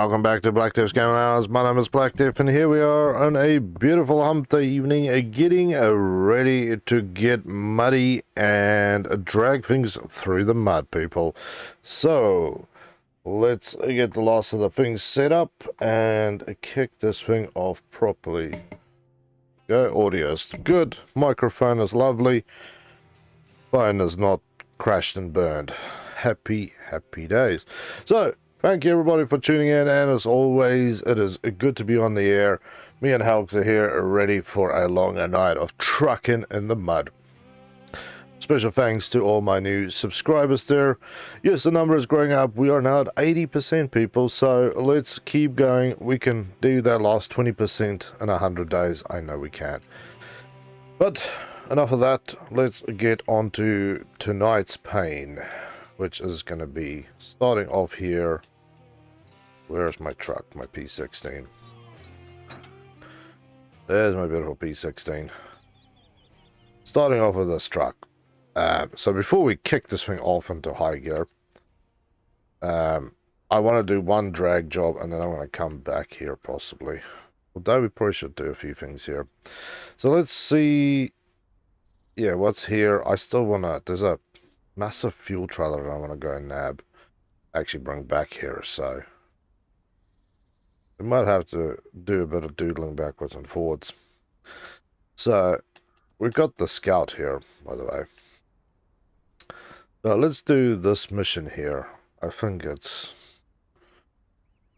Welcome back to Black Death's Gaming Hours. My name is Black Death, and here we are on a beautiful hump day evening, getting ready to get muddy and drag things through the mud, people. So, let's get the last of the things set up and kick this thing off properly. Go, audio is good, microphone is lovely, phone is not crashed and burned. Happy days. So, thank you everybody for tuning in, and as always, it is good to be on the air. Me and Halks are here ready for a longer night of trucking in the mud. Special thanks to all my new subscribers there. Yes, the number is growing up. We are now at 80% people, so let's keep going. We can do that last 20% in 100 days. I know we can. But enough of that. Let's get on to tonight's pain, which is going to be starting off here. Where's my truck? My P16. There's my beautiful P16. Starting off with this truck. So before we kick this thing off into high gear, I want to do one drag job, and then I'm going to come back here possibly. Although we probably should do a few things here. So let's see. Yeah, what's here? I still want to... There's a massive fuel trailer that I want to go and nab. Actually bring back here, so... We might have to do a bit of doodling backwards and forwards. So, we've got the scout here, by the way. So let's do this mission here. I think it's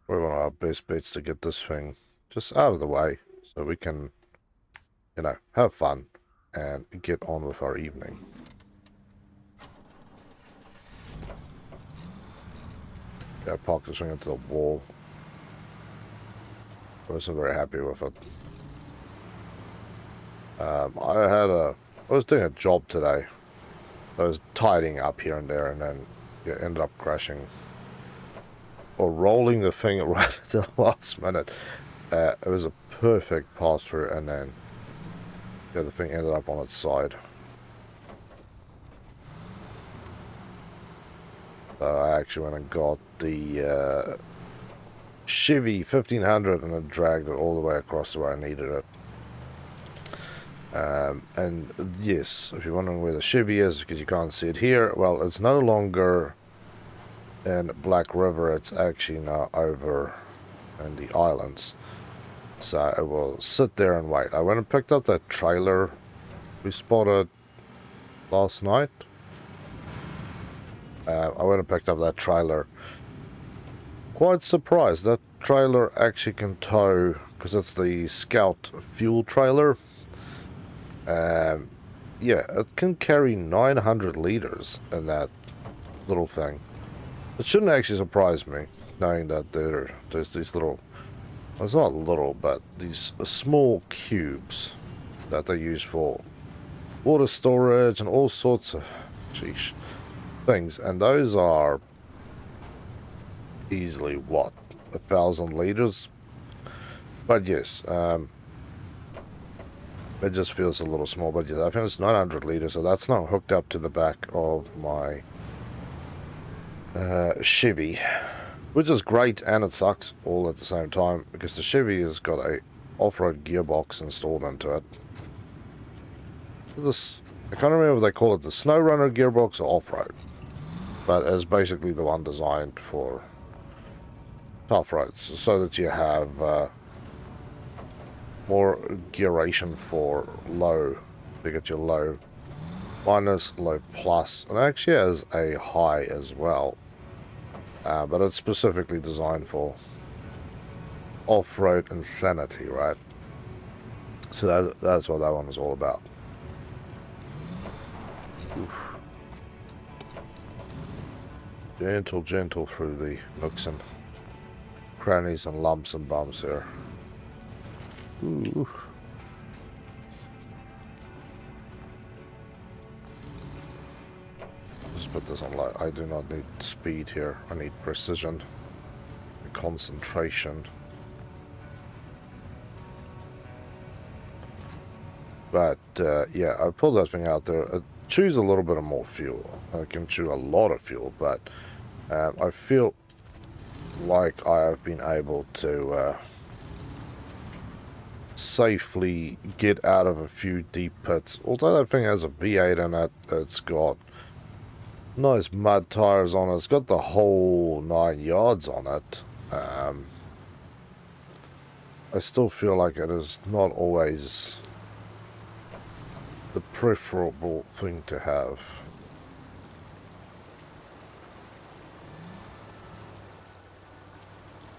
probably one of our best bets to get this thing just out of the way, so we can, you know, have fun and get on with our evening. Yeah, park this thing into the wall. I wasn't very happy with it. I was doing a job today. I was tidying up here and there, and then ended up crashing or rolling the thing right at the last minute. It was a perfect pass through, and then the thing ended up on its side. So I actually went and got the Chevy 1500 and I dragged it all the way across to where I needed it. And yes, if you're wondering where the Chevy is because you can't see it here, well, it's no longer in Black River. It's actually now over in the islands. So I will sit there and wait. I went and picked up that trailer we spotted last night. I went and picked up that trailer. Quite surprised that trailer actually can tow, because it's the Scout fuel trailer. Yeah, it can carry 900 liters in that little thing. It shouldn't actually surprise me, knowing that there's these little, well, it's not little, but these small cubes that they use for water storage and all sorts of things, and those are easily, what, 1,000 liters? But yes, it just feels a little small, but yes, I think it's 900 liters, so that's now hooked up to the back of my Chevy, which is great, and it sucks all at the same time, because the Chevy has got a off-road gearbox installed into it. This, I can't remember if they call it the SnowRunner gearbox or off-road, but it's basically the one designed for tough roads, so that you have more gearation for low. You get your low minus, low plus, and it actually has a high as well, but it's specifically designed for off-road insanity, right? So that's what that one is all about. Oof. Gentle through the nooks and crannies and lumps and bumps here. Ooh. Just put this on light. I do not need speed here. I need precision and concentration. But yeah, I pulled that thing out there. It chews a little bit of more fuel. I can chew a lot of fuel, but I feel like I have been able to safely get out of a few deep pits. Although that thing has a V8 in it, it's got nice mud tires on it, it's got the whole 9 yards on it. I still feel like it is not always the preferable thing to have.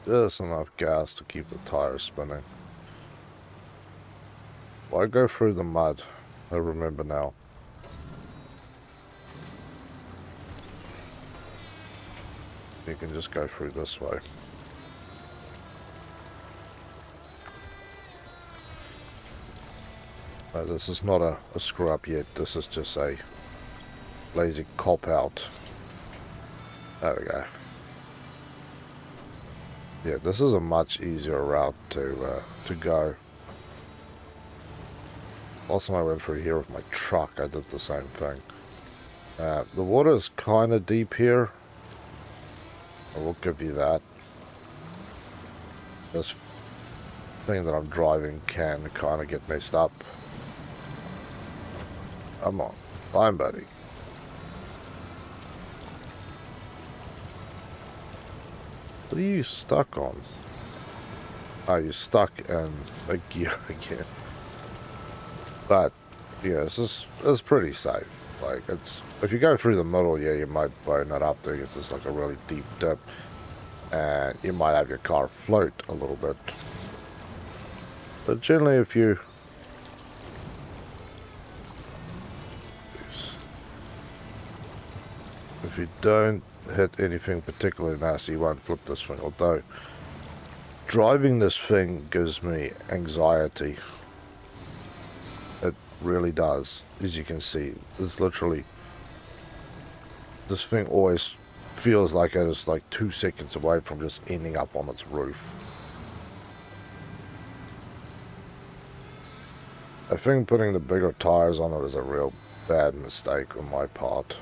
Just enough gas to keep the tires spinning. Why go through the mud? I remember now. You can just go through this way. This is not a screw up yet. This is just a lazy cop out. There we go. Yeah, this is a much easier route to go. Last time I went through here with my truck, I did the same thing. The water is kind of deep here. I will give you that. This thing that I'm driving can kind of get messed up. Come on, climb, buddy. What are you stuck on? Oh, you're stuck in a gear again. But yeah, it's pretty safe. Like, it's, if you go through the middle, yeah, you might bone it up there because it's like a really deep dip, and you might have your car float a little bit. But generally, if you don't hit anything particularly nasty, you won't flip this thing. Although driving this thing gives me anxiety. It really does. As you can see, it's literally, this thing always feels like it is like 2 seconds away from just ending up on its roof. I think putting the bigger tires on it is a real bad mistake on my part.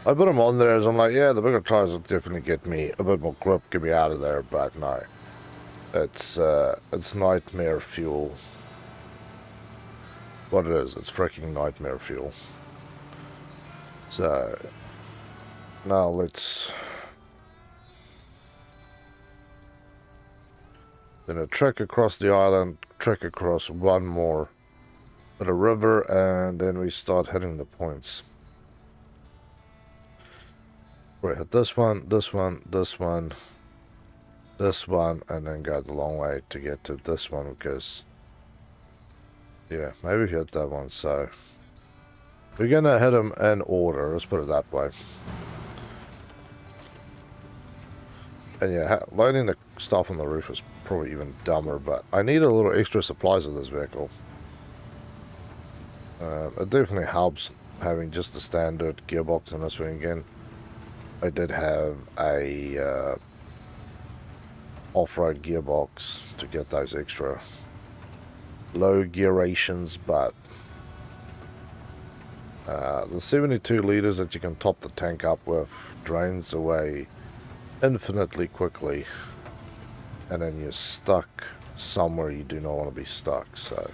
I put them on there as I'm like, yeah, the bigger tires will definitely get me a bit more grip, get me out of there, but no. It's nightmare fuel. What it is, it's freaking nightmare fuel. So, now let's... Then a trek across the island, trek across one more bit of river, and then we start hitting the points. We hit this one, this one, this one, this one, and then go the long way to get to this one, because, yeah, maybe hit that one. So we're gonna hit them in order, let's put it that way. And yeah, loading the stuff on the roof is probably even dumber, but I need a little extra supplies of this vehicle. It definitely helps having just the standard gearbox in this thing again. I did have a off-road gearbox to get those extra low gearations, but the 72 liters that you can top the tank up with drains away infinitely quickly, and then you're stuck somewhere you do not want to be stuck. So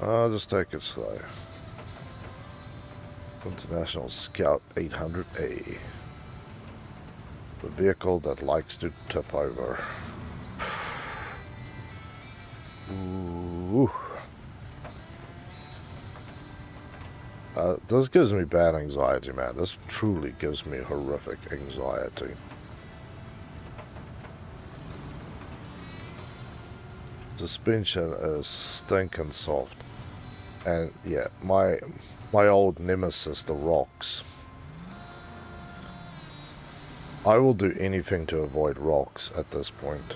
I'll just take it slow. International Scout 800A, the vehicle that likes to tip over. Ooh. This gives me bad anxiety, man. This truly gives me horrific anxiety. Suspension is stinking soft. And yeah, my old nemesis, the rocks. I will do anything to avoid rocks at this point.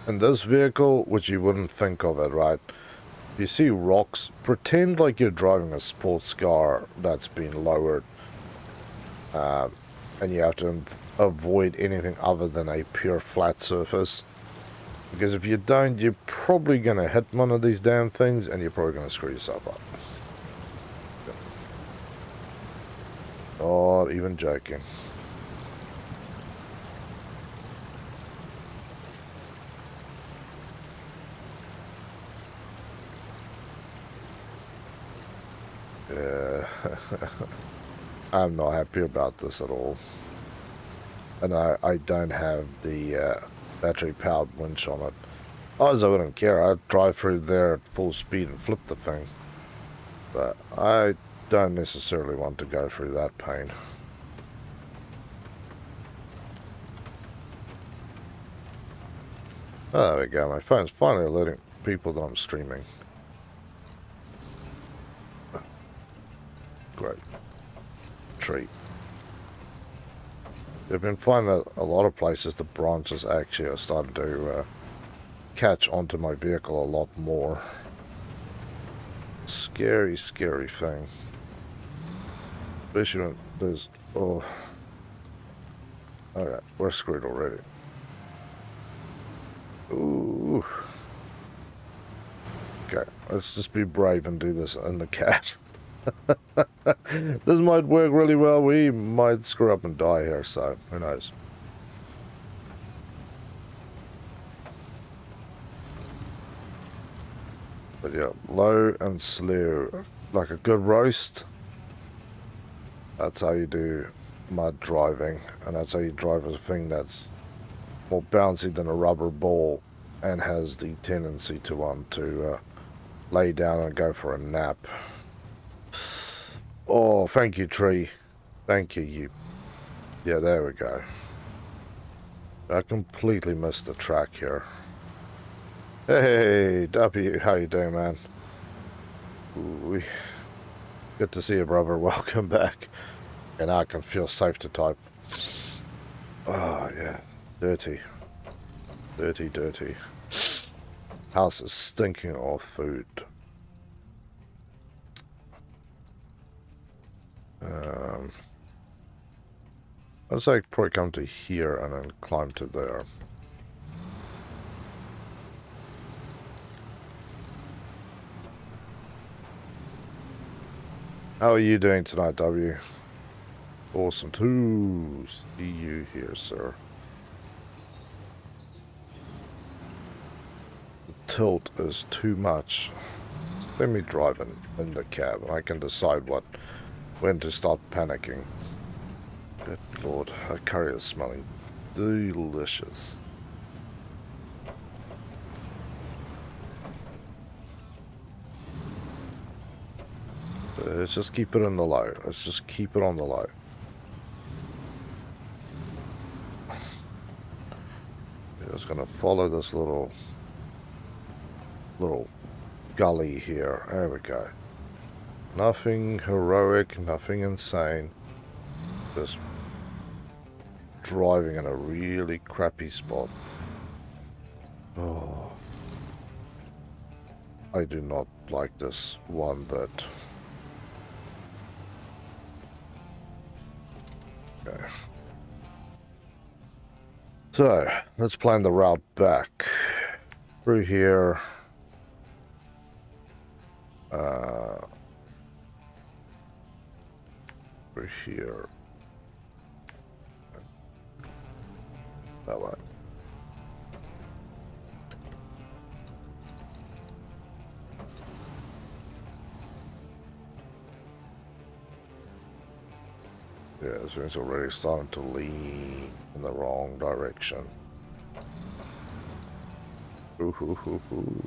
In this vehicle, which you wouldn't think of it, right? You see rocks, pretend like you're driving a sports car that's been lowered. And you have to avoid anything other than a pure flat surface. Because if you don't, you're probably going to hit one of these damn things and you're probably going to screw yourself up. Oh, not even joking. Yeah. I'm not happy about this at all. And I don't have the battery-powered winch on it. Otherwise, I wouldn't care. I'd drive through there at full speed and flip the thing. But I don't necessarily want to go through that pain. Oh, there we go. My phone's finally alerting people that I'm streaming. Great. Treat. I've been finding that a lot of places the branches actually are starting to catch onto my vehicle a lot more. Scary, scary thing. Especially when there's... Oh. Alright, we're screwed already. Ooh. Okay, let's just be brave and do this in the cab. This might work really well. We might screw up and die here, so who knows. But yeah, low and slow, like a good roast. That's how you do mud driving, and that's how you drive a thing that's more bouncy than a rubber ball and has the tendency to want to lay down and go for a nap. Oh, thank you, tree. Thank you. Yeah, there we go. I completely missed the track here. Hey, W, how you doing, man? Ooh, good to see you, brother. Welcome back. And I can feel safe to type. Oh, yeah. Dirty. Dirty, dirty. House is stinking of food. I'd say probably come to here and then climb to there. How are you doing tonight, W? Awesome to see you here, sir. The tilt is too much. Let me drive in the cab and I can decide when to start panicking. Good lord, that curry is smelling delicious. Let's just keep it in the low. Let's just keep it on the low. Just gonna follow this little gully here. There we go. Nothing heroic, nothing insane. Just driving in a really crappy spot. Oh, I do not like this one bit. Okay. So, let's plan the route back. Through here. Through here. That way. Yeah, this thing's already starting to lean in the wrong direction. Ooh.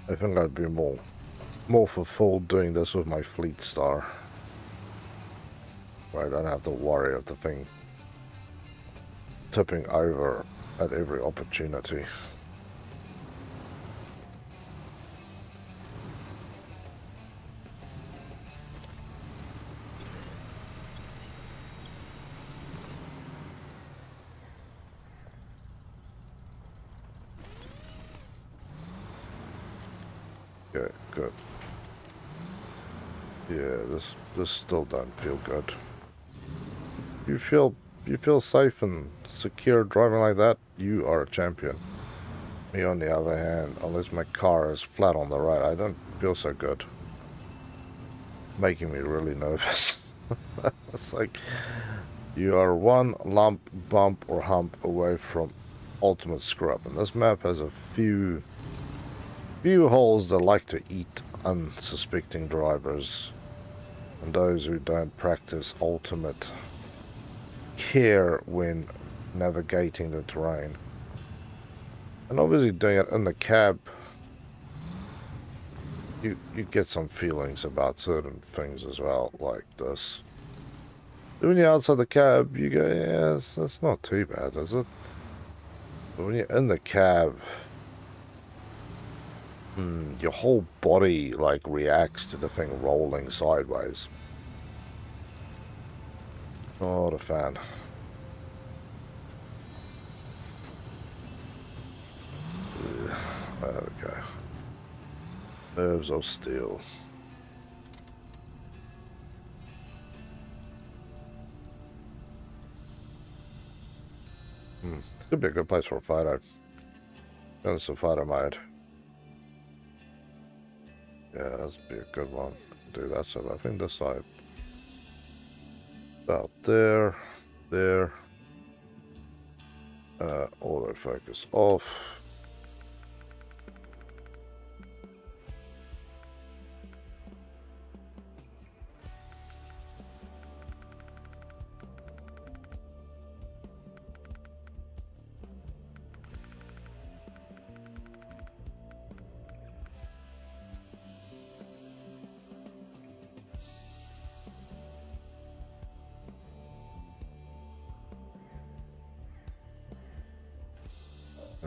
I think I'd be more fulfilled doing this with my Fleet Star. Where I don't have to worry of the thing tipping over at every opportunity. Okay, good. Yeah, this still don't feel good. You feel safe and secure driving like that, you are a champion. Me on the other hand, unless my car is flat on the road, I don't feel so good. making me really nervous. It's like you are one lump, bump, or hump away from ultimate scrub, and this map has a few holes that like to eat unsuspecting drivers and those who don't practice ultimate care when navigating the terrain. And obviously doing it in the cab, you get some feelings about certain things as well, like this. When you're outside the cab, you go, yeah, that's not too bad, is it? But when you're in the cab, your whole body, like, reacts to the thing rolling sideways. Not a fan. There we go. Nerves of steel. This could be a good place for a photo. Go some photo mode. Yeah, that'd be a good one. Do that. So I think this side. About there. There. Autofocus off.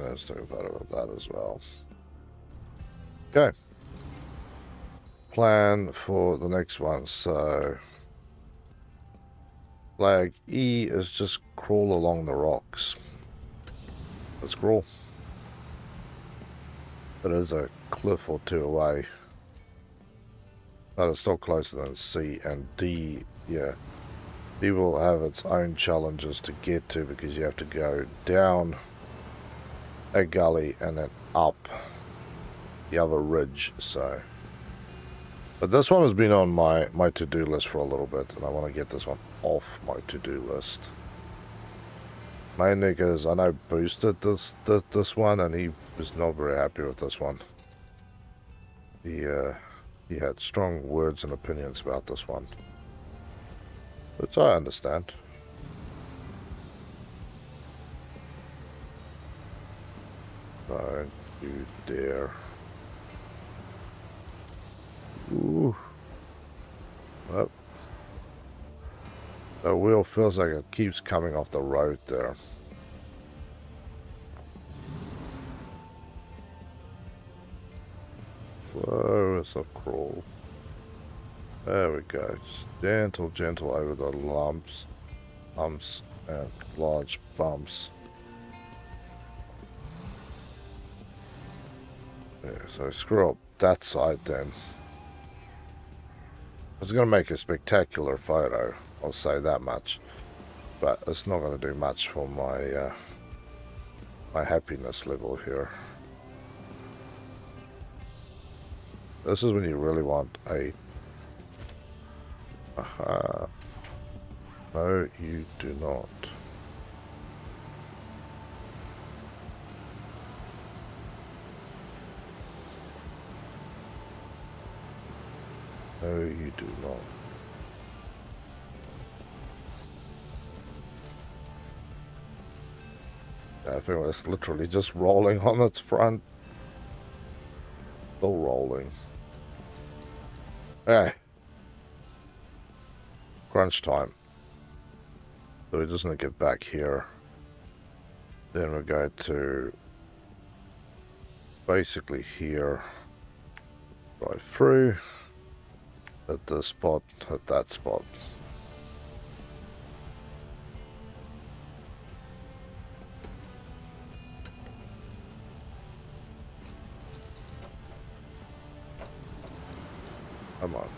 Let's take a photo of that as well. Okay. Plan for the next one. So flag E is just crawl along the rocks. Let's crawl. It is a cliff or two away, but it's still closer than C. And D, yeah, D will have its own challenges to get to because you have to go down a gully and then up the other ridge. So, but this one has been on my to-do list for a little bit, and I want to get this one off my to-do list. Mainly because I know boosted this one, and he was not very happy with this one. He had strong words and opinions about this one, which I understand. Don't you dare. Ooh. Well, the wheel feels like it keeps coming off the road there. Whoa, it's a crawl. There we go. Just gentle over the lumps, humps, and large bumps. There, so screw up that side then. It's going to make a spectacular photo, I'll say that much. But it's not going to do much for my my happiness level here. This is when you really want a... Aha. No, you do not. No, you do not. I think it's literally just rolling on its front. Still rolling. Hey. Crunch time. So we just need to get back here. Then we go to basically here. Right through. At this spot, at that spot. Come on.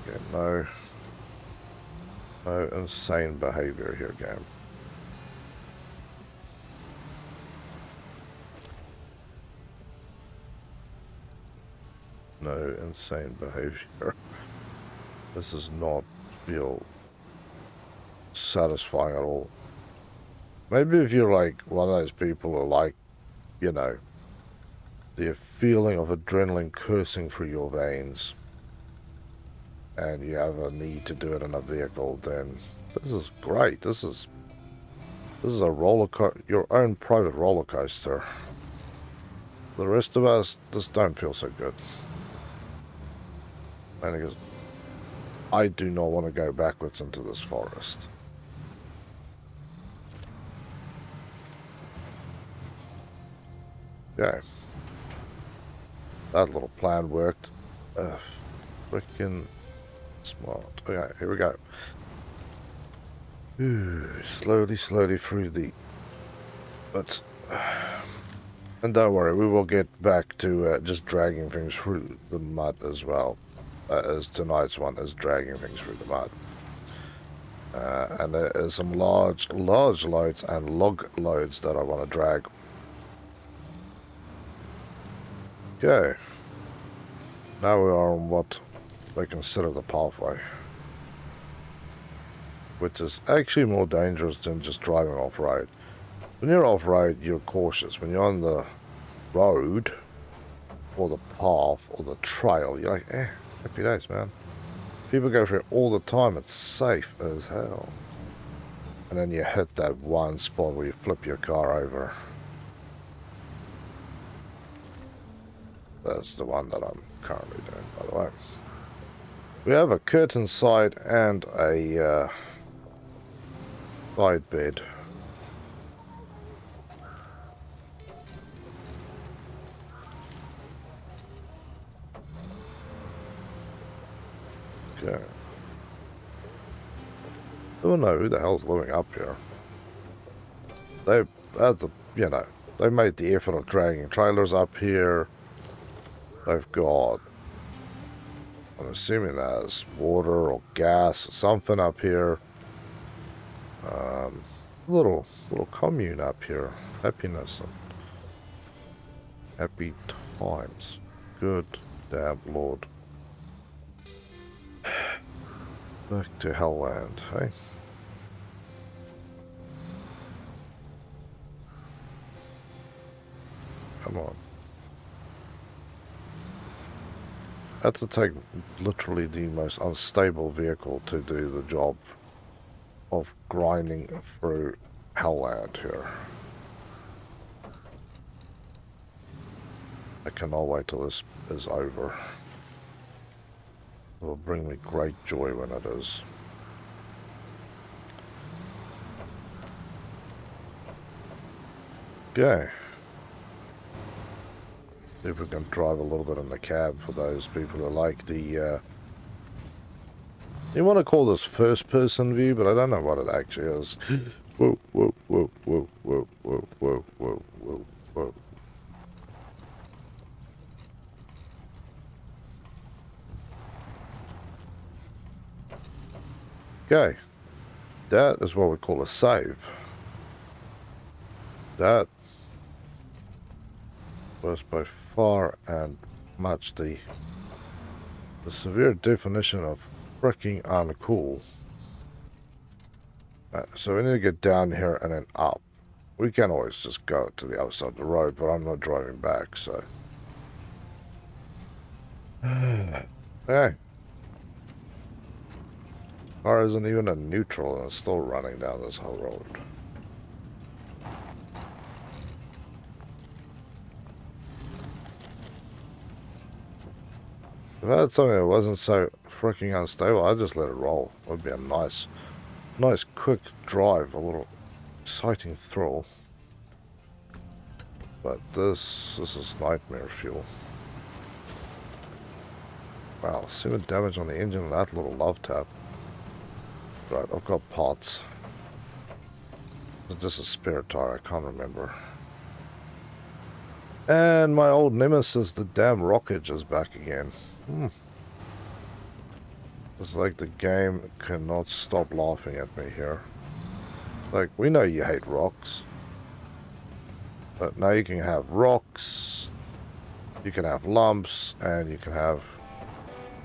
Okay, no insane behavior here, game. no insane behavior. This does not feel satisfying at all. Maybe if you're like one of those people who like, you know, the feeling of adrenaline coursing through your veins, and you have a need to do it in a vehicle, then this is great. This is a your own private roller coaster. The rest of us just don't feel so good. And because I do not want to go backwards into this forest. Okay. That little plan worked. Freaking smart. Okay, here we go. Ooh, slowly through the... But... And don't worry, we will get back to just dragging things through the mud as well. As tonight's one is dragging things through the mud. And there is some large loads and log loads that I want to drag. Okay. Now we are on what they consider the pathway. Which is actually more dangerous than just driving off-road. When you're off-road, you're cautious. When you're on the road, or the path, or the trail, you're like, happy days, man. People go through it all the time. It's safe as hell. And then you hit that one spot where you flip your car over. That's the one that I'm currently doing, by the way. We have a curtain side and a side bed. Okay. Don't know who the hell's living up here. They had the, you know, they made the effort of dragging trailers up here. They've got, I'm assuming there's water or gas or something up here. Little commune up here. Happiness and happy times. Good damn Lord. Back to Hellland, hey? Come on. I had to take literally the most unstable vehicle to do the job of grinding through Hellland here. I cannot wait till this is over. It will bring me great joy when it is. Okay. See if we can drive a little bit in the cab for those people who like the, you want to call this first person view, but I don't know what it actually is. Whoa, whoa, whoa, whoa, whoa, whoa, whoa, whoa, whoa, whoa. Okay. That is what we call a save. That was by far and much the severe definition of freaking uncool. So we need to get down here and then up. We can always just go to the other side of the road, but I'm not driving back, so. Okay. Car isn't even in neutral and it's still running down this whole road. If I had something that wasn't so freaking unstable, I'd just let it roll. It would be a nice quick drive, a little exciting thrill. But this is nightmare fuel. Wow, 7 damage on the engine with that little love tap. Right, I've got parts. It's just a spare tire, I can't remember. And my old nemesis, the damn rocket, is back again. It's like the game cannot stop laughing at me here. Like, we know you hate rocks. But now you can have rocks, You can have lumps, and you can have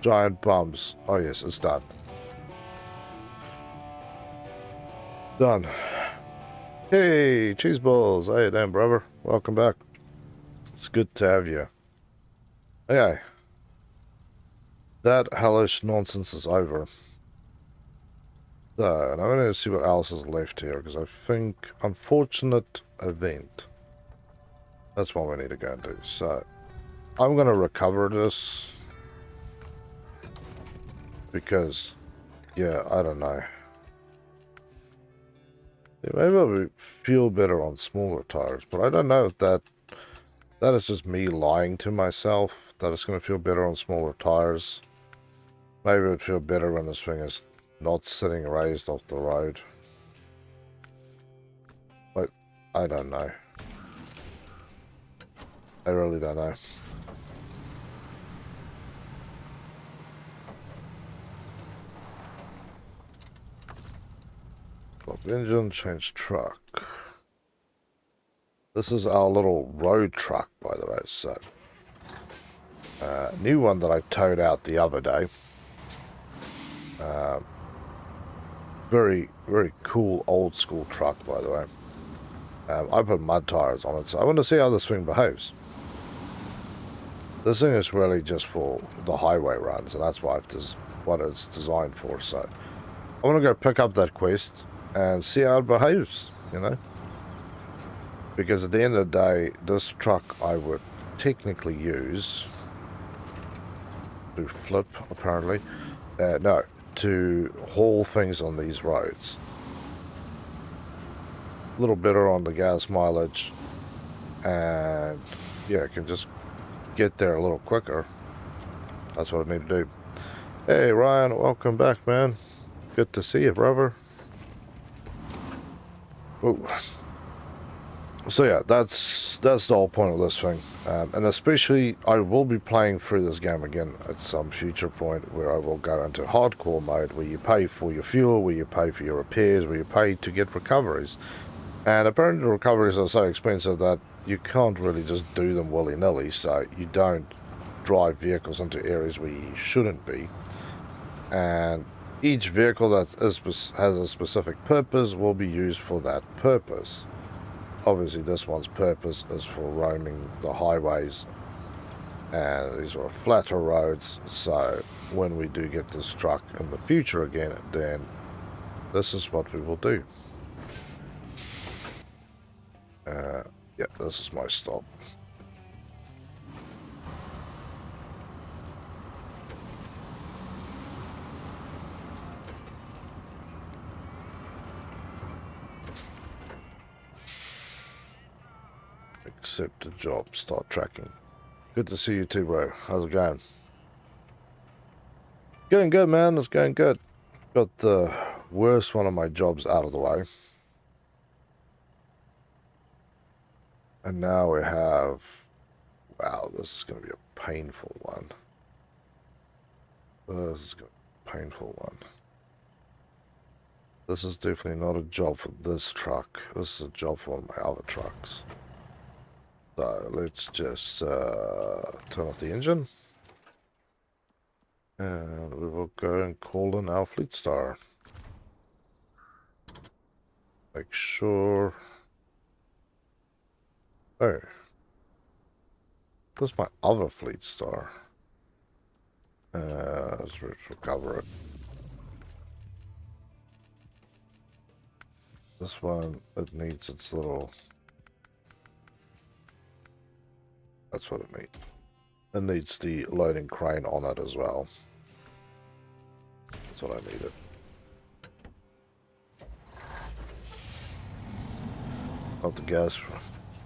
giant bumps. Oh yes, it's done. Done. Hey, cheese balls. How you doing, brother? Welcome back. It's good to have you. Okay. That hellish nonsense is over. So, and I'm going to see what else is left here, because I think unfortunate event. That's what we need to go and do. So, I'm going to recover this. Because, yeah, I don't know. Yeah, maybe I'll feel better on smaller tires, but I don't know if that is just me lying to myself, that it's going to feel better on smaller tires. Maybe it would feel better when this thing is not sitting raised off the road. But I don't know. I really don't know. Swap engine, change truck. This is our little road truck, by the way. So, new one that I towed out the other day. Very, very cool old school truck, by the way. I put mud tires on it, so I want to see how this thing behaves. This thing is really just for the highway runs, and that's what it's designed for. So I want to go pick up that quest and see how it behaves, you know. Because at the end of the day, this truck I would technically use to flip, apparently. No, to haul things on these roads. A little better on the gas mileage, and yeah, can just get there a little quicker. That's what I need to do. Hey Ryan, welcome back, man. Good to see you, brother. Ooh. So yeah, that's the whole point of this thing, and especially I will be playing through this game again at some future point where I will go into hardcore mode, where you pay for your fuel, where you pay for your repairs, where you pay to get recoveries. And apparently the recoveries are so expensive that you can't really just do them willy-nilly, so you don't drive vehicles into areas where you shouldn't be. And each vehicle that has a specific purpose will be used for that purpose. Obviously this one's purpose is for roaming the highways, and these are flatter roads, so when we do get this truck in the future again, then this is what we will do. Yeah, this is my stop. Accept the job, start tracking. Good to see you too, bro. How's it going? Going good, man. It's going good. Got the worst one of my jobs out of the way. And now we have... Wow, this is going to be a painful one. This is going to be a painful one. This is definitely not a job for this truck. This is a job for one of my other trucks. So let's just turn off the engine. And we will go and call in our fleet star. Make sure... Oh. This is my other fleet star. Let's recover it. This one, it needs its little... That's what it needs. It needs the loading crane on it as well. That's what I needed. Not the gas.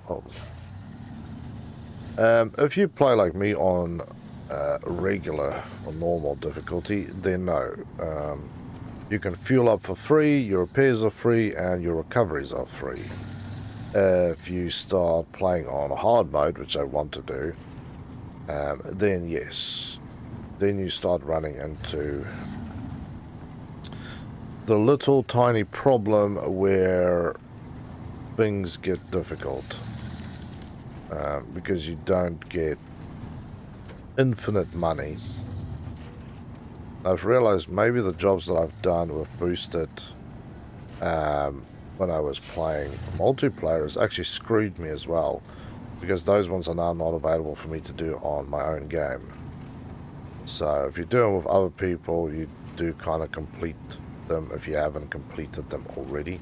Oh. If you play like me on regular or normal difficulty, then no. You can fuel up for free, your repairs are free, and your recoveries are free. If you start playing on hard mode, which I want to do, then yes. Then you start running into the little tiny problem where things get difficult. Because you don't get infinite money. I've realized maybe the jobs that I've done with boosted when I was playing multiplayer has actually screwed me as well, because those ones are now not available for me to do on my own game. So if you're doing with other people, you do kind of complete them if you haven't completed them already.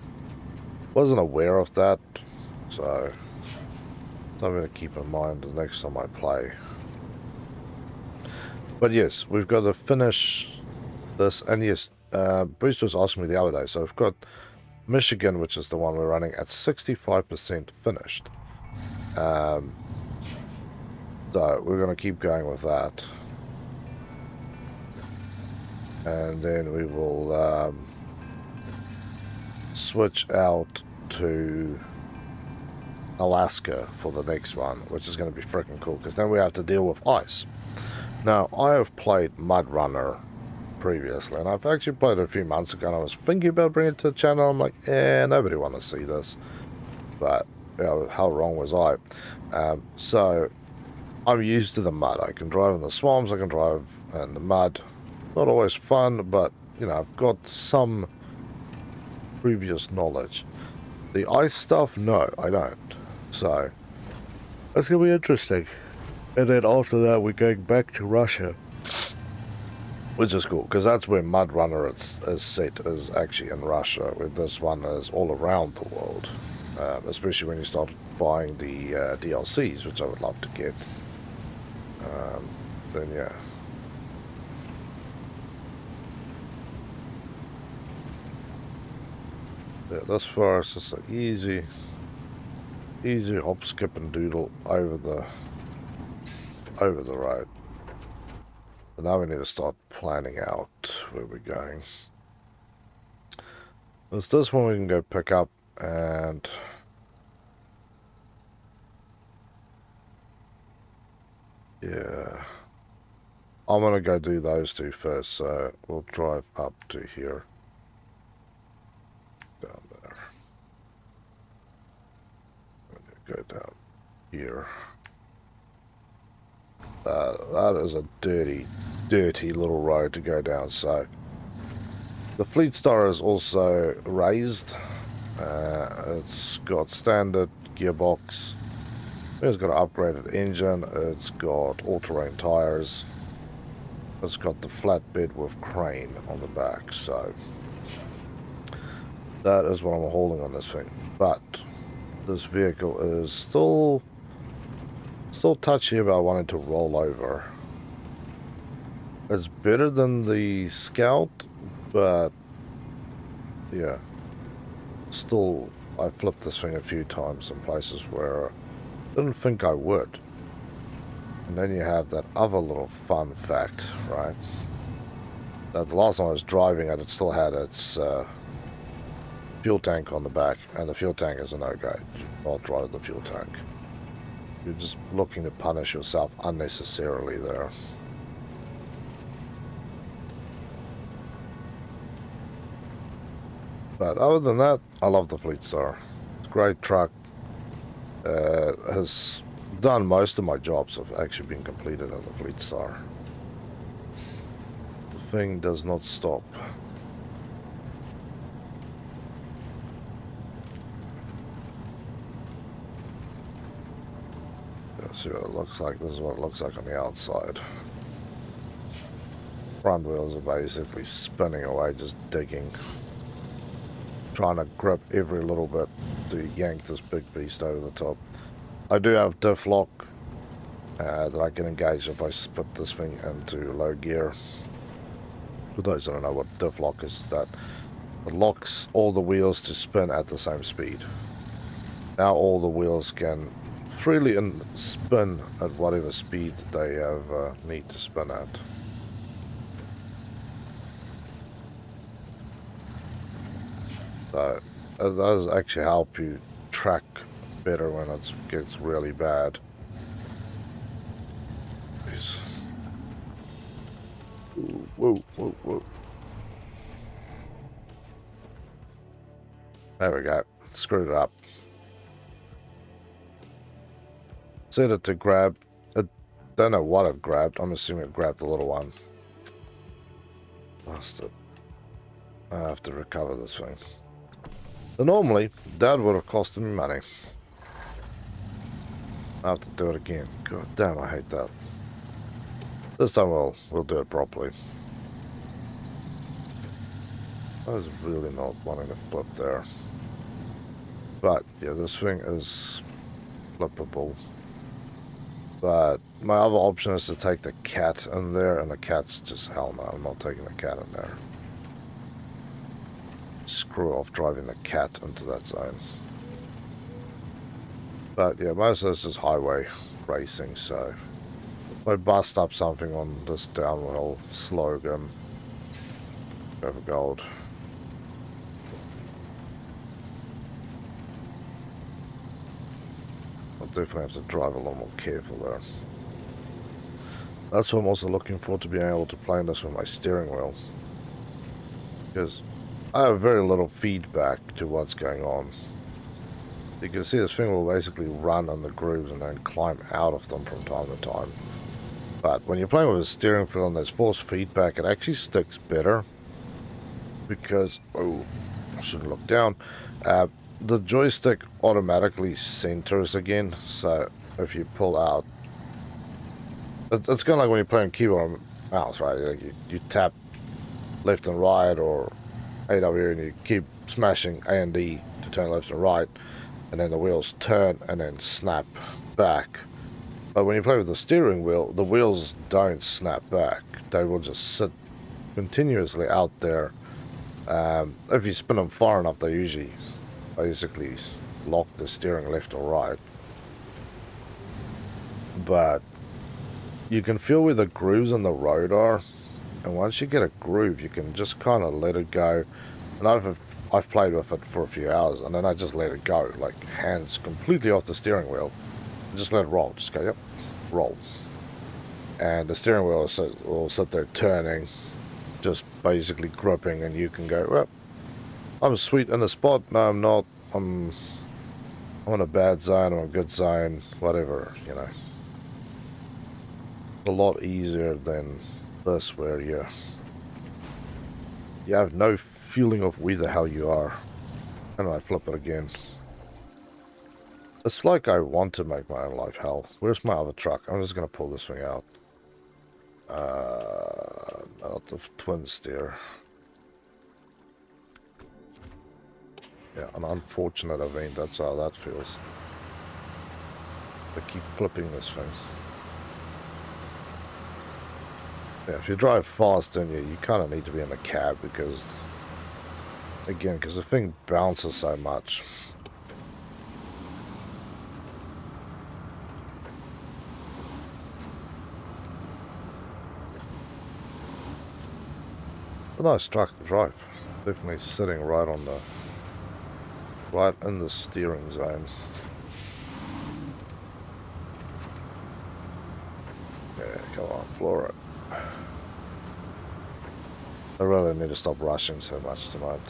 Wasn't aware of that, so something to keep in mind the next time I play. But yes, we've got to finish this, and yes, Boost was asking me the other day, so we've got Michigan, which is the one we're running, at 65% finished. So we're going to keep going with that. And then we will switch out to Alaska for the next one, which is going to be freaking cool, because then we have to deal with ice. Now, I have played MudRunner previously, and I've actually played it a few months ago, and I was thinking about bringing it to the channel. I'm like, nobody want to see this. But, you know, how wrong was I? So, I'm used to the mud. I can drive in the swamps, I can drive in the mud. Not always fun, but, you know, I've got some previous knowledge. The ice stuff, no, I don't. So, that's going to be interesting. And then after that, we're going back to Russia, which is cool, because that's where MudRunner is set, is actually in Russia, where this one is all around the world. Especially when you start buying the DLCs, which I would love to get. Then, yeah. Yeah, this far is just an easy hop, skip, and doodle over the road. So now we need to start planning out where we're going. There's this one we can go pick up, and yeah, I'm gonna go do those two first. So we'll drive up to here, down there. Go down here. That is a dirty little road to go down. So the Fleet Star is also raised. It's got standard gearbox. It's got an upgraded engine. It's got all-terrain tires. It's got the flatbed with crane on the back. So that is what I'm holding on this thing. But this vehicle is still touchy about wanting to roll over. It's better than the Scout, but yeah, still, I flipped this thing a few times in places where I didn't think I would. And then you have that other little fun fact, right? That the last time I was driving it still had its fuel tank on the back, and the fuel tank is a no-go. Do not drive the fuel tank. You're just looking to punish yourself unnecessarily there. But other than that, I love the Fleet Star. It's a great truck. Has done most of my jobs have actually been completed on the Fleet Star. The thing does not stop. Let's see what it looks like. This is what it looks like on the outside. Front wheels are basically spinning away, just digging. Trying to grip every little bit to yank this big beast over the top. I do have diff lock that I can engage if I put this thing into low gear. For those that don't know what diff lock is, that it locks all the wheels to spin at the same speed. Now all the wheels can freely spin at whatever speed they have need to spin at. So it does actually help you track better when it gets really bad. Jeez. Ooh, whoa, whoa, whoa. There we go. Screwed it up. Set it to grab. It Don't know what it grabbed. I'm assuming it grabbed the little one. Bastard. I have to recover this thing. So normally, that would have cost me money. I have to do it again. God damn, I hate that. This time we'll do it properly. I was really not wanting to flip there. But, yeah, this thing is flippable. But my other option is to take the cat in there, and the cat's just hell no. I'm not taking the cat in there. Screw off driving the cat into that zone. But yeah, most of this is highway racing, so if I bust up something on this downhill slogan, go for gold. I'll definitely have to drive a lot more careful there. That's what I'm also looking for, to be able to play this with my steering wheel. Because I have very little feedback to what's going on. You can see this thing will basically run on the grooves and then climb out of them from time to time. But when you're playing with a steering wheel and there's force feedback, it actually sticks better. Because, oh, I shouldn't look down. The joystick automatically centers again, so if you pull out, it's kind of like when you're playing keyboard and mouse, right? You tap left and right, or AW, and you keep smashing A and D to turn left and right, and then the wheels turn and then snap back. But when you play with the steering wheel, the wheels don't snap back. They will just sit continuously out there. If you spin them far enough, they usually basically lock the steering left or right. But you can feel where the grooves in the road are, and once you get a groove, you can just kind of let it go. And I've played with it for a few hours, and then I just let it go, like hands completely off the steering wheel, and just let it roll. Just go, yep, roll, and the steering wheel will sit there turning, just basically gripping, and you can go, well, I'm sweet in the spot. No, I'm not. I'm in a bad zone. I'm in a good zone. Whatever, you know. A lot easier than this, where you have no feeling of where the hell you are. And I flip it again. It's like I want to make my own life hell. Where's my other truck? I'm just gonna pull this thing out. Not the twin steer. Yeah, an unfortunate event, that's how that feels. I keep flipping this thing. Yeah, if you drive fast, then you kind of need to be in the cab, because, again, because the thing bounces so much. It's a nice truck to drive. Definitely sitting right on the... right in the steering zone. Yeah, come on, floor it. I really need to stop rushing so much tonight.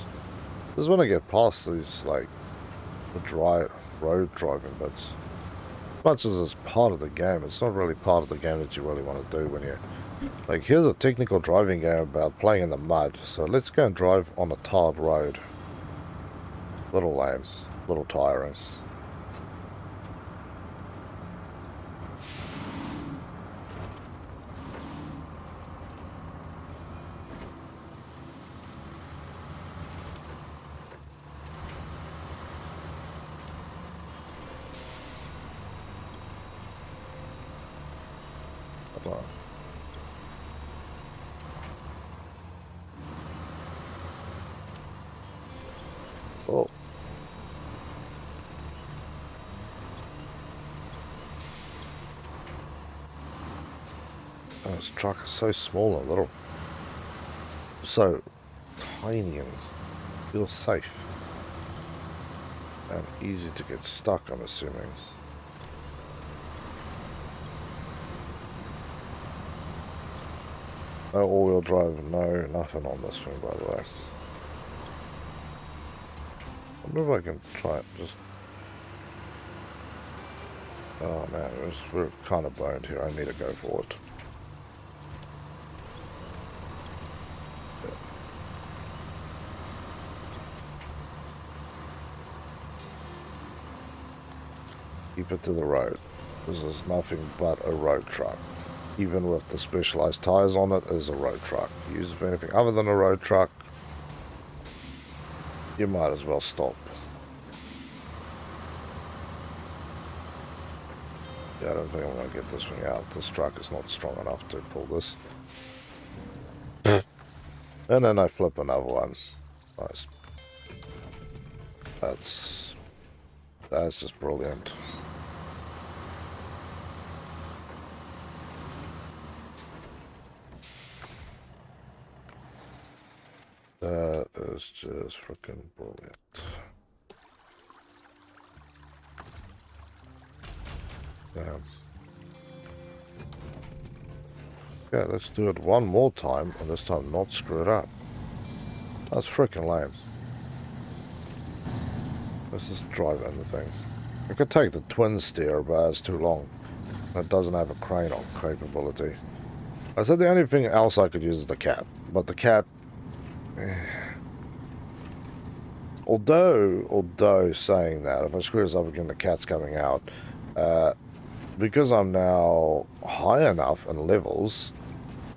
Just want to get past these, like, the road driving bits. As much as it's part of the game, it's not really part of the game that you really want to do when you... Like, here's a technical driving game about playing in the mud, so let's go and drive on a tarred road. Little lame, little tiring. Oh. Oh, this truck is so small and little. So tiny and feels safe. And easy to get stuck, I'm assuming. No all-wheel drive, no nothing on this thing, by the way. I wonder if I can try it. Just Oh man, we're kind of boned here. I need to go forward. Keep it to the road. This is nothing but a road truck. Even with the specialized tires on it, it is a road truck. Use it for anything other than a road truck, you might as well stop. Yeah, I don't think I'm going to get this thing out. This truck is not strong enough to pull this. And then I flip another one. Nice. That's just brilliant. That is just freaking brilliant. Damn. Okay, let's do it one more time, and this time not screw it up. That's freaking lame. Let's just drive in the thing. I could take the twin steer, but it's too long. It doesn't have a crane on capability. I said the only thing else I could use is the cat, but the cat... Although saying that, if I screw this up again, the cat's coming out. Because I'm now high enough in levels,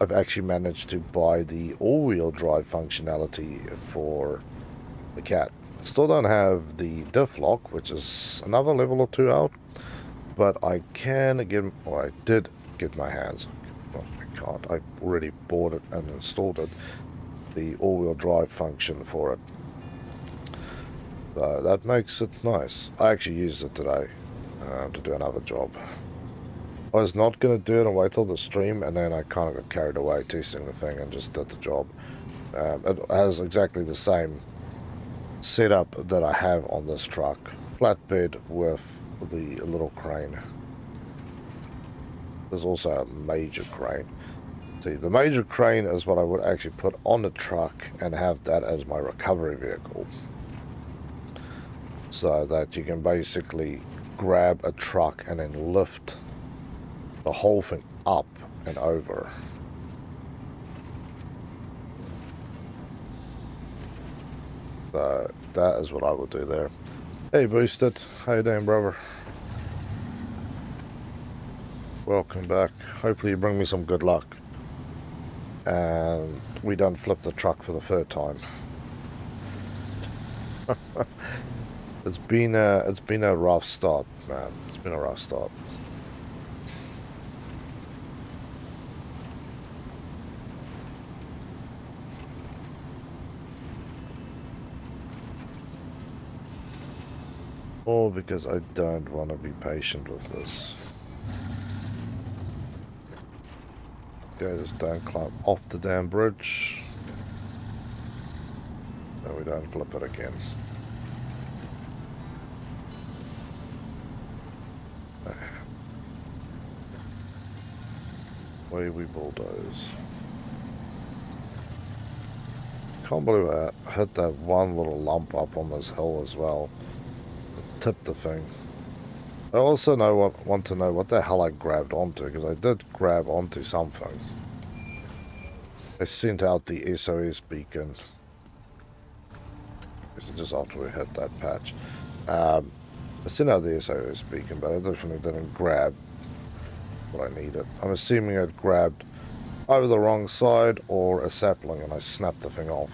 I've actually managed to buy the all-wheel drive functionality for the cat. Still don't have the diff lock, which is another level or 2 out, but I can get, or I did get my hands, well, I can't, I already bought it and installed it, the all-wheel drive function for it. So that makes it nice. I actually used it today to do another job. I was not going to do it and wait till the stream, and then I kind of got carried away testing the thing and just did the job. It has exactly the same setup that I have on this truck. Flatbed with the little crane. There's also a major crane. See, the major crane is what I would actually put on the truck and have that as my recovery vehicle. So that you can basically grab a truck and then lift the whole thing up and over. So that is what I would do there. Hey Boosted, how you doing, brother? Welcome back. Hopefully you bring me some good luck and we don't flip the truck for the third time. It's been a rough start, man. It's been a rough start. All because I don't want to be patient with this. Okay, just don't climb off the damn bridge. No, we don't flip it again. Way we bulldoze. Can't believe I hit that one little lump up on this hill as well. Tipped the thing. I also want to know what the hell I grabbed onto, because I did grab onto something. I sent out the SOS beacon. This is just after we hit that patch. I sent out the SOS beacon, but I definitely didn't grab what I needed. I'm assuming I'd grabbed either the wrong side or a sapling and I snapped the thing off.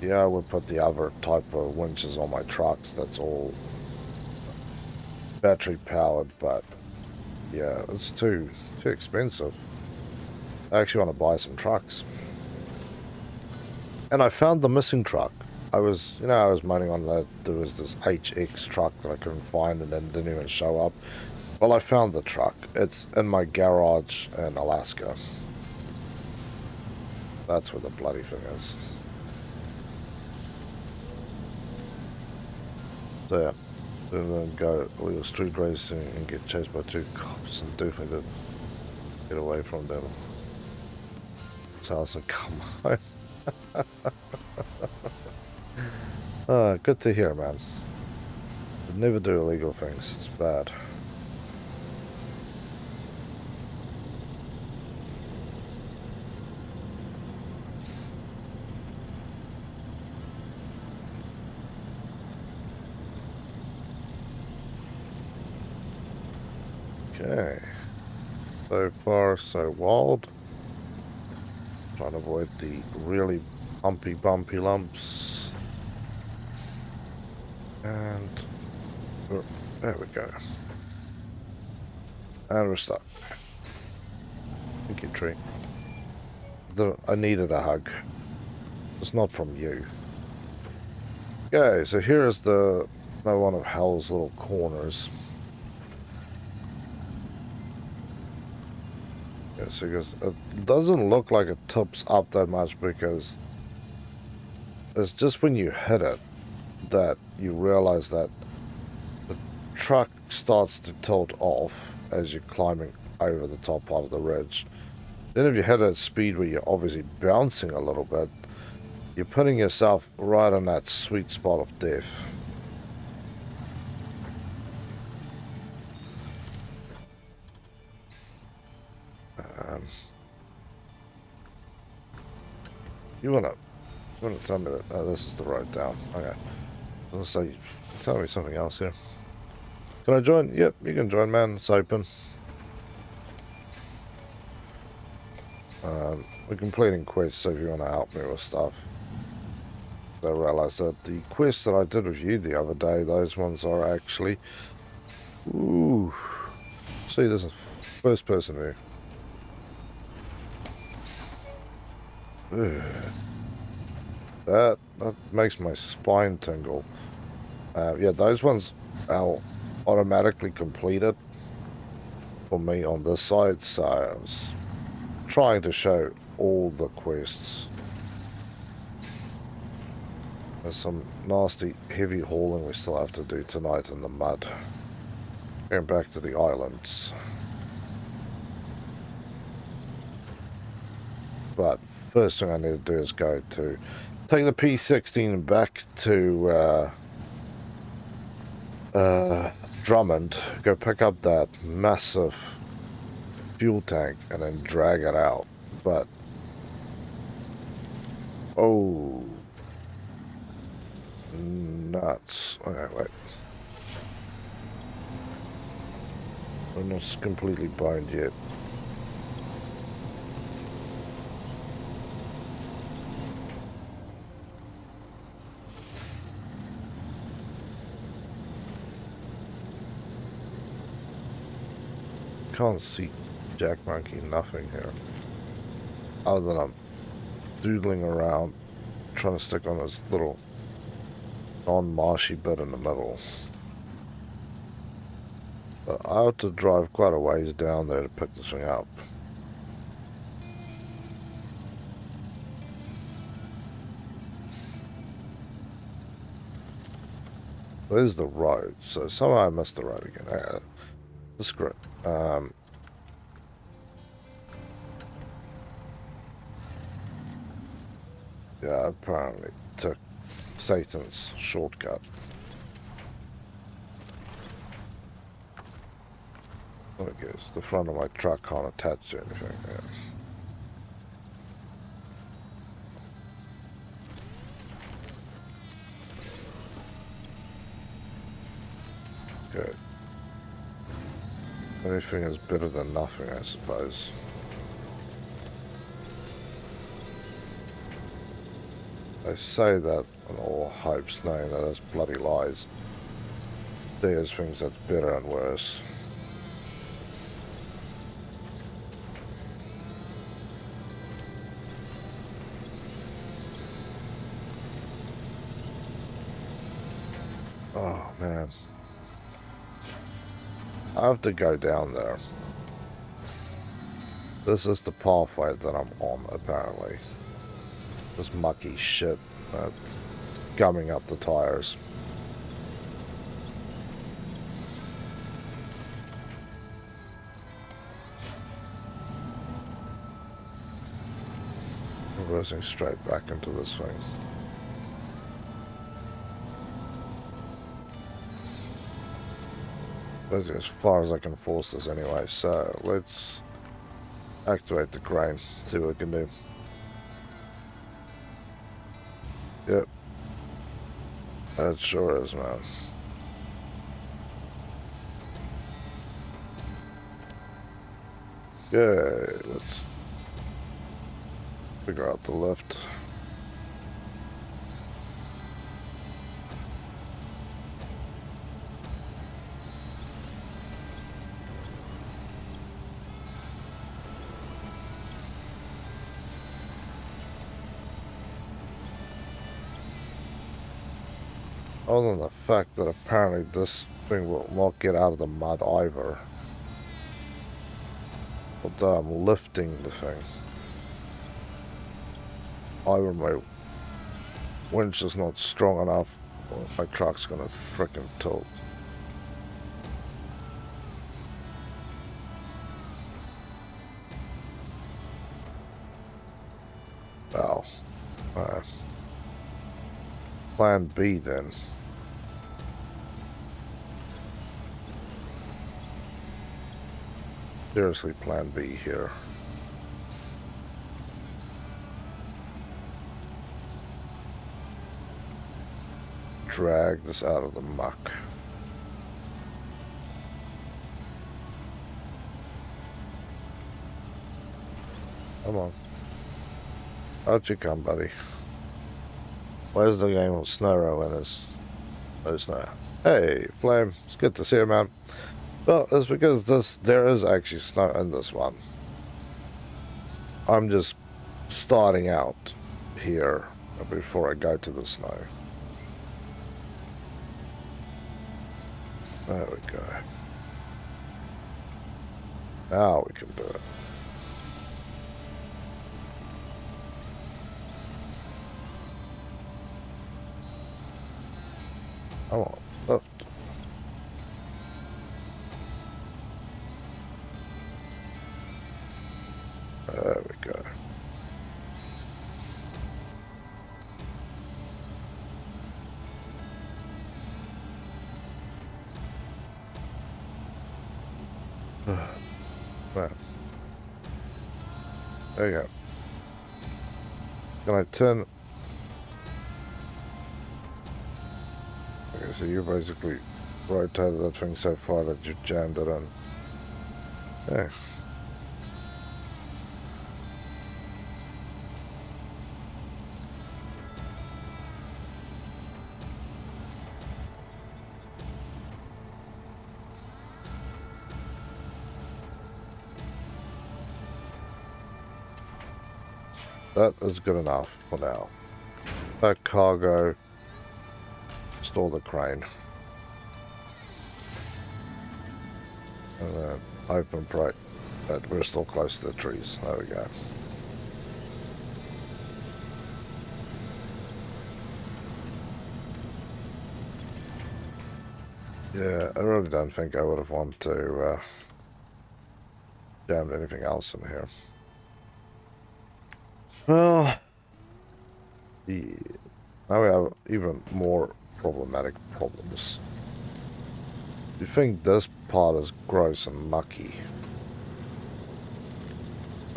Yeah, I would put the other type of winches on my trucks. That's all battery powered, but yeah, it's too expensive. I actually want to buy some trucks. And I found the missing truck. I was moaning on that there was this HX truck that I couldn't find and then didn't even show up. Well, I found the truck. It's in my garage in Alaska. That's where the bloody thing is. So yeah, then go all your street racing and get chased by 2 cops and definitely did get away from them. House and come home. Good to hear, man. Never do illegal things. It's bad. Okay. So far, so wild. Trying to avoid the really bumpy lumps. And oh, there we go. And we're stuck. Thank you, tree. I needed a hug. It's not from you. Okay, so here is one of Hell's little corners. Yes, because it doesn't look like it tips up that much, because it's just when you hit it that you realize that the truck starts to tilt off as you're climbing over the top part of the ridge. Then if you hit at speed where you're obviously bouncing a little bit, you're putting yourself right on that sweet spot of death. You wanna tell me that this is the road down? Okay. Let's say, tell me something else here. Can I join? Yep, you can join, man. It's open. We're completing quests, so if you want to help me with stuff. I realized that the quest that I did with you the other day, those ones are actually... Ooh. See, this is first person view. That makes my spine tingle. Yeah, those ones are automatically completed for me on this side, so I was trying to show all the quests. There's some nasty heavy hauling we still have to do tonight in the mud. Going back to the islands. But first thing I need to do is go to take the P16 back to Drummond, go pick up that massive fuel tank and then drag it out. But oh, nuts. Okay, wait. I'm not completely boned yet. Can't see Jack Monkey, nothing here. Other than I'm doodling around, trying to stick on this little non-marshy bit in the middle. But I have to drive quite a ways down there to pick this thing up. There's the road, so somehow I missed the road again. That's great. Yeah, I apparently took Satan's shortcut. I guess the front of my truck can't attach to anything. Yeah. Good. Anything is better than nothing, I suppose. They say that on all hopes, knowing that it's bloody lies. There's things that's better and worse. Oh, man. I have to go down there. This is the pathway that I'm on, apparently. This mucky shit that's gumming up the tires. Reversing straight back into this thing. That's as far as I can force this anyway, so let's activate the crane, see what we can do. Yep. That sure is, man. Okay, let's figure out the lift. Other than the fact that apparently this thing will not get out of the mud either. Although I'm lifting the thing. Either my winch is not strong enough or my truck's gonna frickin' tilt. Oh. Plan B then. Seriously, plan B here. Drag this out of the muck. Come on. Out you come, buddy. Where's the game of SnowRunner winners? No snow. Hey, Flame. It's good to see you, man. Well, it's because there is actually snow in this one. I'm just starting out here before I go to the snow. There we go. Now we can do it. Come on, lift. There we go. Man. There you go. Can I turn? Okay, so you basically rotated that thing so far that you jammed it in. Yeah. That is good enough for now. That cargo, store the crane. And then hope and pray that we're still close to the trees. There we go. Yeah, I really don't think I would have wanted to jam anything else in here. Well, yeah. Now we have even more problematic problems. You think this part is gross and mucky?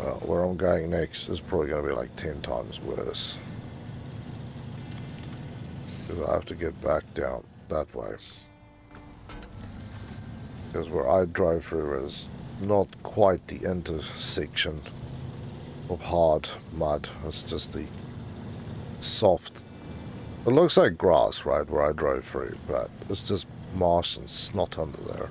Well, where I'm going next is probably going to be like 10 times worse. Because I have to get back down that way. Because where I drove through is not quite the intersection of hard mud. It's just the soft. It looks like grass, right, where I drove through, but it's just marsh and snot under there.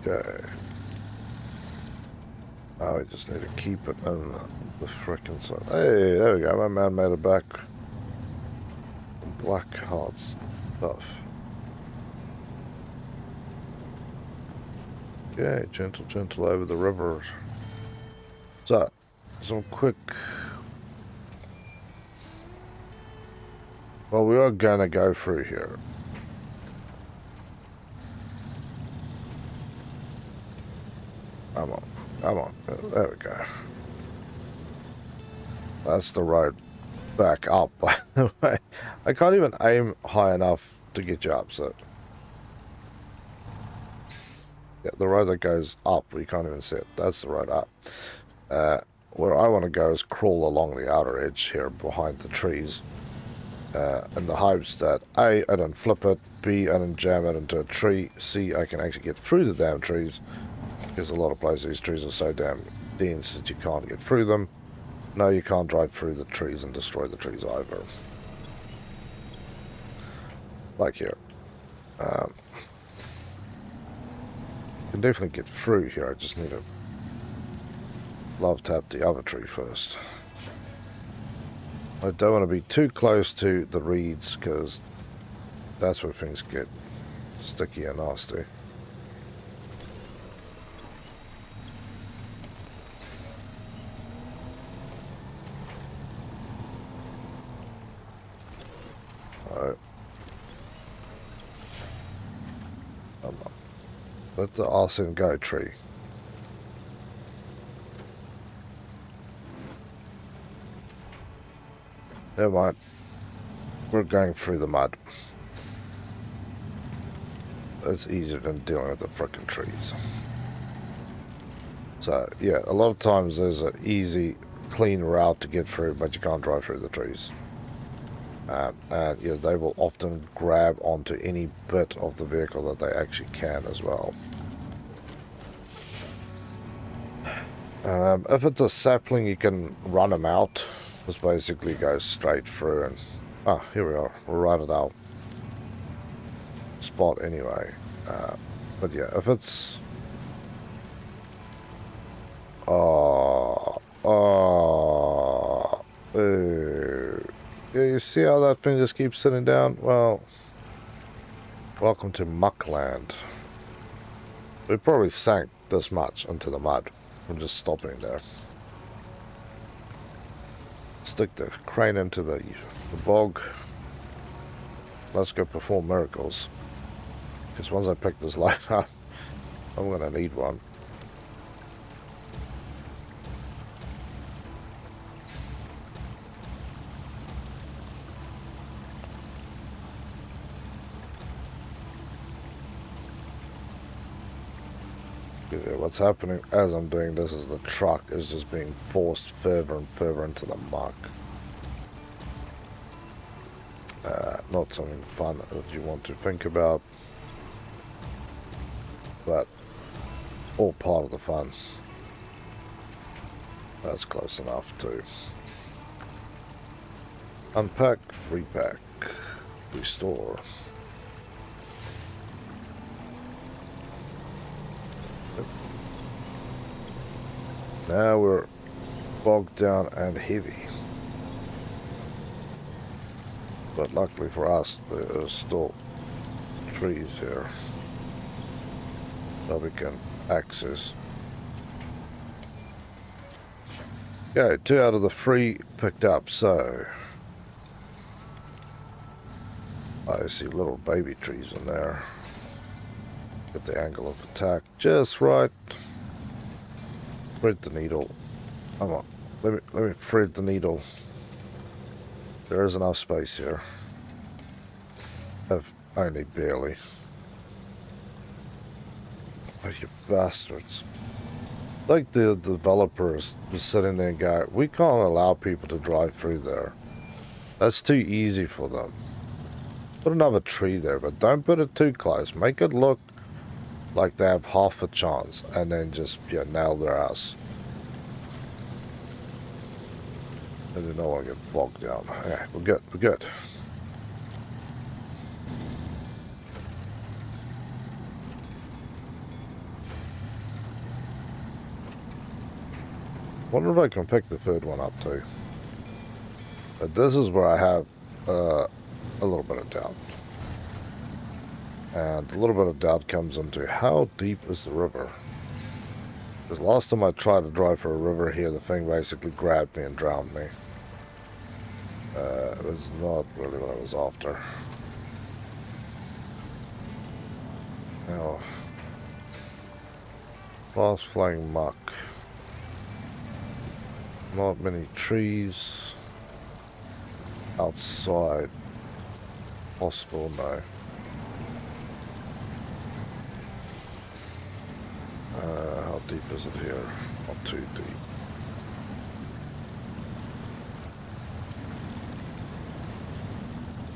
Okay. Now we just need to keep it in the frickin' side. Hey, there we go. My man made it back. Black hearts stuff. Okay, gentle, gentle over the river. So, some quick. Well, we are gonna go through here. Come on, come on. There we go. That's the road back up, by the way. I can't even aim high enough to get you up, so... Yeah, the road that goes up, we can't even see it. That's the road up. Where I want to go is crawl along the outer edge here behind the trees. In the hopes that A, I don't flip it, B, I don't jam it into a tree, C, I can actually get through the damn trees. Because a lot of places these trees are so damn dense that you can't get through them. No, you can't drive through the trees and destroy the trees either. Like here. You can definitely get through here, I just need to love tap the other tree first. I don't want to be too close to the reeds because that's where things get sticky and nasty. Alright. Let the arson go tree. Never mind. We're going through the mud. It's easier than dealing with the frickin' trees. So, yeah, a lot of times there's an easy, clean route to get through, but you can't drive through the trees. And yeah, they will often grab onto any bit of the vehicle that they actually can as well. If it's a sapling, you can run them out. This basically goes straight through and... Ah, here we are. We're right at our spot anyway. But yeah, if it's... Yeah, you see how that thing just keeps sitting down? Well, welcome to Muckland. We probably sank this much into the mud from just stopping there. Stick the crane into the bog. Let's go perform miracles. Because once I pick this light up, I'm going to need one. What's happening as I'm doing this is the truck is just being forced further and further into the muck. Not something fun that you want to think about, but all part of the fun. That's close enough to unpack, repack, restore. Now we're bogged down and heavy. But luckily for us, there's still trees here that we can access. Okay, 2 out of the 3 picked up, so I see little baby trees in there. Get the angle of attack just right. Thread the needle. Come on, let me thread the needle. There is enough space here. If only barely. Oh, you bastards. Like the developers just sitting there and go, we can't allow people to drive through there. That's too easy for them. Put another tree there, but don't put it too close. Make it look like they have half a chance, and then just, yeah, nail their ass. I do not want to get bogged down. Okay, we're good, we're good. Wonder if I can pick the third one up too. But this is where I have a little bit of doubt. And a little bit of doubt comes into how deep is the river? Because last time I tried to drive for a river here, the thing basically grabbed me and drowned me. It was not really what I was after. Now, fast flying muck. Not many trees. outside. Possible, no. How deep is it here? Not too deep.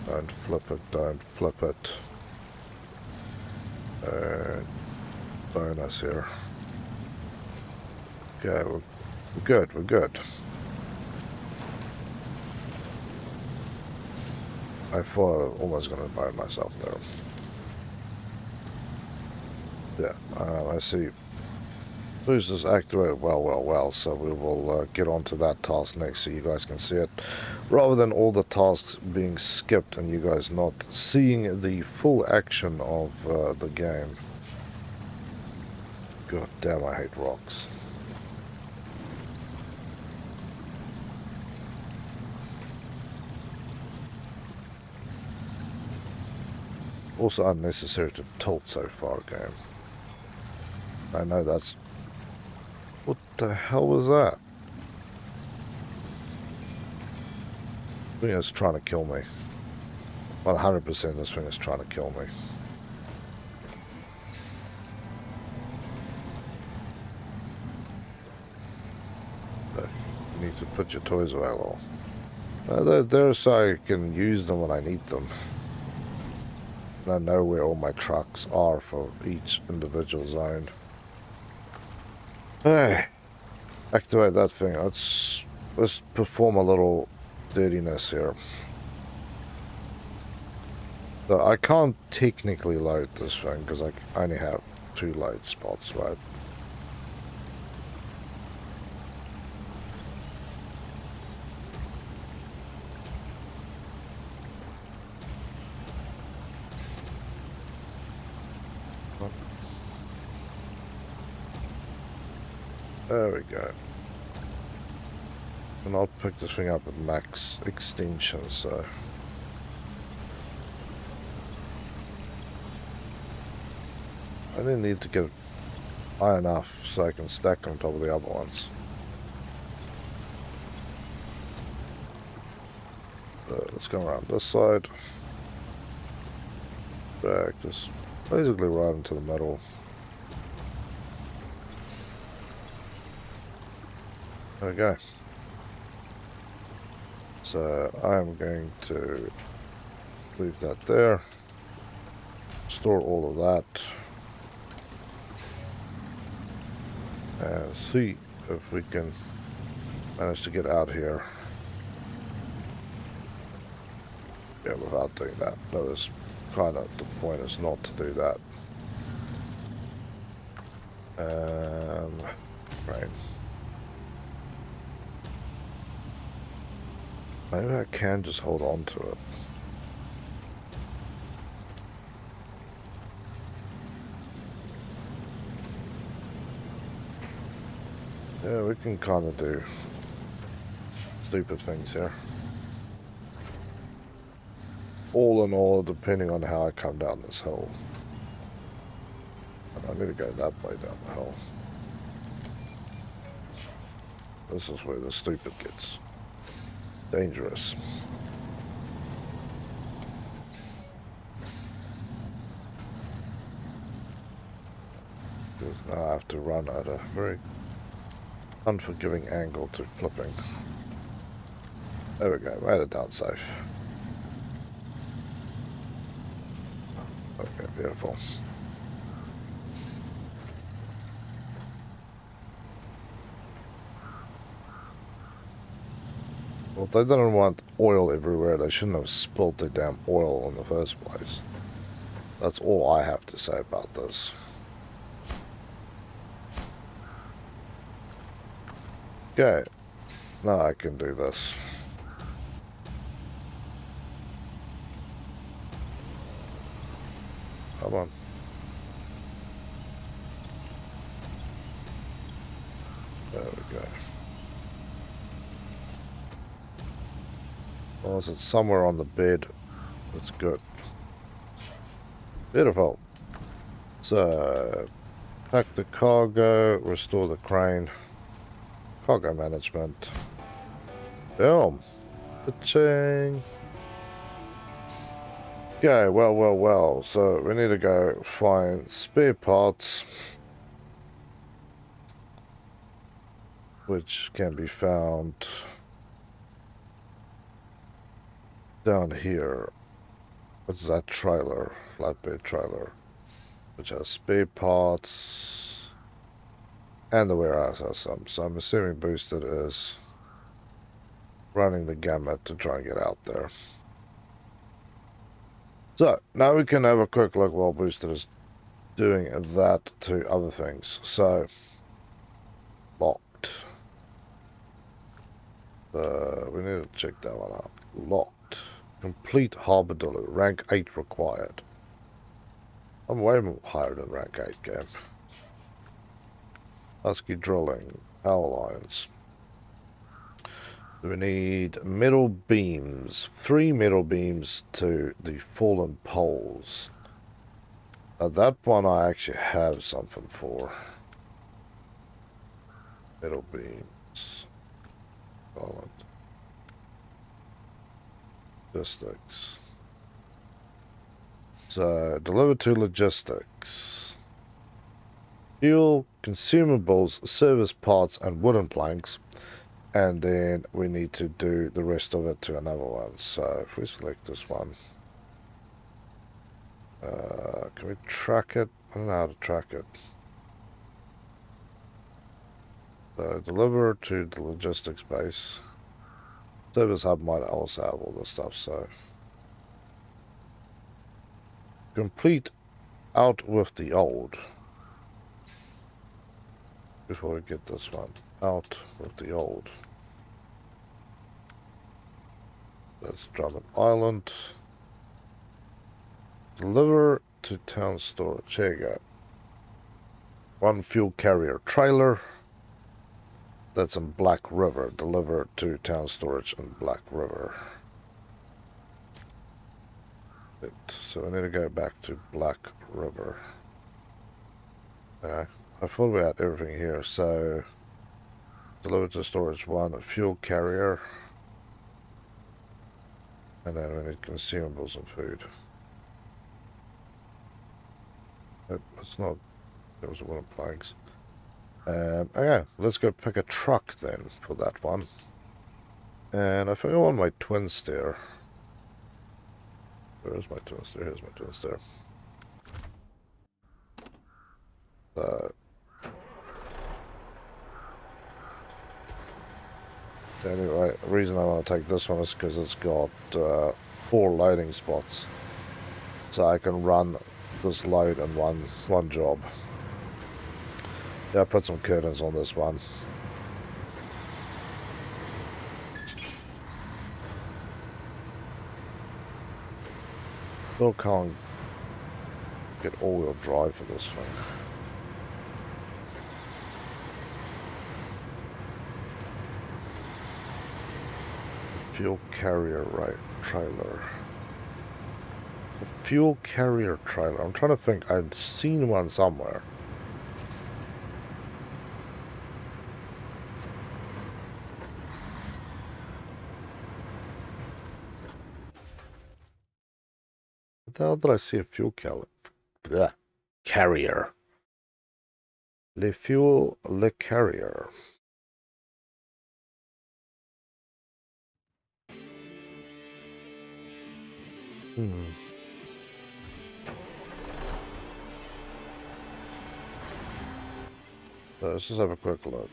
Don't flip it, don't flip it. Bonus here. Okay, we're good, we're good. I thought I was almost going to burn myself there. Yeah, I see. Boost is activated. Well. So we will get onto that task next so you guys can see it. Rather than all the tasks being skipped and you guys not seeing the full action of the game. God damn, I hate rocks. Also unnecessary to tilt so far, game. I know that's... What the hell was that? I think it's trying to kill me. 100% this thing is trying to kill me. But you need to put your toys away, lol. They're there so I can use them when I need them. And I know where all my trucks are for each individual zone. Hey, activate that thing. Let's perform a little dirtiness here. So I can't technically load this thing because I only have 2 load spots, right? There we go. And I'll pick this thing up at max extension, so... I didn't need to get it high enough so I can stack on top of the other ones. Let's go around this side. Drag this basically right into the middle. There we go. So I'm going to leave that there. Store all of that. And see if we can manage to get out here. Yeah, without doing that. That was kind of the point, is not to do that. Right. Maybe I can just hold on to it. Yeah, we can kind of do stupid things here. All in all, depending on how I come down this hill. And I need to go that way down the hill. This is where the stupid gets dangerous. Because now I have to run at a very unforgiving angle to flipping. There we go, made it down safe. Okay, beautiful. Well, if they didn't want oil everywhere, they shouldn't have spilled the damn oil in the first place. That's all I have to say about this. Okay, now I can do this. Come on. There we go. Well, it's somewhere on the bed. That's good. Beautiful. So, pack the cargo, restore the crane. Cargo management. Boom. Cha-ching. Okay, well. So we need to go find spare parts, which can be found down here. What's that trailer? Flatbed trailer, which has spare parts, and the warehouse has some. So I'm assuming Boosted is running the gamut to try and get out there. So now we can have a quick look while Boosted is doing that to other things. So locked. We need to check that one out. Locked. Complete harbor delivery. Rank 8 required. I'm way higher than rank 8 game. Husky drilling. Power lines. We need metal beams. 3 metal beams to the fallen poles. Now that one I actually have something for. Metal beams. Solid. Logistics. So, deliver to logistics. Fuel, consumables, service parts, and wooden planks. And then we need to do the rest of it to another one. So, if we select this one. Can we track it? I don't know how to track it. So, deliver to the logistics base. Service hub might also have all this stuff, so. Complete out with the old. Before we get this one. Out with the old. That's Drummond Island. Deliver to town storage. There you go. 1 fuel carrier trailer. That's in Black River. Deliver to town storage in Black River. So we need to go back to Black River. I thought we had everything here. So deliver to storage 1, a fuel carrier. And then we need consumables and food. It's not. There was one of planks. Okay, let's go pick a truck then for that one. And I think I want my twin steer. Where's my twin steer? Here's my twin steer. Anyway, the reason I want to take this one is because it's got 4 loading spots. So I can run this load in one job. Yeah, I put some curtains on this one. Still can't get all-wheel drive for this thing. Fuel carrier right trailer. A fuel carrier trailer. I'm trying to think. I've seen one somewhere. What the hell did I see a fuel carrier? Le carrier. So let's just have a quick look.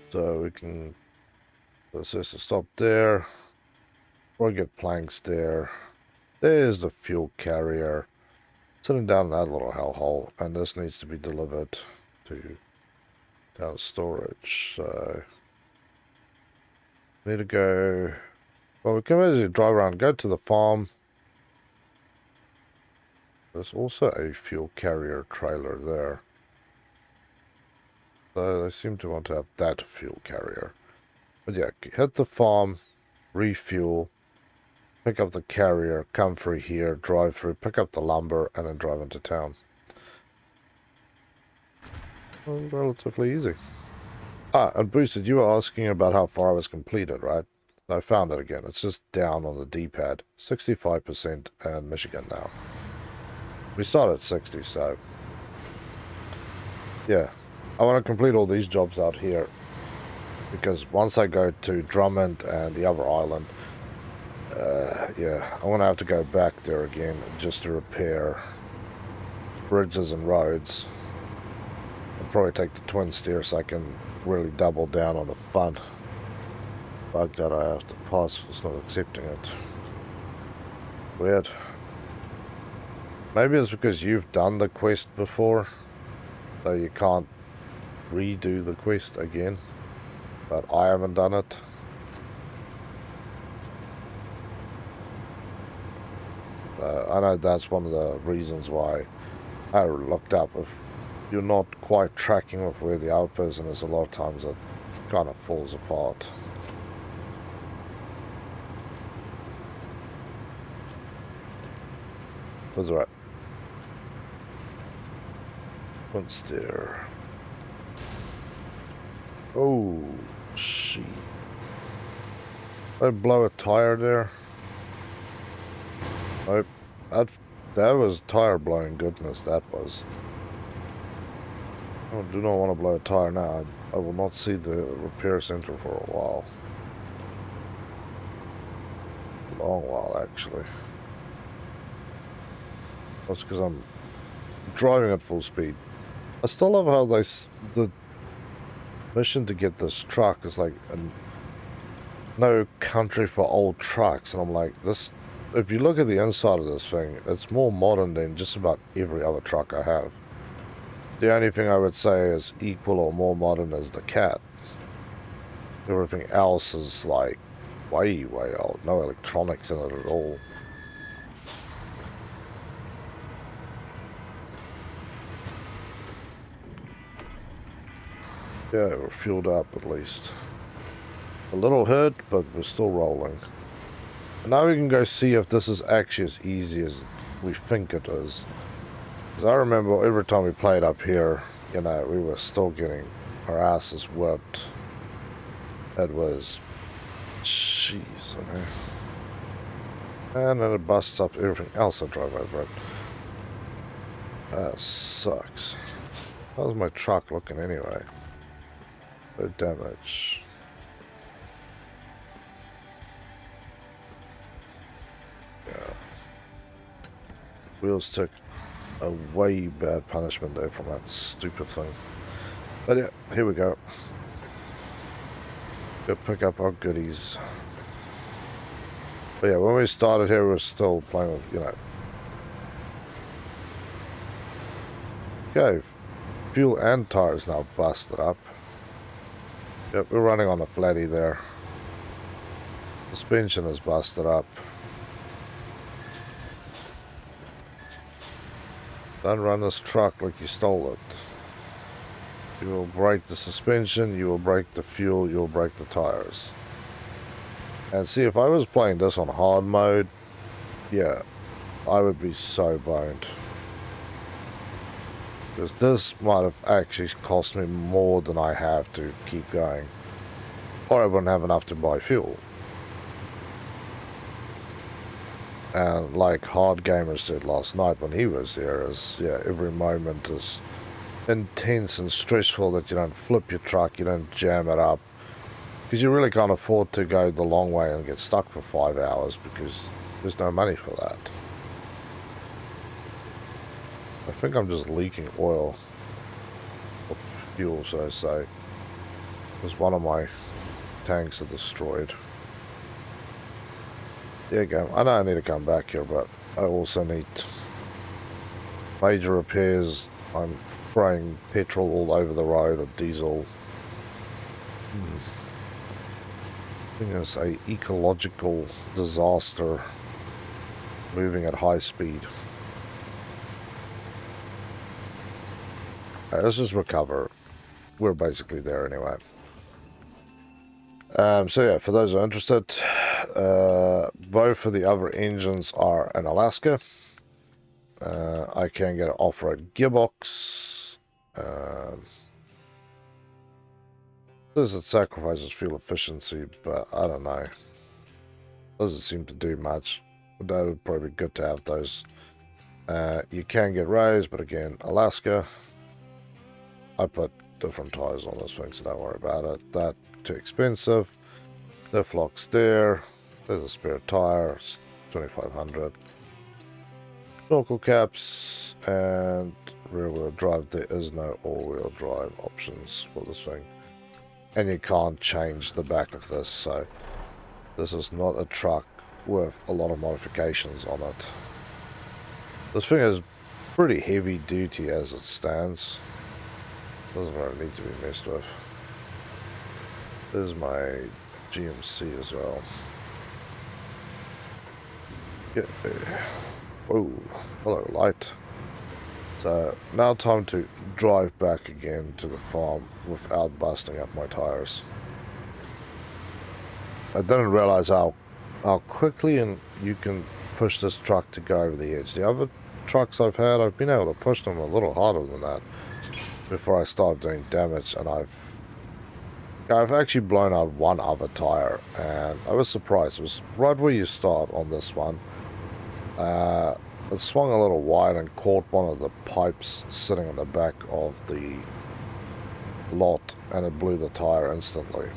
So we can, let's just stop there. We'll get planks there. There's the fuel carrier. Sitting down in that little hellhole. And this needs to be delivered to down storage. So we need to go, well, we can basically drive around, go to the farm. There's also a fuel carrier trailer there. So they seem to want to have that fuel carrier. But yeah, hit the farm, refuel, pick up the carrier, come through here, drive through, pick up the lumber, and then drive into town. Well, relatively easy. Ah, and Boosted, you were asking about how far I was completed, right? I found it again. It's just down on the D-pad. 65% and Michigan now. We started at 60, so... yeah. I want to complete all these jobs out here. Because once I go to Drummond and the other island... yeah, I'm going to have to go back there again just to repair bridges and roads. I'll probably take the twin steer so I can really double down on the fun. Bug that I have to pass, it's not accepting it. Weird. Maybe it's because you've done the quest before, so you can't redo the quest again, but I haven't done it. I know that's one of the reasons why I looked up. If you're not quite tracking with where the other person is, a lot of times it kind of falls apart. That's right. One steer. Oh, shit. Did I blow a tire there? Nope. That was tire blowing goodness, that was. I do not want to blow a tire now. I will not see the repair center for a while. A long while, actually. That's because I'm driving at full speed. I still love how the mission to get this truck is like no country for old trucks, and I'm like, this. If you look at the inside of this thing, it's more modern than just about every other truck I have. The only thing I would say is equal or more modern is the cat. Everything else is like way, way old. No electronics in it at all. Yeah, we're fueled up at least. A little hurt, but we're still rolling. And now we can go see if this is actually as easy as we think it is. Because I remember every time we played up here, you know, we were still getting our asses whipped. It was... jeez, okay. And then it busts up everything else I drove over it. That sucks. How's my truck looking anyway? No damage. Yeah. Wheels took a way bad punishment there from that stupid thing. But yeah, here we go. Go pick up our goodies. But yeah, when we started here, we were still playing with, you know. Okay, fuel and tires now busted up. Yep, we're running on a flatty there. Suspension is busted up. Don't run this truck like you stole it. You will break the suspension, you will break the fuel, you'll break the tires. And see, if I was playing this on hard mode, yeah, I would be so boned. Because this might have actually cost me more than I have to keep going. Or I wouldn't have enough to buy fuel. And like Hard Gamer said last night when he was here, is, yeah, every moment is intense and stressful that you don't flip your truck, you don't jam it up. Because you really can't afford to go the long way and get stuck for 5 hours because there's no money for that. I think I'm just leaking oil. Or fuel, so to say. Because one of my tanks are destroyed. There you go. I know I need to come back here, but I also need major repairs. I'm spraying petrol all over the road, or diesel. I think it's a ecological disaster moving at high speed. Let's just recover. We're basically there anyway. So yeah, for those who are interested, both of the other engines are in Alaska. I can get an off-road gearbox. Says it sacrifices fuel efficiency, but I don't know. Doesn't seem to do much. But that would probably be good to have those. You can get raised, but again, Alaska. I put different tires on this thing, so don't worry about it. That too expensive. Diff locks there. There's a spare tire. It's 2500. Snorkel caps and rear wheel drive. There is no all wheel drive options for this thing. And you can't change the back of this, so this is not a truck with a lot of modifications on it. This thing is pretty heavy duty as it stands. Doesn't really need to be messed with. There's my GMC as well. Get there. Oh, hello light. So now time to drive back again to the farm without busting up my tires. I didn't realize how quickly and you can push this truck to go over the edge. The other trucks I've had, I've been able to push them a little harder than that before I started doing damage, and I've actually blown out one other tire, and I was surprised. It was right where you start on this one. It swung a little wide and caught one of the pipes sitting in the back of the lot, and it blew the tire instantly.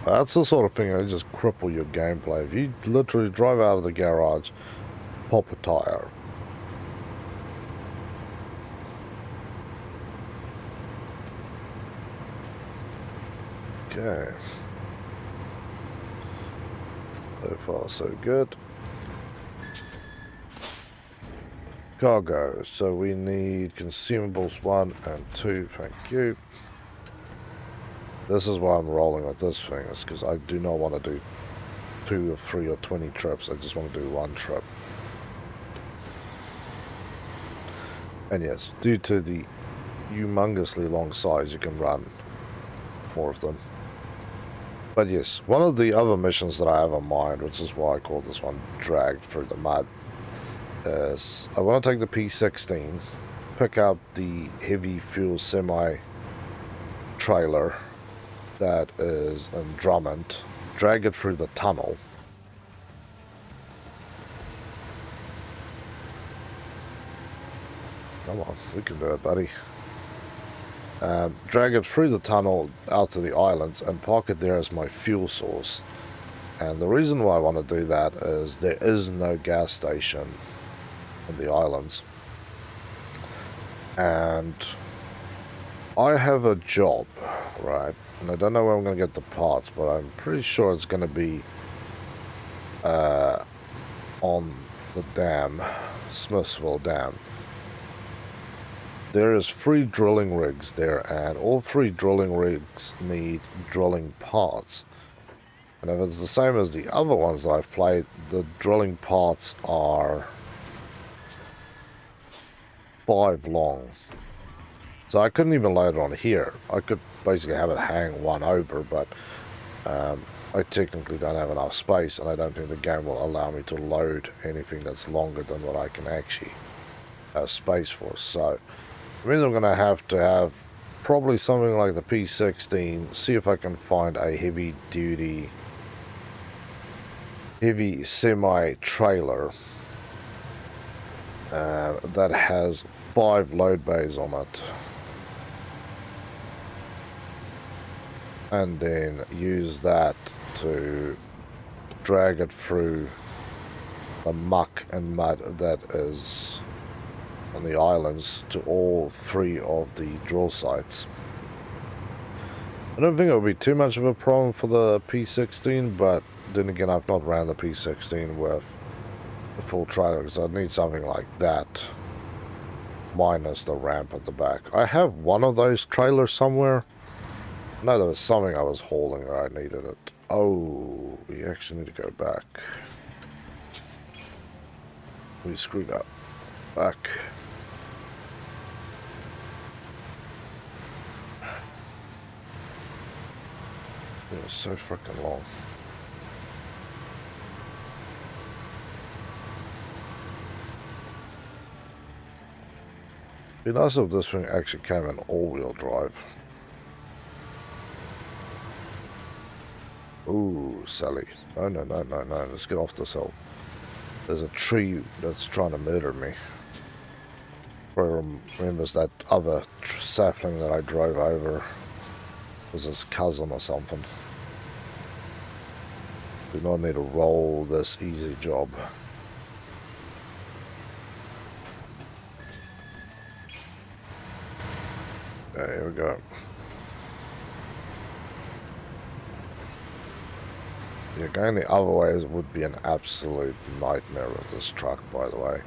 That's the sort of thing that just cripple your gameplay. If you literally drive out of the garage, pop a tire. Okay. So far, so good. Cargo. So we need consumables 1 and 2. Thank you. This is why I'm rolling with this thing, is because I do not want to do 2 or 3 or 20 trips. I just want to do 1 trip. And yes, due to the humongously long size, you can run more of them. But yes, one of the other missions that I have in mind, which is why I call this one Dragged Through the Mud, is I want to take the P16, pick up the heavy fuel semi trailer that is in Drummond, drag it through the tunnel, come on, we can do it, buddy. Drag it through the tunnel out to the islands and park it there as my fuel source. And the reason why I want to do that is there is no gas station on the islands, and I have a job, right? And I don't know where I'm going to get the parts, but I'm pretty sure it's going to be on the dam, Smithsville Dam. There is 3 drilling rigs there, and all 3 drilling rigs need drilling parts. And if it's the same as the other ones that I've played, the drilling parts are 5 long. So I couldn't even load it on here. I could basically have it hang one over, but I technically don't have enough space, and I don't think the game will allow me to load anything that's longer than what I can actually have space for. So it means I'm going to have probably something like the P16, see if I can find a heavy semi trailer that has 5 load bays on it, and then use that to drag it through the muck and mud that is on the islands to all 3 of the drill sites. I don't think it would be too much of a problem for the P16, but then again, I've not ran the P16 with the full trailer, because I'd need something like that minus the ramp at the back. I have one of those trailers somewhere. I know there was something I was hauling where I needed it. Oh, we actually need to go back. We screwed up. Back. It was so freaking long. It'd be nice if this thing actually came in all-wheel drive. Ooh, Sally. No, no, no, no, no. Let's get off this hill. There's a tree that's trying to murder me. Remembers that other sapling that I drove over was his cousin or something. Do not need to roll this easy job. Okay, here we go. Yeah, going the other way would be an absolute nightmare with this truck, by the way.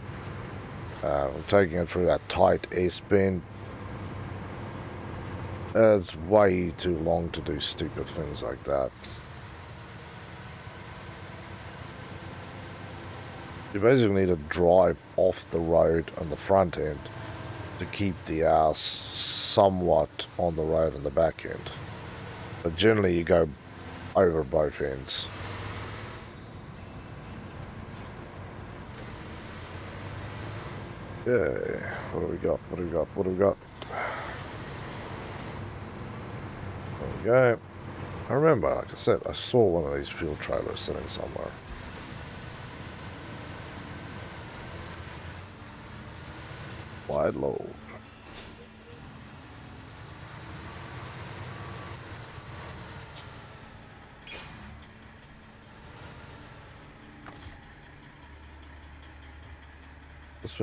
I'm taking it through that tight S-bend. It's way too long to do stupid things like that. You basically need to drive off the road on the front end to keep the ass somewhat on the road on the back end. But generally you go over both ends. Yeah, what do we got? What do we got? What do we got? There we go. I remember, like I said, I saw one of these fuel trailers sitting somewhere. Wide load. This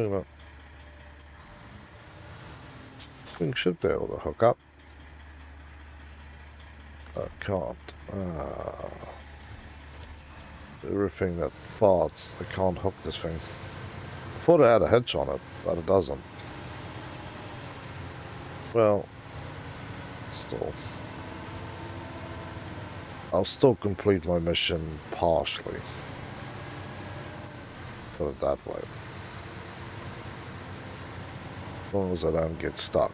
thing should be able to hook up. I can't. Everything that farts, I can't hook this thing. I thought it had a hitch on it, but it doesn't. Well, still. I'll still complete my mission partially. Put it that way. As long as I don't get stuck.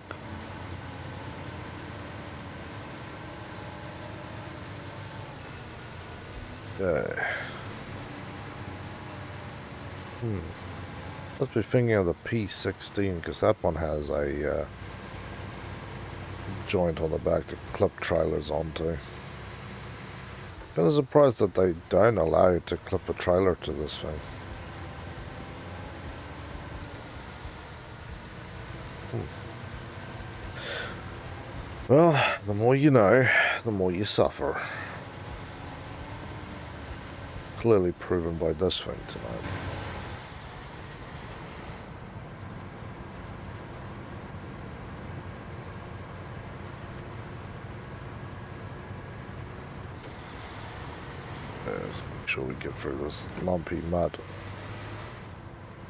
Okay. Must be thinking of the P16 because that one has a joint on the back to clip trailers onto. Kind of surprised that they don't allow you to clip a trailer to this thing. Well, the more you know, the more you suffer. Clearly proven by this thing tonight. Let's make sure we get through this lumpy mud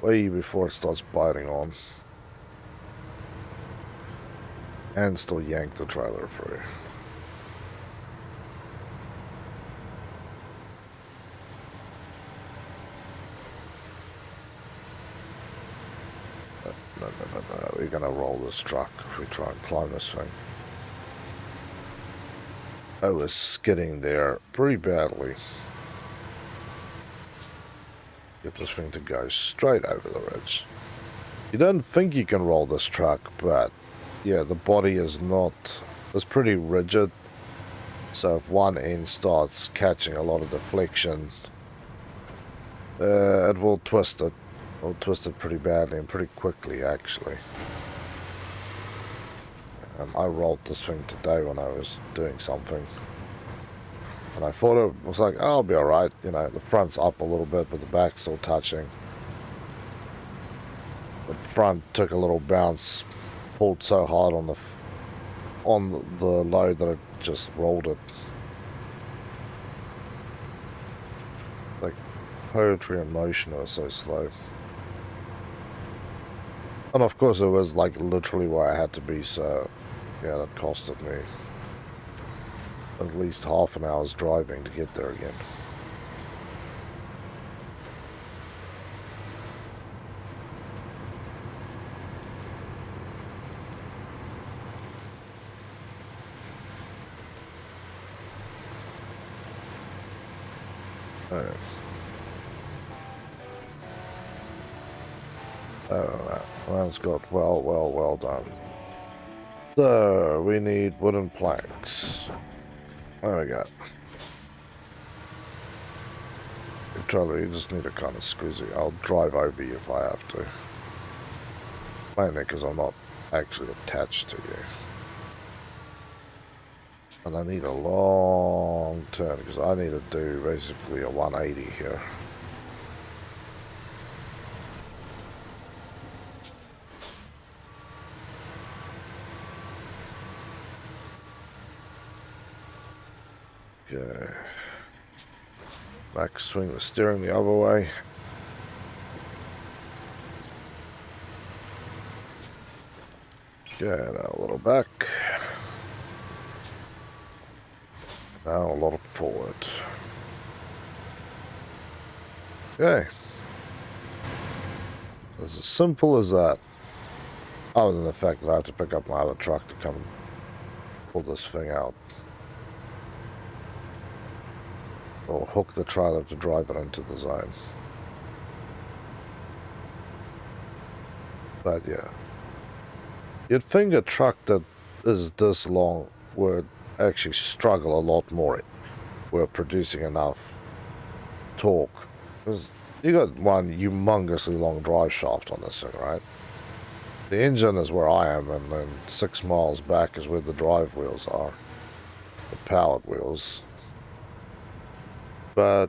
way before it starts biting on. And still yank the trailer through. No. We're gonna roll this truck if we try and climb this thing. I was skidding there pretty badly. Get this thing to go straight over the ridge. You don't think you can roll this truck, but yeah, the body is not, it's pretty rigid. So if one end starts catching a lot of deflection, it will twist it. It'll twist it pretty badly and pretty quickly, actually. I rolled this thing today when I was doing something. And I thought it was like, oh, I'll be alright. You know, the front's up a little bit, but the back's still touching. The front took a little bounce, pulled so hard on the load that it just rolled it. Like poetry in motion, it was so slow. And of course it was like literally where I had to be, so yeah, that costed me at least half an hour's driving to get there again. Alright. Alright, that's got well done. So, we need wooden planks. What do we got? trailer, you just need to kind of squeeze it. I'll drive over you if I have to. Mainly because I'm not actually attached to you. And I need a long turn because I need to do basically a 180 here. Okay. Back swing the steering the other way. Okay, now a little back. Now a lot forward. Okay. It's as simple as that. Other than the fact that I have to pick up my other truck to come and pull this thing out. Or hook the trailer to drive it into the zone. But yeah. You'd think a truck that is this long would actually struggle a lot more. We're producing enough torque. Because you got one humongously long drive shaft on this thing, right? The engine is where I am, and then 6 miles back is where the drive wheels are. The powered wheels. But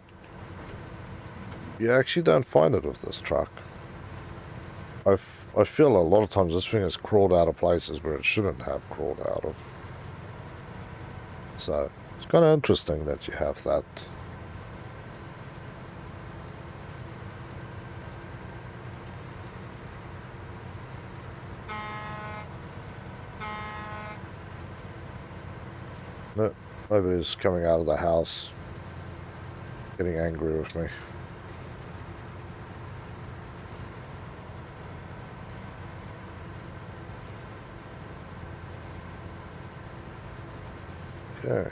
you actually don't find it with this truck. I feel a lot of times this thing has crawled out of places where it shouldn't have crawled out of. So, it's kind of interesting that you have that. No, nobody's coming out of the house getting angry with me. Okay.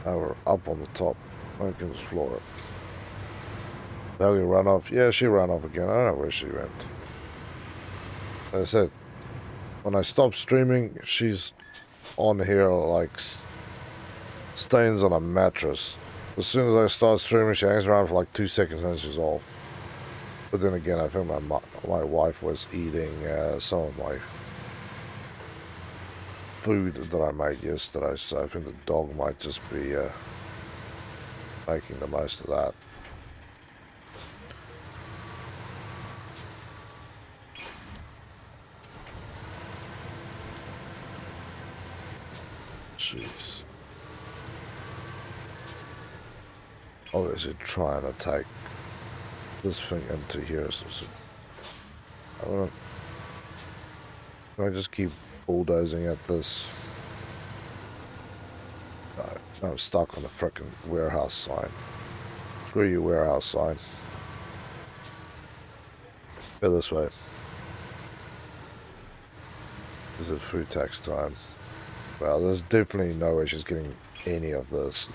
Now we're up on the top. I can just floor it. Belly run off. Yeah, she ran off again. I don't know where she went. Like I said, when I stop streaming, she's on here like stains on a mattress. As soon as I start streaming, she hangs around for like 2 seconds and then she's off. But then again, I think my wife was eating some of my food that I made yesterday, so I think the dog might just be making the most of that. Jeez. Obviously trying to take this thing into here. So I don't know. Can I just keep bulldozing at this? No, I'm stuck on the frickin' warehouse sign. Screw you, warehouse sign. Go this way. Is it food tax time? Well, there's definitely no way she's getting any of this.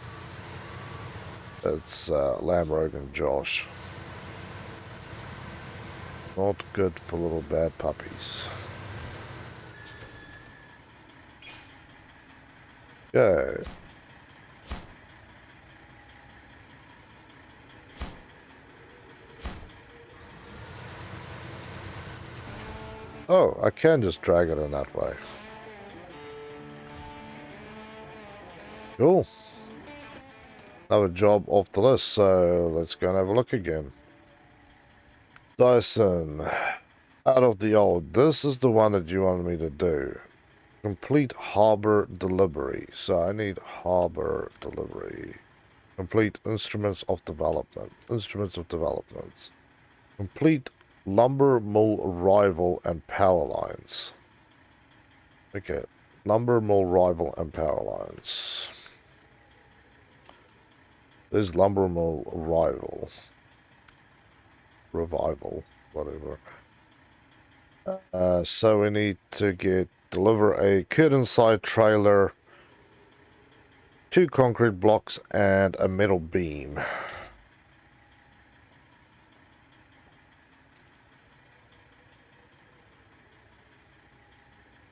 It's Lamb Rogan Josh. Not good for little bad puppies. Okay. Oh, I can just drag it in that way. Cool. Another job off the list, so let's go and have a look again. Dyson. Out of the old. This is the one that you wanted me to do. Complete harbor delivery. So I need harbor delivery. Complete instruments of development. Instruments of development. Complete lumber mill rival and power lines. Okay. Lumber mill rival and power lines. There's lumber mill rival. Revival. Whatever. So we need to deliver a curtain side trailer, 2 concrete blocks, and a metal beam.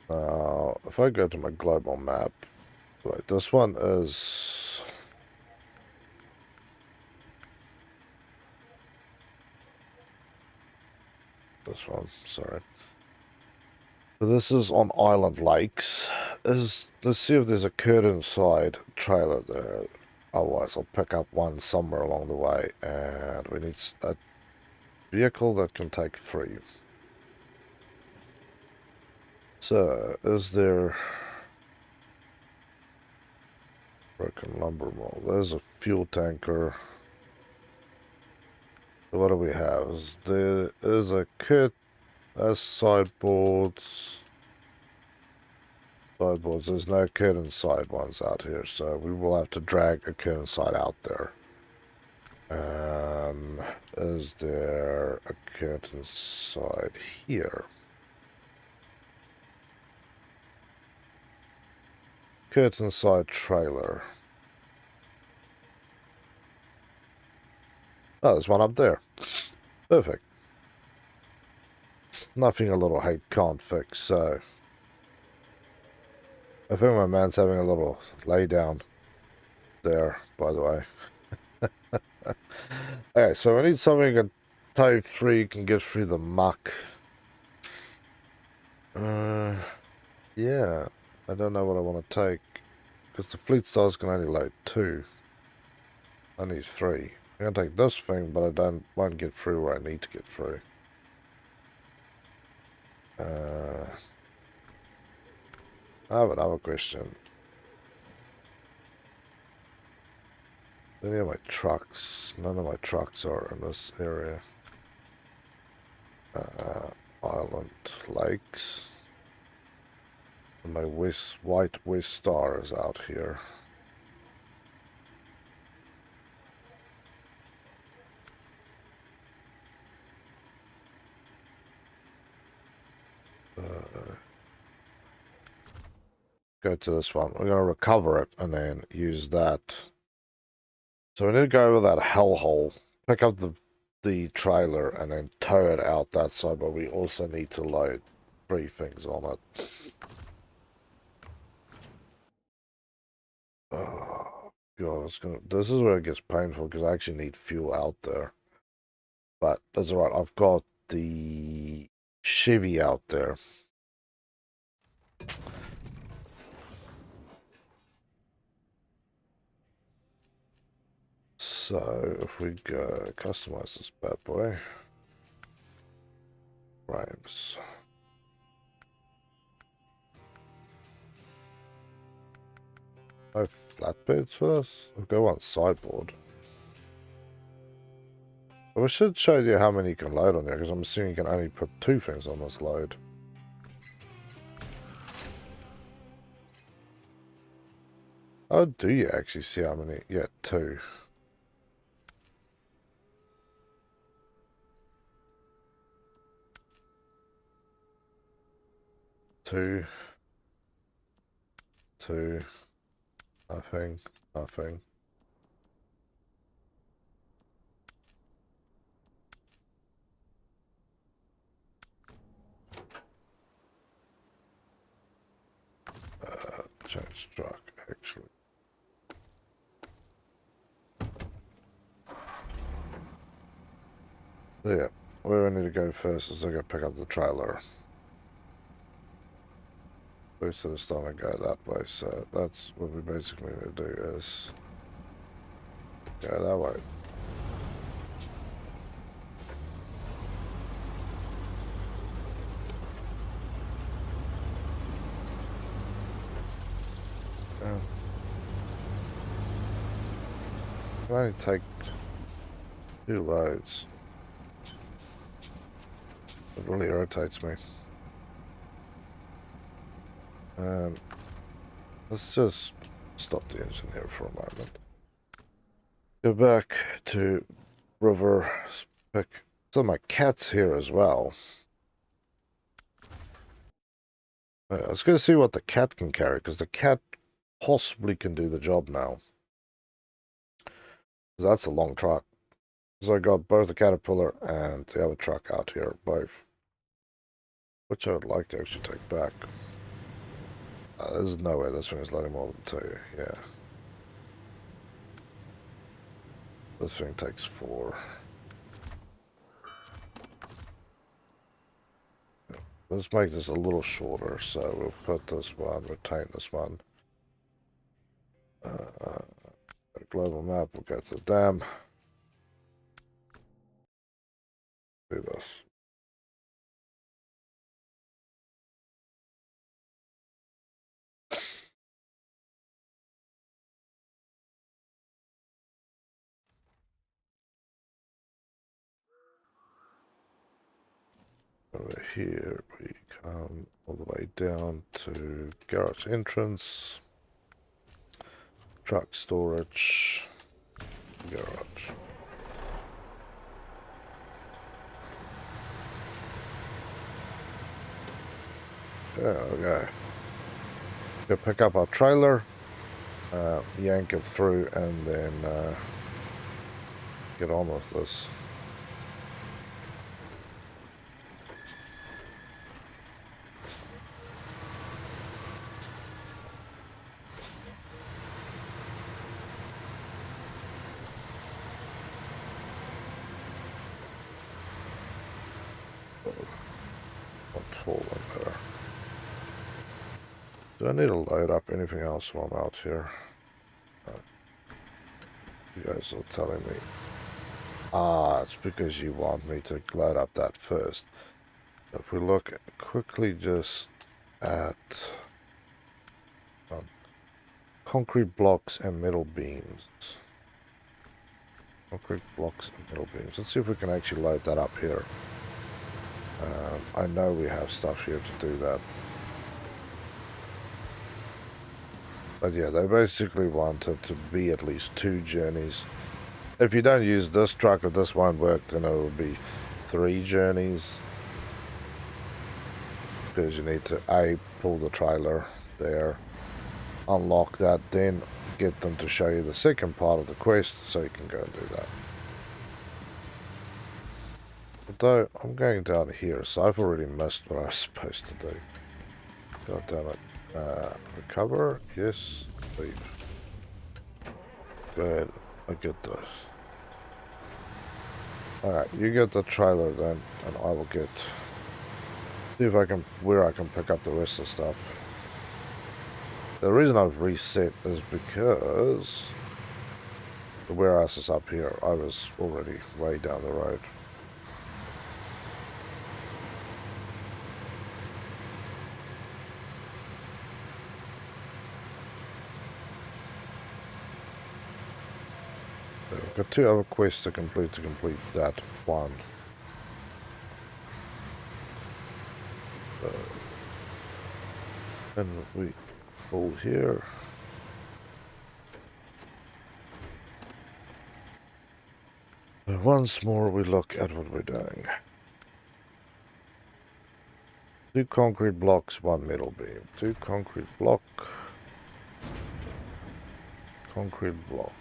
Now, if I go to my global map, right, this one is this one. Sorry. So this is on Island Lakes. Let's see if there's a curtain side trailer there. Otherwise, I'll pick up one somewhere along the way. And we need a vehicle that can take 3. So, is there... Broken lumber mill. There's a fuel tanker. What do we have? There is a kit. That's sideboards. Sideboards. There's no curtain side ones out here, so we will have to drag a curtain side out there. Is there a curtain side here? Curtain side trailer. Oh, there's one up there. Perfect. Nothing a little hate can't fix, so... I think my man's having a little lay down there, by the way. Okay, so I need something that Type 3 can get through the muck. Yeah, I don't know what I want to take. Because the fleet stars can only load 2. I need 3. I'm going to take this thing, but I won't get through where I need to get through. I have another question. Any of my trucks? None of my trucks are in this area. Island Lakes. And my white West Star is out here. Go to this one. We're going to recover it and then use that. So we need to go over that hellhole, pick up the trailer and then tow it out that side, but we also need to load 3 things on it. Oh, God, this is where it gets painful because I actually need fuel out there. But that's alright, I've got the Chevy out there. So, if we go customize this bad boy. Frames. No flatbeds for this? I'll go on sideboard. But we should show you how many you can load on here, because I'm assuming you can only put 2 things on this load. Oh, do you actually see how many? Yeah, 2. 2. 2. Nothing. Nothing. Change truck, actually. Yeah, where I need to go first is I gotta pick up the trailer. Boosted is starting to go that way, so that's what we basically need to do is go that way. I can only take 2 loads. It really irritates me. Let's just stop the engine here for a moment. Go back to River. Pick. So my cat's here as well. I was going to see what the cat can carry, because the cat possibly can do the job now. That's a long truck. So I got both the Caterpillar and the other truck out here, both. Which I would like to actually take back. There's no way this thing is loading more than 2, yeah. This thing takes 4. Let's make this a little shorter. So we'll put this one, retain this one. Global map, we'll go to the dam. Do this. Over here, we come all the way down to garage entrance, truck storage, garage. There we go. Go pick up our trailer, yank it through, and then get on with this. Control in there. Do I need to load up anything else while I'm out here? You guys are telling me. Ah, it's because you want me to load up that first. If we look quickly just at concrete blocks and metal beams. Concrete blocks and metal beams. Let's see if we can actually load that up here. I know we have stuff here to do that. But yeah, they basically want it to be at least 2 journeys. If you don't use this truck or this won't work, then it will be 3 journeys. Because you need to A, pull the trailer there, unlock that, then get them to show you the second part of the quest so you can go and do that. Although I'm going down here, so I've already missed what I was supposed to do. God damn it. Recover, yes, leave. Go ahead, I get those. Alright, you get the trailer then, and I will get... See if I can, where I can pick up the rest of the stuff. The reason I've reset is because the warehouse is up here. I was already way down the road. So I've got 2 other quests to complete that one. And we pull here. But once more we look at what we're doing. 2 concrete blocks, 1 metal beam. 2 concrete block. Concrete block.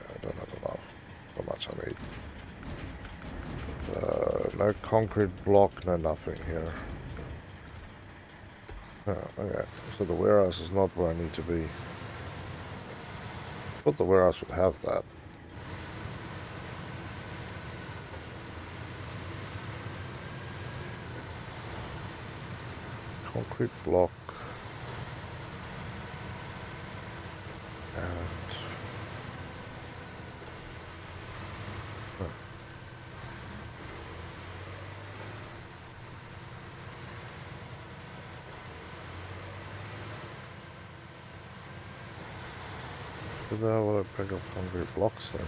I don't have enough. How much I need. No concrete block, no nothing here. Okay, so the warehouse is not where I need to be. I thought the warehouse would have that. Concrete block. And... So now I want to pick up concrete blocks then.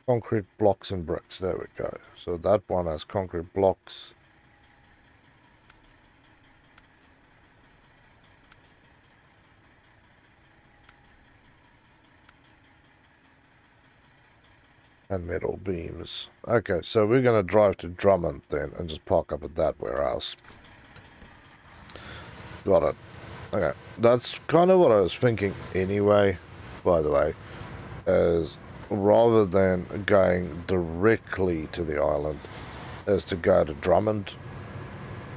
Concrete blocks and bricks, there we go. So that one has concrete blocks. And metal beams. Okay, so we're going to drive to Drummond then and just park up at that warehouse. Got it. Okay, that's kind of what I was thinking anyway, by the way, is rather than going directly to the island, is to go to Drummond,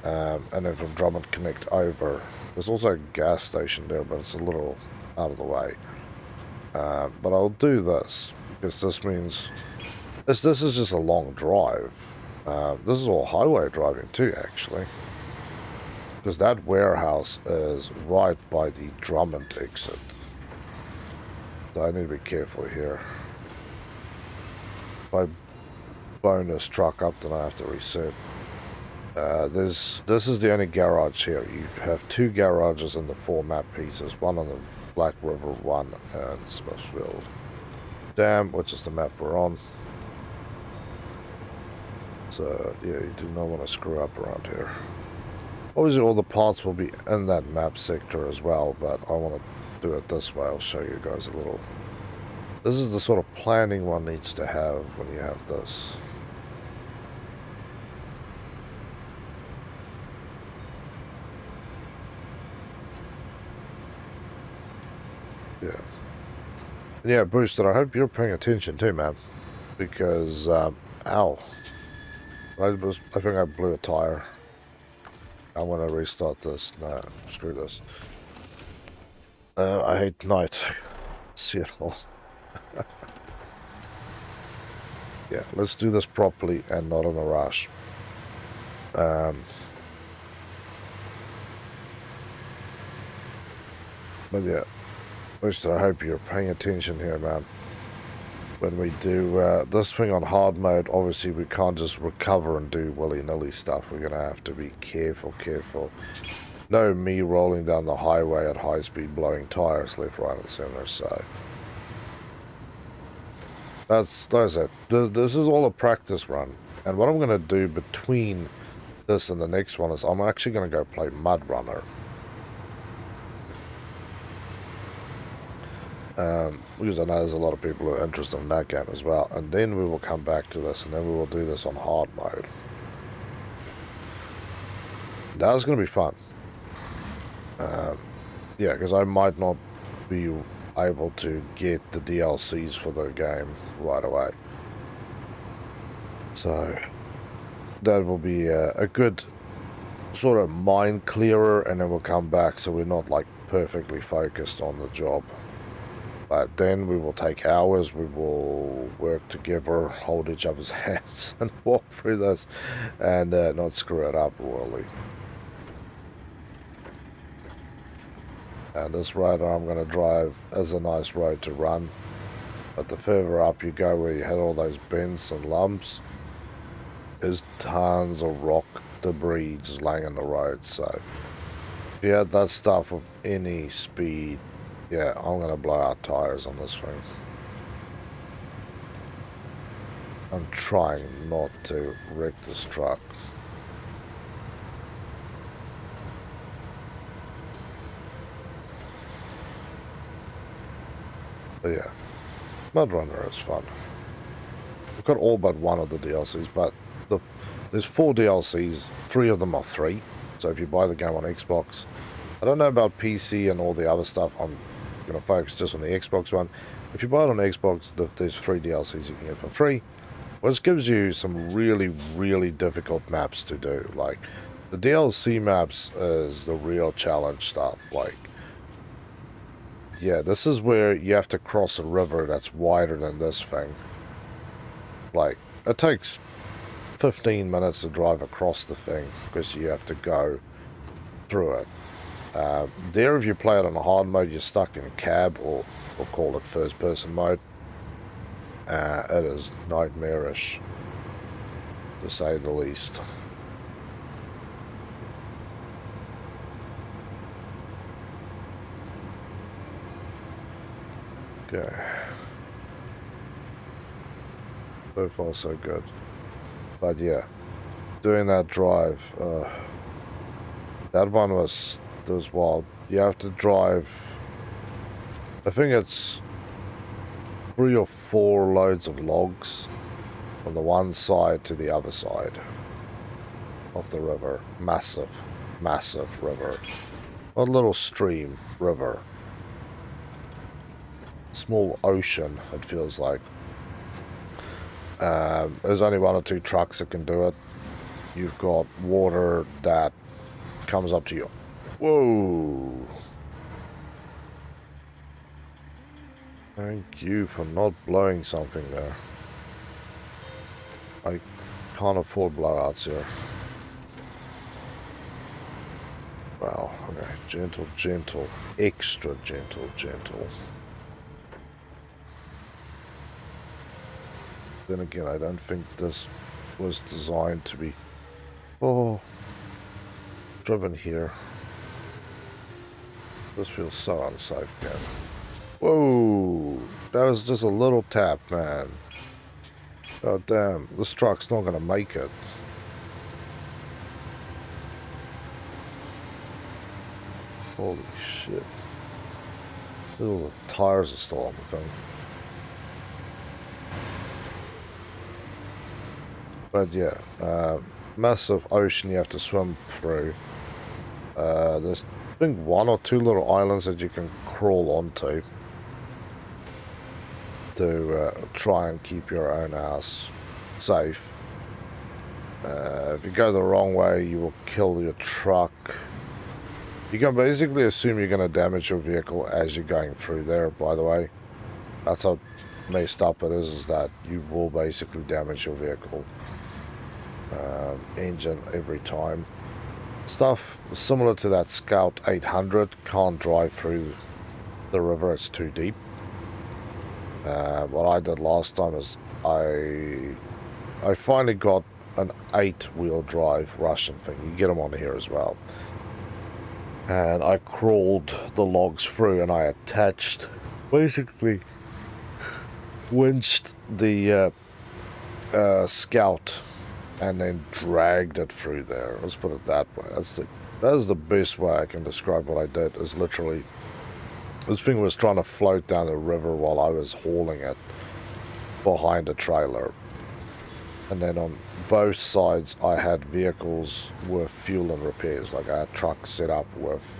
and then from Drummond connect over. There's also a gas station there, but it's a little out of the way. But I'll do this, because this means... This is just a long drive. This is all highway driving too, actually. Because that warehouse is right by the Drummond exit. So I need to be careful here. If I bonus truck up, then I have to reset. This is the only garage here. You have 2 garages in the 4 map pieces. One on the Black River, one in Smithfield Dam, which is the map we're on. So yeah, you do not want to screw up around here. Obviously all the parts will be in that map sector as well, but I want to do it this way. I'll show you guys a little. This is the sort of planning one needs to have when you have this. Yeah. Yeah, Brewster, I hope you're paying attention too, man. Because, ow. I think I blew a tire. I want to restart this. No, screw this. I hate night. Seattle. Yeah, let's do this properly and not in a rush. But yeah, Brewster, I hope you're paying attention here, man. When we do this thing on hard mode, obviously we can't just recover and do willy-nilly stuff. We're going to have to be careful. No me rolling down the highway at high speed blowing tires left, right and center, so... That's it. This is all a practice run. And what I'm going to do between this and the next one is I'm actually going to go play Mud Runner. Because I know there's a lot of people who are interested in that game as well. And then we will come back to this, and then we will do this on hard mode. That's going to be fun. Yeah, because I might not be able to get the DLCs for the game right away. So, that will be a good sort of mind clearer, and then we'll come back so we're not like perfectly focused on the job. But then we will take hours, we will work together, hold each other's hands, and walk through this, and not screw it up royally. And this road I'm going to drive is a nice road to run. But the further up you go, where you hit all those bends and lumps, there's tons of rock debris just laying in the road. So if you had that stuff with any speed, yeah, I'm going to blow out tires on this thing. I'm trying not to wreck this truck. But yeah, Mud Runner is fun. We've got all but one of the DLCs, but there's 4 DLCs, 3 of them are free. So if you buy the game on Xbox, I don't know about PC and all the other stuff. I'm going to focus just on the Xbox one. If you buy it on Xbox, there's 3 DLCs you can get for free, which gives you some really difficult maps to do. Like, the DLC maps is the real challenge stuff. Like, yeah, this is where you have to cross a river that's wider than this thing. Like, it takes 15 minutes to drive across the thing because you have to go through it. There, if you play it on a hard mode, you're stuck in a cab, or we'll call it first person mode. It is nightmarish, to say the least. Okay. So far so good. But yeah, doing that drive, that one was wild. You have to drive, I think it's 3 or 4 loads of logs from the one side to the other side of the river. Massive river. A little stream river. small ocean, it feels like. There's only 1 or 2 trucks that can do it. You've got water that comes up to you. Whoa! Thank you for not blowing something there. I can't afford blowouts here. Wow, okay. Gentle, gentle. Extra gentle, gentle. Then again, I don't think this was designed to be... Oh, driven here. This feels so unsafe, man. Whoa, that was just a little tap, man. Oh damn, this truck's not gonna make it. Holy shit. All the tires are still on the thing. But yeah, massive ocean you have to swim through. There's, I think, 1 or 2 little islands that you can crawl onto to try and keep your own ass safe. If you go the wrong way, you will kill your truck. You can basically assume you're going to damage your vehicle as you're going through there, by the way. That's how messed up it is that you will basically damage your vehicle engine every time. Stuff similar to that Scout 800 can't drive through the river, it's too deep. What I did last time is I finally got an 8-wheel drive Russian thing. You get them on here as well. And I crawled the logs through and I attached, basically winched the Scout and then dragged it through there. Let's put it that way. That's the best way I can describe what I did. Is literally, this thing was trying to float down the river while I was hauling it behind a trailer. And then on both sides I had vehicles with fuel and repairs. Like I had trucks set up with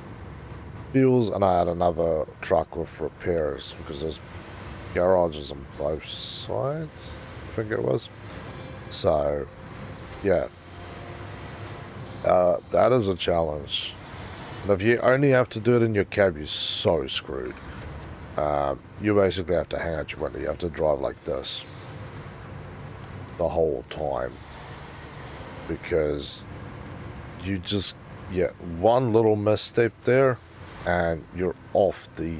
fuels and I had another truck with repairs, because there's garages on both sides, I think it was. So yeah, that is a challenge. And if you only have to do it in your cab, you're so screwed. You basically have to hang out your window. You have to drive like this the whole time, because you just, yeah, one little misstep there and you're off the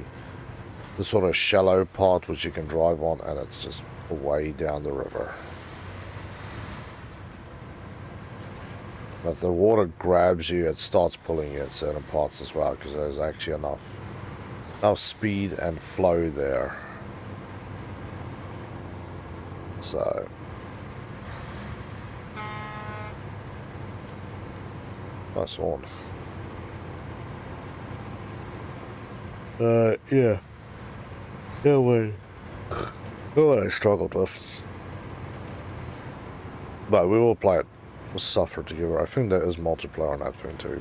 sort of shallow part which you can drive on, and it's just way down the river. If the water grabs you, it starts pulling you at certain parts as well, because there's actually enough speed and flow there. So nice one. Yeah. No way. No way I struggled with. But we will play it. We'll suffer together. I think there is multiplayer on that thing too.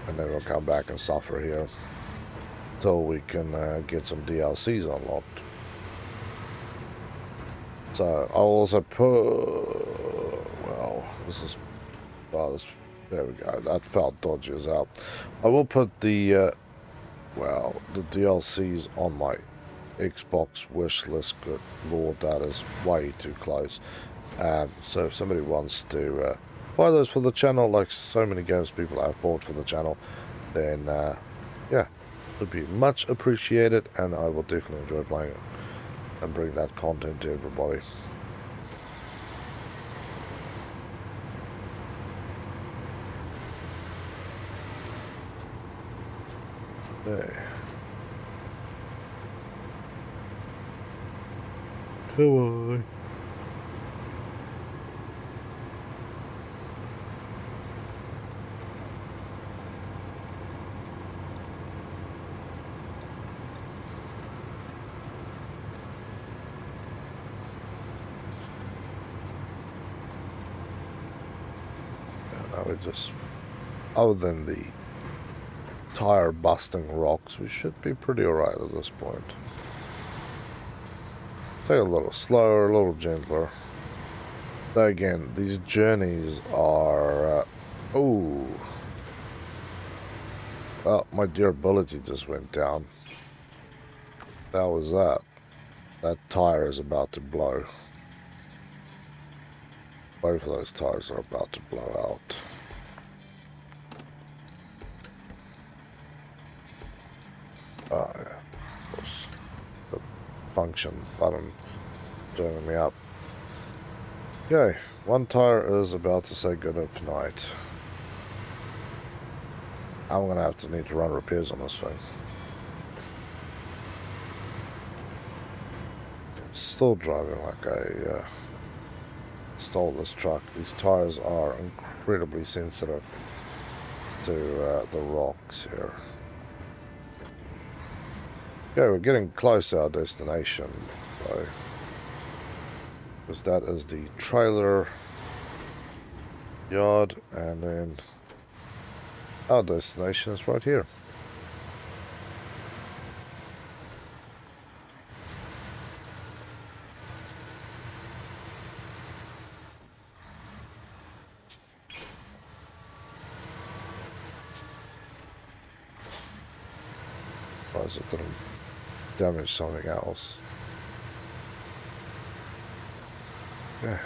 And then we'll come back and suffer here till we can get some DLCs unlocked. So I'll also put, well, this is, oh, this, there we go. That felt dodgy as hell. I will put the, well, the DLCs on my Xbox wish list. Good lord, that is way too close. So if somebody wants to buy those for the channel, like so many games people have bought for the channel, then yeah, it would be much appreciated, and I will definitely enjoy playing it and bring that content to everybody. Okay. Come on. We just, other than the tire busting rocks, we should be pretty alright at this point. Take a little slower, a little gentler. So again, these journeys are... oh, well, my durability just went down. That was that. That tire is about to blow. Both of those tires are about to blow out. Oh, yeah, of course. The function button turning me up. Okay, one tire is about to say good night. I'm going to have to need to run repairs on this thing. I'm still driving like I stole this truck. These tires are incredibly sensitive to the rocks here. Okay, we're getting close to our destination, though. Because that is the trailer yard, and then our destination is right here. Otherwise it didn't damage something else. Yeah.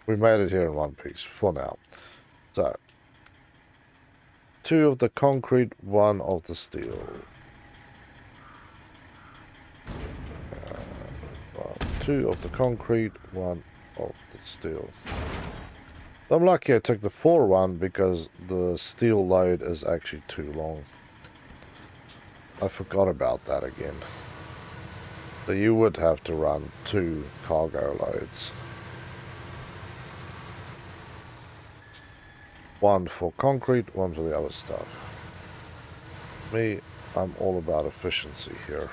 We made it here in one piece for now. So, 2 of the concrete, 1 of the steel. 2 of the concrete, 1 of the steel. I'm lucky I took the 4 one because the steel load is actually too long. I forgot about that again. So you would have to run 2 cargo loads. 1 for concrete, 1 for the other stuff. Me, I'm all about efficiency here.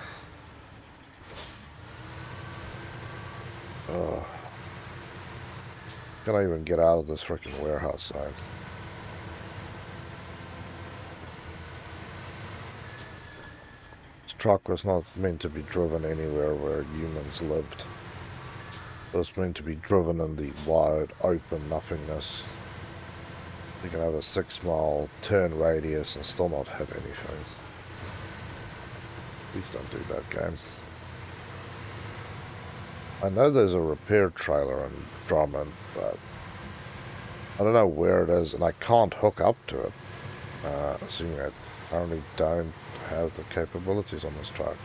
Can I even get out of this freaking warehouse zone? This truck was not meant to be driven anywhere where humans lived. It was meant to be driven in the wide, open nothingness. You can have a 6-mile turn radius and still not hit anything. Please don't do that, game. I know there's a repair trailer in Drummond, but I don't know where it is, and I can't hook up to it. Seeing I apparently don't have the capabilities on this truck.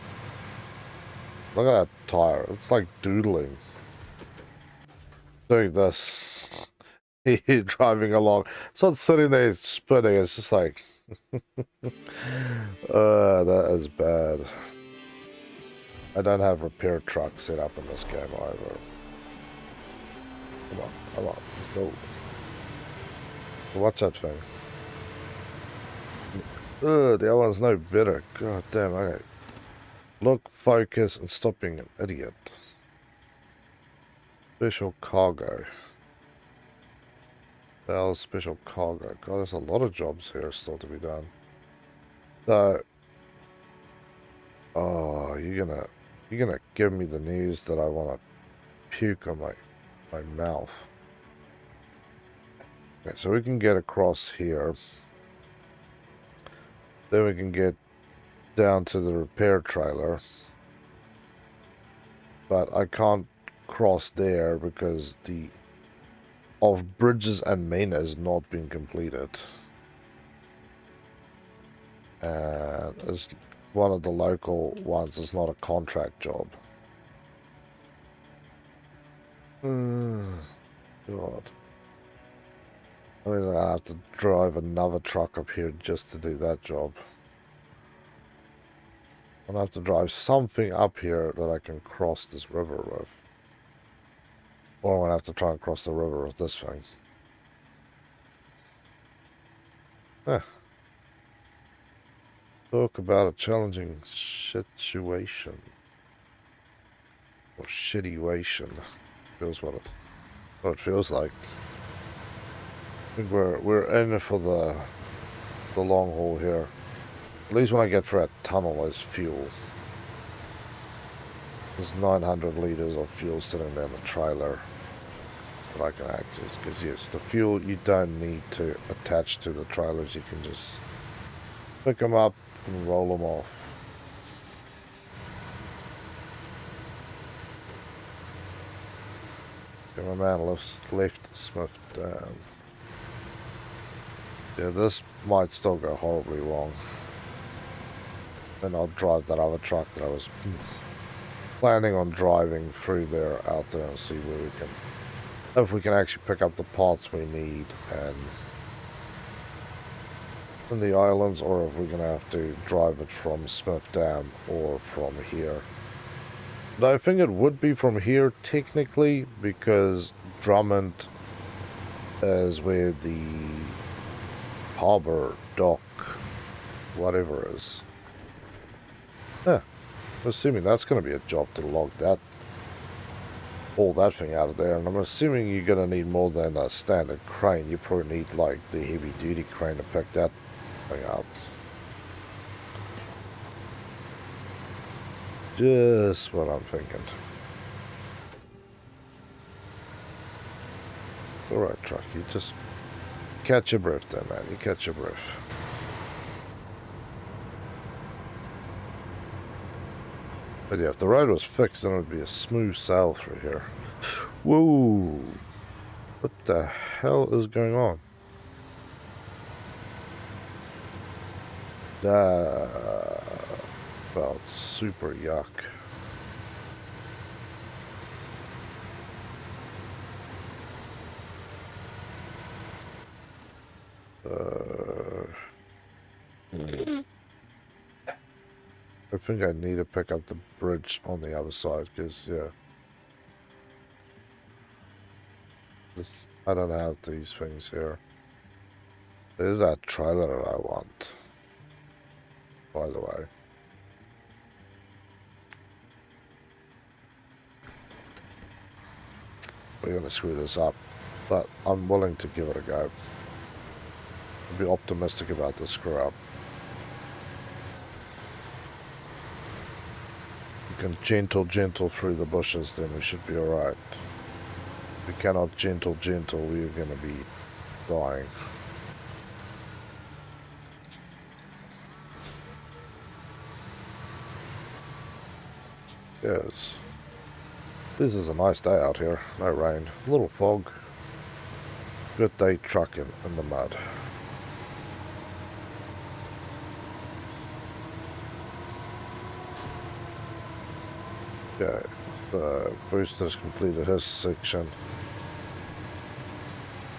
Look at that tire. It's like doodling. Doing this. Driving along. It's not sitting there spinning. It's just like... that is bad. I don't have repair trucks set up in this game either. Come on, come on, let's go. Watch that thing. The other one's no better. God damn, okay. Look, focus, and stop being an idiot. Special cargo. Well, special cargo. God, there's a lot of jobs here still to be done. So... oh, you're gonna give me the news that I want to puke on my mouth. Okay, so we can get across here. Then we can get down to the repair trailer. But I can't cross there because the of bridges and main has not been completed. And it's one of the local ones. It's not a contract job. God. I mean, I have to drive another truck up here just to do that job. I'm gonna have to drive something up here that I can cross this river with. Or I'm gonna have to try and cross the river with this thing. Talk about a challenging situation. Or shitty-wation. Feels what it feels like. I think we're in for the long haul here. At least when I get through that tunnel, there's fuel. There's 900 liters of fuel sitting there in the trailer that I can access. Because yes, the fuel you don't need to attach to the trailers. You can just pick them up and roll them off. Okay, my man left Smith down. Yeah, this might still go horribly wrong. Then I'll drive that other truck that I was planning on driving through there, out there, and see where we can, if we can actually pick up the parts we need and in the islands, or if we're gonna have to drive it from Smith Dam or from here. But I think it would be from here technically, because Drummond is where the harbor, dock, whatever is. Yeah, assuming that's going to be a job to log that, pull that thing out of there. And I'm assuming you're going to need more than a standard crane. You probably need like the heavy duty crane to pick that thing up. Just what I'm thinking. Alright, truck, you just catch your breath there, man. You catch your breath. But yeah, if the road was fixed, then it would be a smooth sail through here. Whoa! What the hell is going on? That felt super yuck. I think I need to pick up the bridge on the other side, because, yeah. I don't have these things here. There's that trailer that I want, by the way. We're going to screw this up, but I'm willing to give it a go. I'll be optimistic about the screw up. We can gentle through the bushes, then we should be alright. If we cannot gentle, we're going to be dying. Yes. This is a nice day out here. No rain. A little fog. Good day trucking in the mud. Okay, so Brewster's completed his section.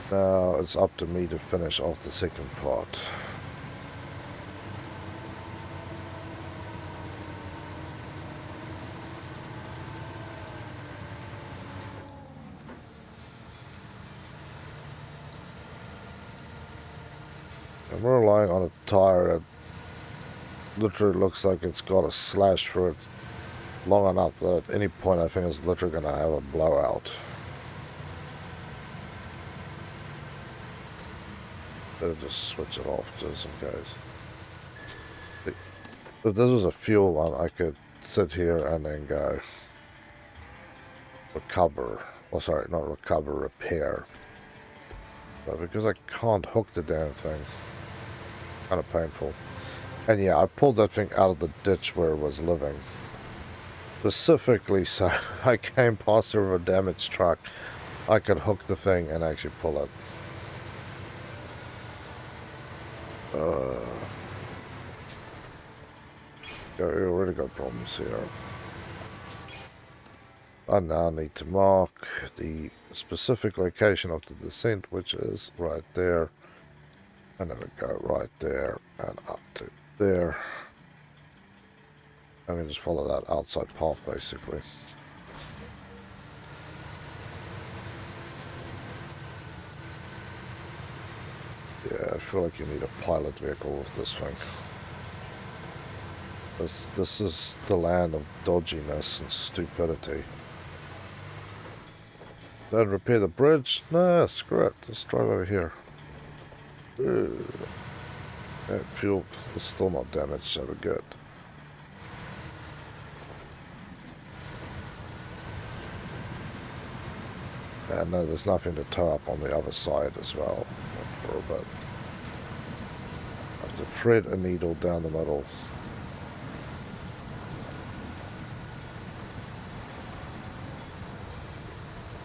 Now it's up to me to finish off the second part. I'm relying on a tire that literally looks like it's got a slash through it long enough that at any point I think it's literally going to have a blowout. Better just switch it off just in case. If this was a fuel one, I could sit here and then go recover. Oh, sorry, not recover, repair. But because I can't hook the damn thing, kind of painful. And yeah, I pulled that thing out of the ditch where it was living. Specifically so I came past over a damaged truck, I could hook the thing and actually pull it. We already got problems here. I now need to mark the specific location of the descent, which is right there. And then we go right there and up to there. And we just follow that outside path, basically. Yeah, I feel like you need a pilot vehicle with this thing. This is the land of dodginess and stupidity. Don't repair the bridge? Nah, screw it. Let's drive over here. That fuel is still not damaged, so we're good. And no, there's nothing to tow up on the other side as well. Not for a bit. I have to thread a needle down the middle.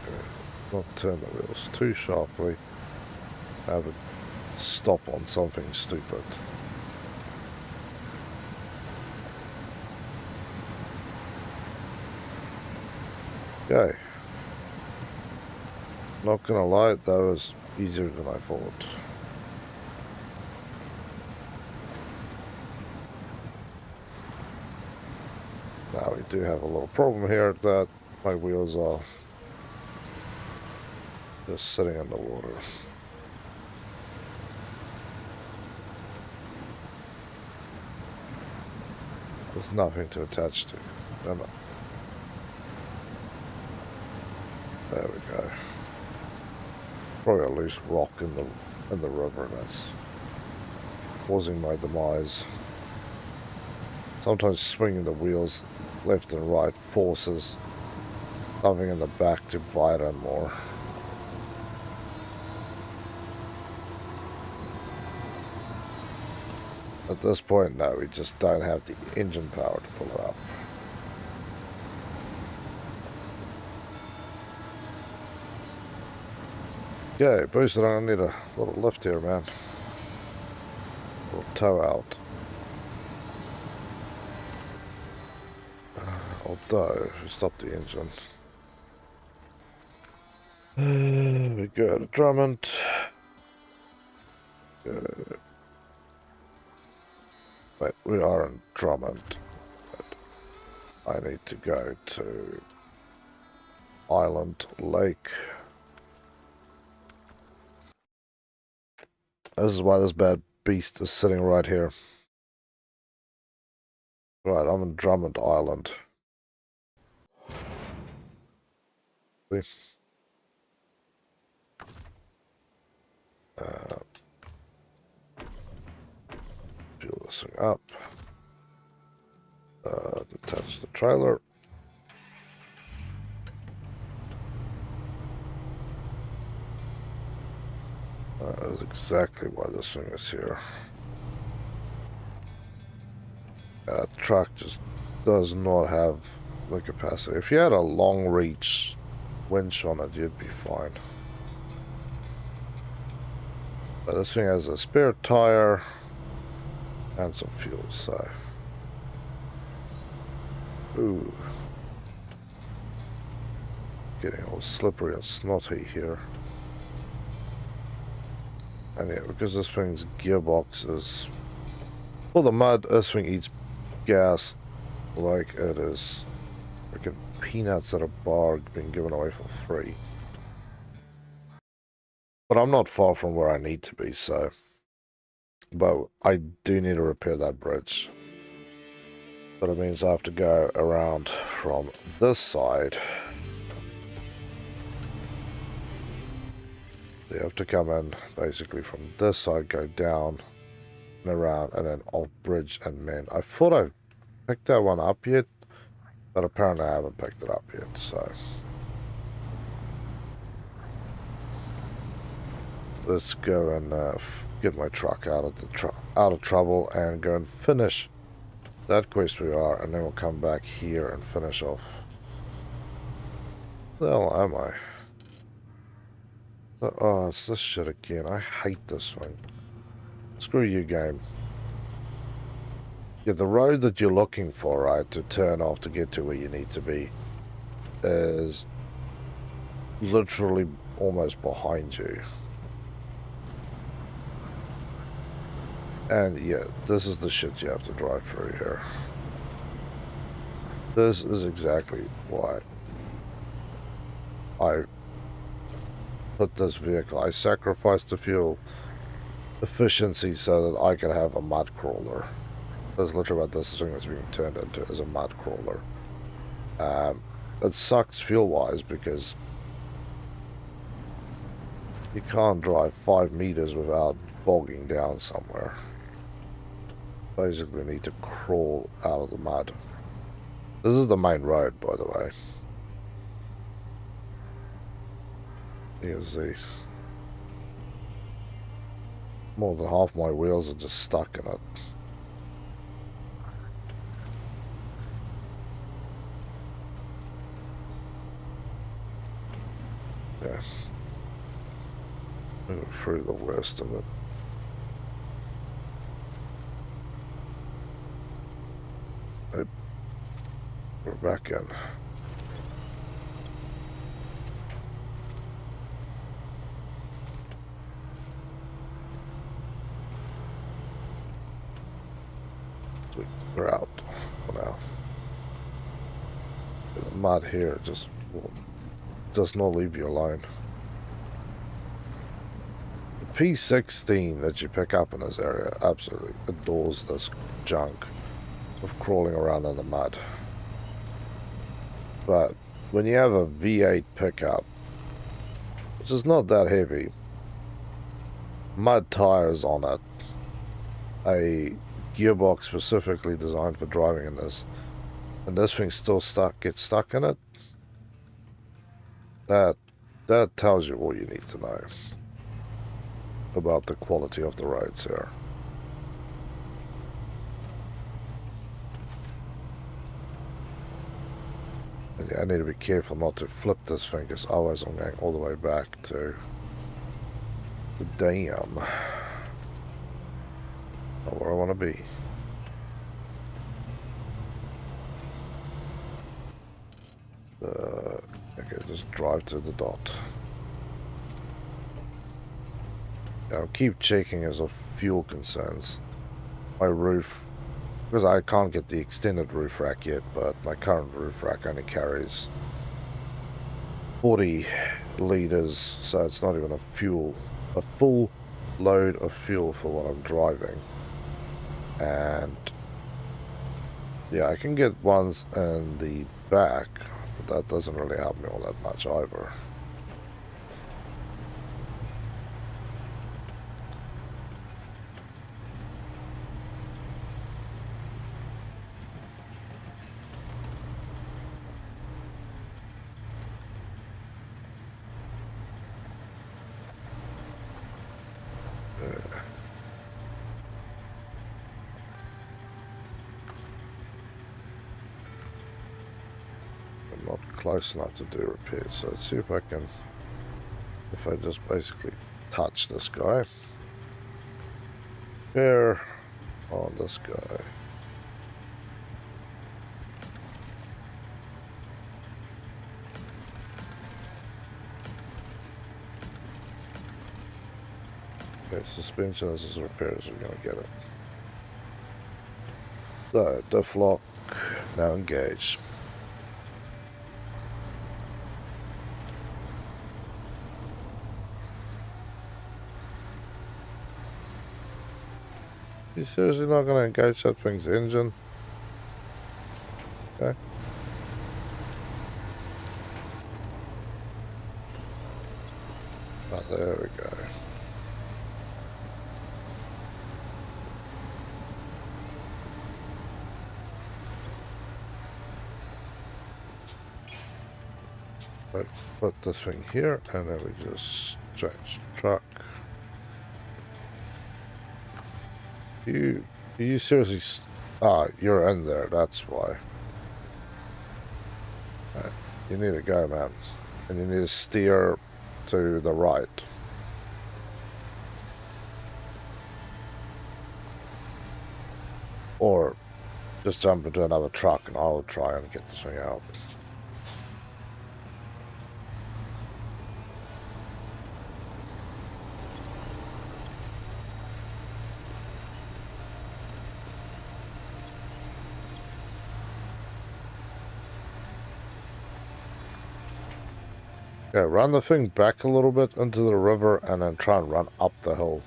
Okay. Not turn the wheels too sharply. Have it stop on something stupid. Okay. Not gonna lie, that was easier than I thought. Now we do have a little problem here that my wheels are just sitting in the water. There's nothing to attach to. Damn it. There we go. Probably a loose rock in the river, and that's causing my demise. Sometimes swinging the wheels left and right forces something in the back to bite on more. At this point, no, we just don't have the engine power to pull it up. Okay, boosted, I need a little lift here, man. A little tow out. Although, we stopped the engine. We go to Drummond. Wait, we are in Drummond. But I need to go to Island Lake. This is why this bad beast is sitting right here. Right, I'm in Drummond Island. See? Fuel this thing up. Detach the trailer. That is exactly why this thing is here. The truck just does not have the capacity. If you had a long reach winch on it, you'd be fine. But this thing has a spare tire and some fuel, so. Ooh. Getting all slippery and snotty here. And yeah, because this thing's gearbox is full of mud, this thing eats gas like it is freaking peanuts at a bar being given away for free. But I'm not far from where I need to be, so. But I do need to repair that bridge. But it means I have to go around from this side. You have to come in basically from this side, go down and around, and then off bridge and mend. I thought I picked that one up yet, but apparently I haven't picked it up yet, so. Let's go and get my truck out of trouble and go and finish that quest we are, and then we'll come back here and finish off. Where the hell am I? Oh, it's this shit again. I hate this one. Screw you, game. Yeah, the road that you're looking for, right, to turn off to get to where you need to be is literally almost behind you. And yeah, this is the shit you have to drive through here. This is exactly why I put this vehicle. I sacrificed the fuel efficiency so that I could have a mud crawler. That's literally what this thing is being turned into, is a mud crawler. It sucks fuel-wise because you can't drive 5 meters without bogging down somewhere. Basically need to crawl out of the mud. This is the main road, by the way. You can see more than half my wheels are just stuck in it. Yeah. Moving through the worst of it. Nope. We're back in. Sweet. We're out for now. The mud here just does not leave you alone. The P16 that you pick up in this area absolutely adores this junk of crawling around in the mud. But when you have a V8 pickup, which is not that heavy, mud tires on it, a gearbox specifically designed for driving in this, and this thing still gets stuck in it, that tells you all you need to know about the quality of the roads here. And yeah, I need to be careful not to flip this thing, because otherwise I'm going all the way back to the dam. Not where I want to be. Okay, just drive to the dot. I'll keep checking as of fuel concerns. My roof, because I can't get the extended roof rack yet, but my current roof rack only carries 40 liters, so it's not even a full load of fuel for what I'm driving. And yeah, I can get ones in the back, but that doesn't really help me all that much either. Close enough to do repairs, so let's see if I can, if I just basically touch this guy, repair on this guy, okay, suspension as is repairs, we're going to get it. So, diff lock, now engaged. You seriously not going to engage that thing's engine? Okay. Oh, there we go. Let's put this thing here, and then we just change truck. You seriously... Ah, you're in there, that's why. You need to go, man. And you need to steer to the right. Or just jump into another truck and I'll try and get this thing out. Yeah, run the thing back a little bit into the river and then try and run up the hill.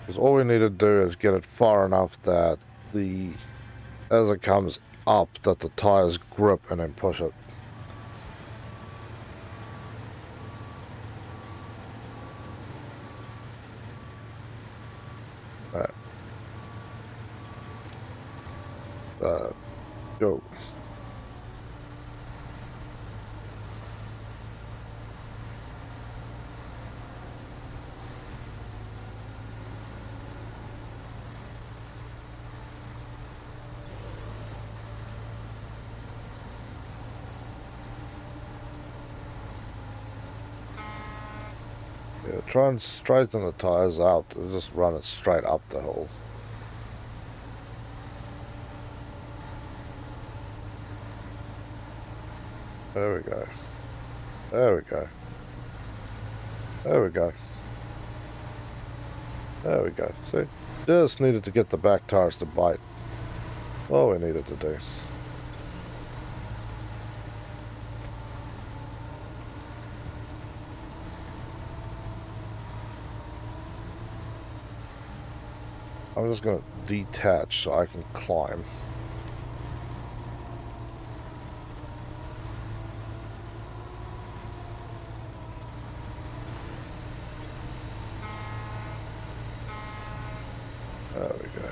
Because all we need to do is get it far enough that as it comes up, that the tires grip and then push it. Alright. Go. Yeah, try and straighten the tires out. Just run it straight up the hill. There we go. There we go. There we go. There we go. See? Just needed to get the back tires to bite. All we needed to do. I'm just going to detach so I can climb. There we go.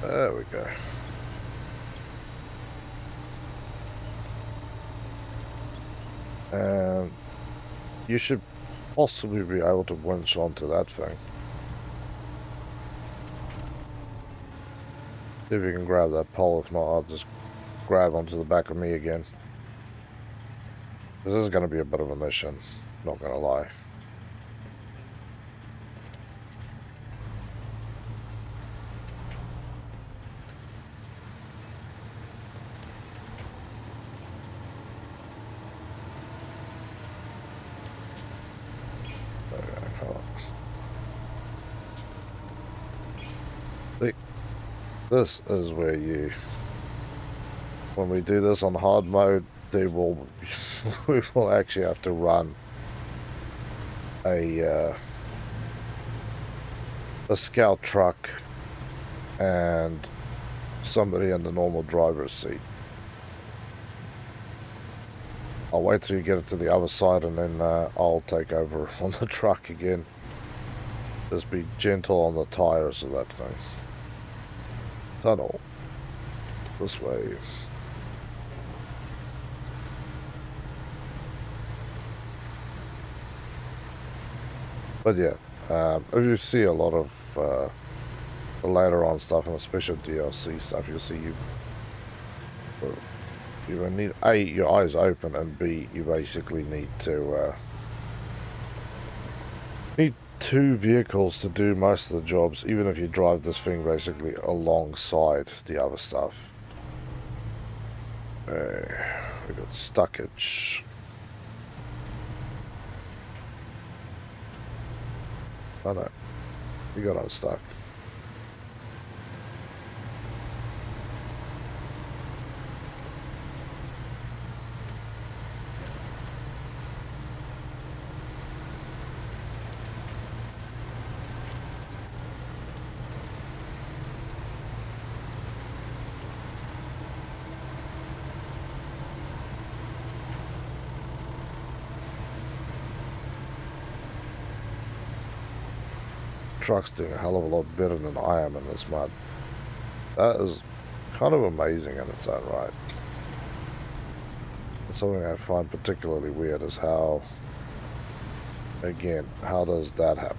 There we go. And you should possibly be able to winch onto that thing. See if you can grab that pole. If not, I'll just grab onto the back of me again. This is going to be a bit of a mission, not going to lie. This is where you, when we do this on hard mode, we will actually have to run a scout truck and somebody in the normal driver's seat. I'll wait till you get it to the other side and then I'll take over on the truck again. Just be gentle on the tires of that thing. Tunnel. This way. But yeah, if you see a lot of the later on stuff and especially DLC stuff, you'll see you need A, your eyes open, and B, you basically need to need two vehicles to do most of the jobs, even if you drive this thing basically alongside the other stuff. We got stuckage. Oh no, you got unstuck. Truck's doing a hell of a lot better than I am in this mud. That is kind of amazing in its own right. Something I find particularly weird is how, again, how does that happen?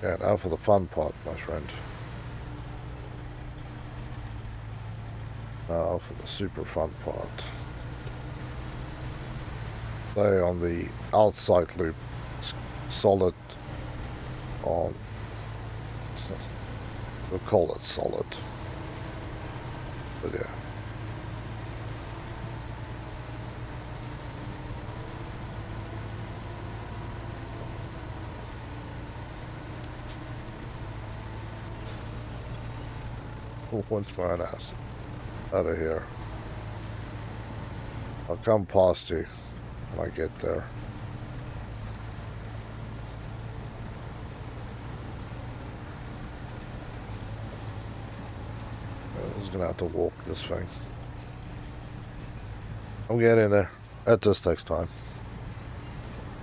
Yeah, now for the fun part, my friend. Now for the super fun part. Stay on the outside loop, solid on, we'll call it solid, but yeah. Once my ass out of here. I'll come past you when I get there. I'm just gonna have to walk this thing. I'm getting there. That just takes time.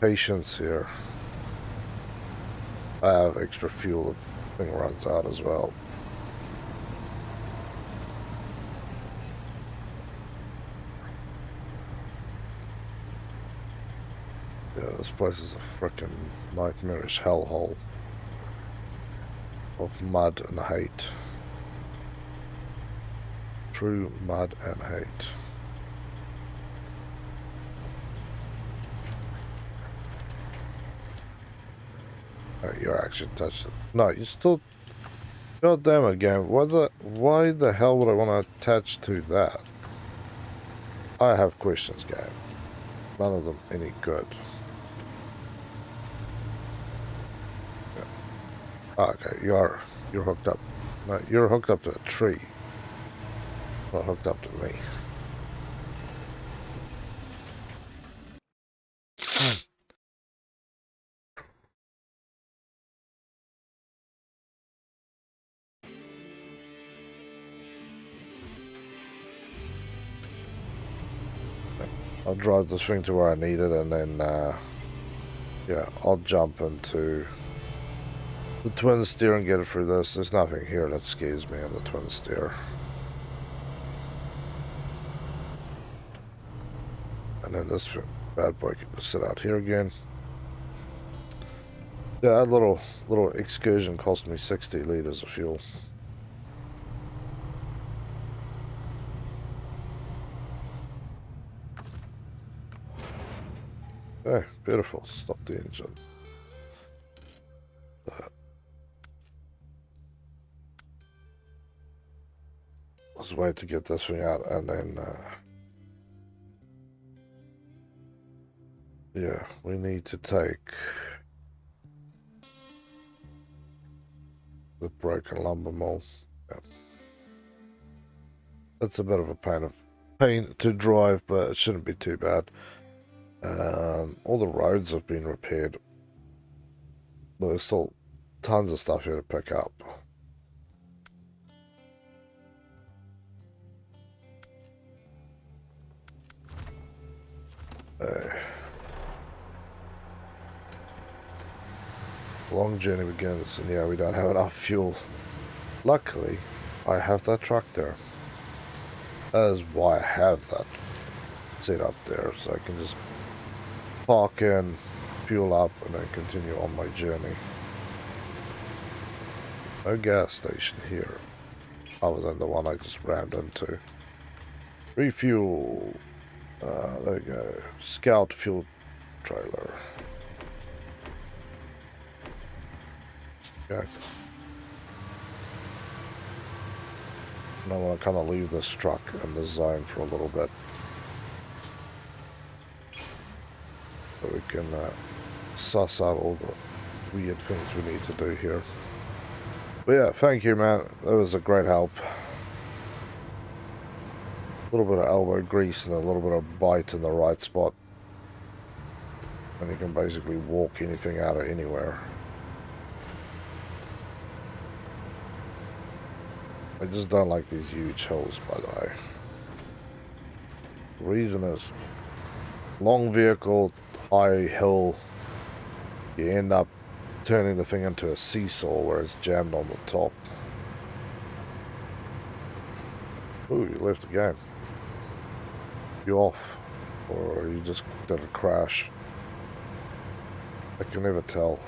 Patience here. I have extra fuel if the thing runs out as well. Yeah, this place is a frickin' nightmarish hellhole of mud and hate. True mud and hate. Oh, you're actually touched it. No, you still... God damn it, game. Why the hell would I want to attach to that? I have questions, game. None of them any good. Yeah. Oh, okay, you're hooked up. No, you're hooked up to a tree. Not hooked up to me. I'll drive this thing to where I need it, and then, yeah, I'll jump into the twin steer and get it through this. There's nothing here that scares me on the twin steer. And then this bad boy can just sit out here again. Yeah, that little excursion cost me 60 liters of fuel. Hey, beautiful. Stop the engine. Let's wait to get this thing out, and then, yeah, we need to take the broken lumber mill. Yeah. It's a bit of a pain to drive, but it shouldn't be too bad. All the roads have been repaired, but there's still tons of stuff here to pick up. Long journey begins, and yeah, we don't have enough fuel. Luckily, I have that truck there. That is why I have that set up there, so I can just park in, fuel up, and then continue on my journey. No gas station here, other than the one I just rammed into. Refuel. There you go. Scout fuel trailer. Okay. And I want to kind of leave this truck in the zone for a little bit, so we can suss out all the weird things we need to do here. But yeah, thank you, man. That was a great help. A little bit of elbow grease and a little bit of bite in the right spot, and you can basically walk anything out of anywhere. I just don't like these huge hills, by the way. The reason is, long vehicle, high hill, you end up turning the thing into a seesaw where it's jammed on the top. Ooh, you left the game. You off, or you just did a crash. I can never tell.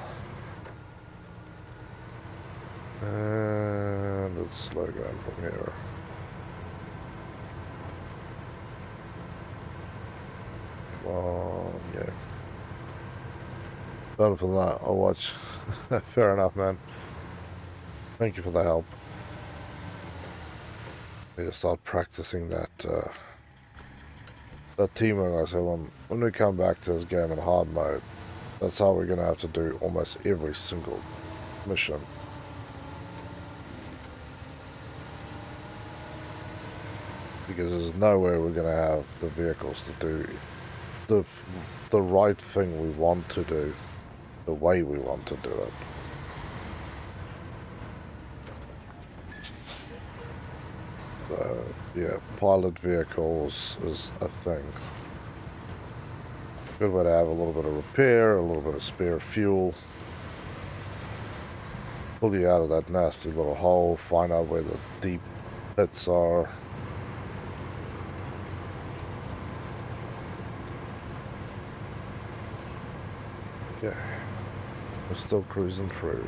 And let's slow down from here. Come on, yeah. Done for that. I'll watch. Fair enough, man. Thank you for the help. I need to start practicing that teamwork. I said when we come back to this game in hard mode, that's how we're gonna have to do almost every single mission. because there's no way we're going to have the vehicles to do the right thing we want to do, the way we want to do it. So, yeah, pilot vehicles is a thing. Good way to have a little bit of repair, a little bit of spare fuel. Pull you out of that nasty little hole, find out where the deep pits are. Okay, we're still cruising through.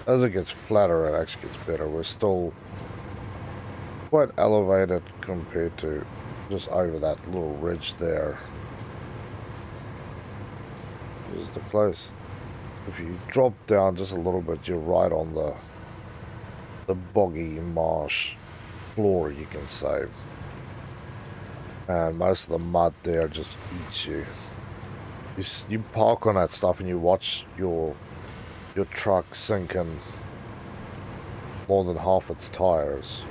As it gets flatter, it actually gets better. We're still quite elevated compared to just over that little ridge there. This is the close. If you drop down just a little bit, you're right on the boggy marsh floor, you can say. And most of the mud there just eats you. You park on that stuff and you watch your truck sinking more than half its tires.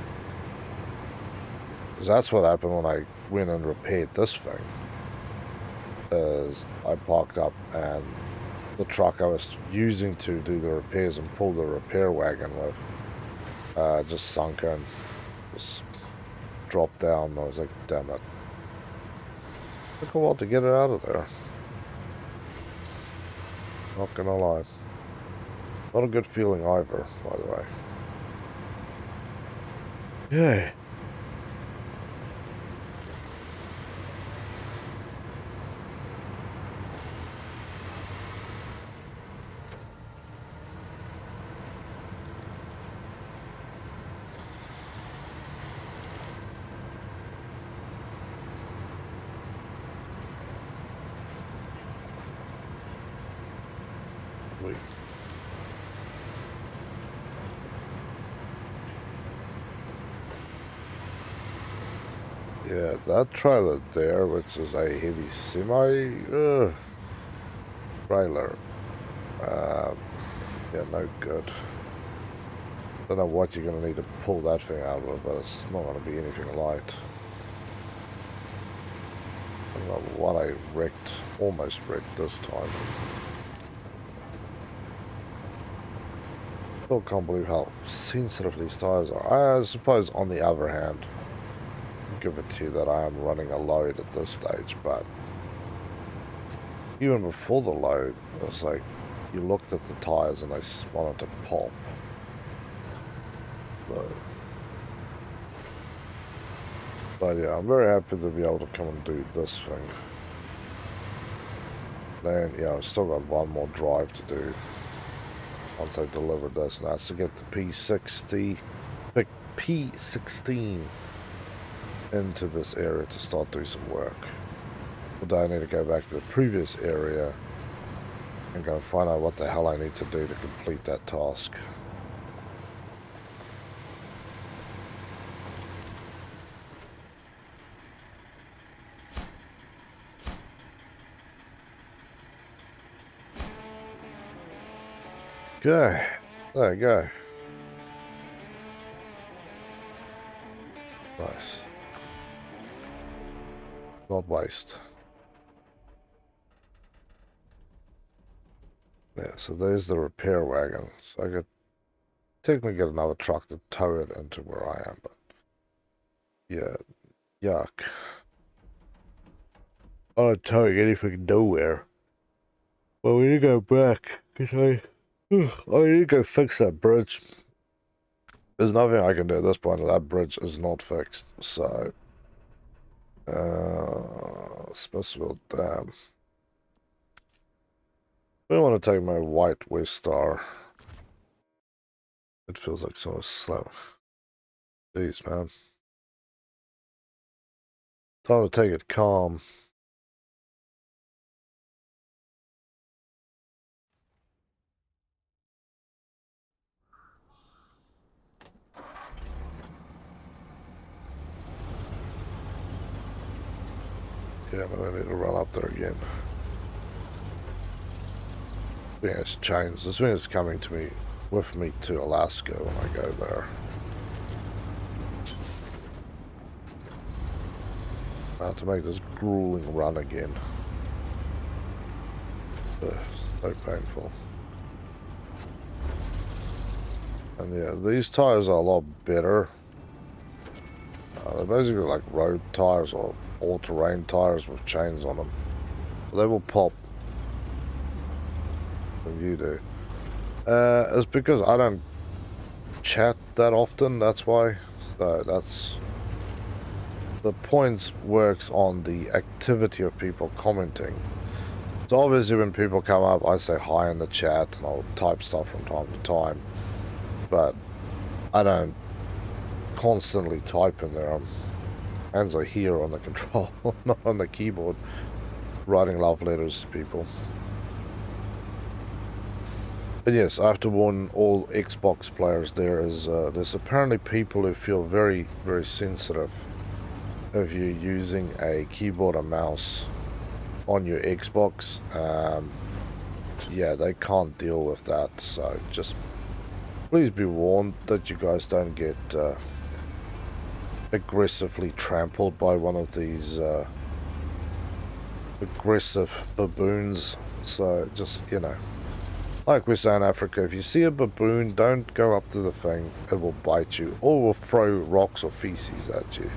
Because that's what happened when I went and repaired this thing. Is I parked up and the truck I was using to do the repairs and pull the repair wagon with just sunk in, just dropped down. I was like, damn it. Took a while to get it out of there. Not gonna lie. Not a good feeling either, by the way. Yeah. Yeah, that trailer there, which is a heavy semi trailer. Yeah, no good. Don't know what you're going to need to pull that thing out with, but it's not going to be anything light. I don't know what I wrecked, almost wrecked this time. Still can't believe how sensitive these tires are. I suppose on the other hand, give it to you that I am running a load at this stage, but even before the load, it was like you looked at the tires and they wanted to pop. But yeah, I'm very happy to be able to come and do this thing. Then yeah, I've still got one more drive to do once I deliver this, and that's to get the P16 into this area to start doing some work. But I need to go back to the previous area and go find out what the hell I need to do to complete that task. Okay, there you go. Nice. Not waste. Yeah, so there's the repair wagon. So I could technically get another truck to tow it into where I am, but yeah, yuck. I'm not towing anything nowhere. Well, we need to go back, because I need to go fix that bridge. There's nothing I can do at this point. That bridge is not fixed, so Smithsville Dam. I don't want to take my white West Star. It feels like so slow. Jeez, man. Time to take it calm. Yeah, I'm gonna need to run up there again. This thing has changed. This thing is coming with me to Alaska when I go there. I have to make this grueling run again. Ugh, so painful. And yeah, these tires are a lot better. They're basically like road tires or all-terrain tires with chains on them. They will pop when you do. It's because I don't chat that often, that's why. So that's... The points works on the activity of people commenting. So obviously when people come up, I say hi in the chat and I'll type stuff from time to time. But I don't constantly type in there. Hands are here on the control, not on the keyboard, writing love letters to people. And yes, I have to warn all Xbox players there's apparently people who feel very, very sensitive if you're using a keyboard or mouse on your Xbox. Yeah, they can't deal with that, so just please be warned that you guys don't get aggressively trampled by one of these aggressive baboons. So just, you know, like we say in Africa, if you see a baboon, don't go up to the thing, it will bite you or will throw rocks or feces at you.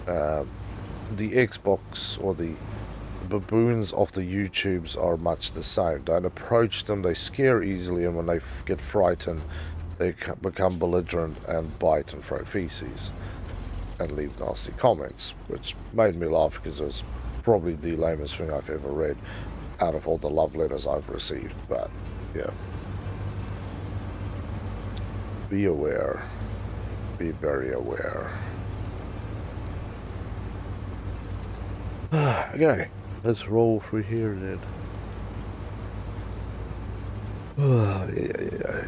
The Xbox or the baboons of the YouTubes are much the same. Don't approach them, they scare easily, and when they get frightened they become belligerent and bite and throw feces and leave nasty comments, which made me laugh because it was probably the lamest thing I've ever read out of all the love letters I've received. But yeah, be aware, be very aware. Okay, let's roll through here then. Yeah.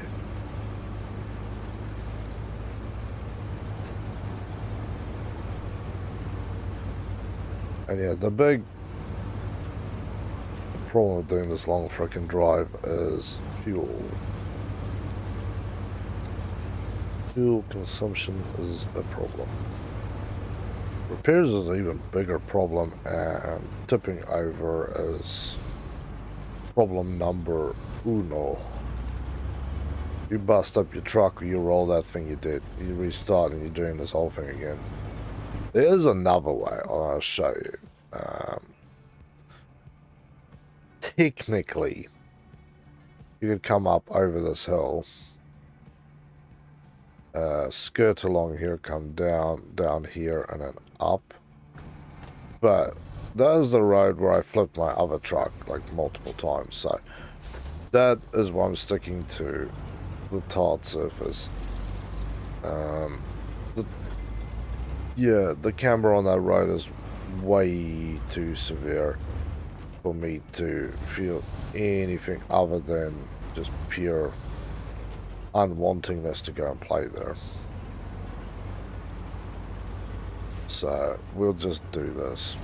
And yeah, the big problem with doing this long frickin' drive is fuel. Fuel consumption is a problem. Repairs is an even bigger problem, and tipping over is problem number uno. You bust up your truck or you roll that thing you did, you restart and you're doing this whole thing again. There is another way, and I'll show you. Technically, you could come up over this hill, skirt along here, come down here, and then up. But that is the road where I flipped my other truck like multiple times, so that is why I'm sticking to the tarred surface. The camber on that road is way too severe for me to feel anything other than just pure unwantingness to go and play there. So we'll just do this.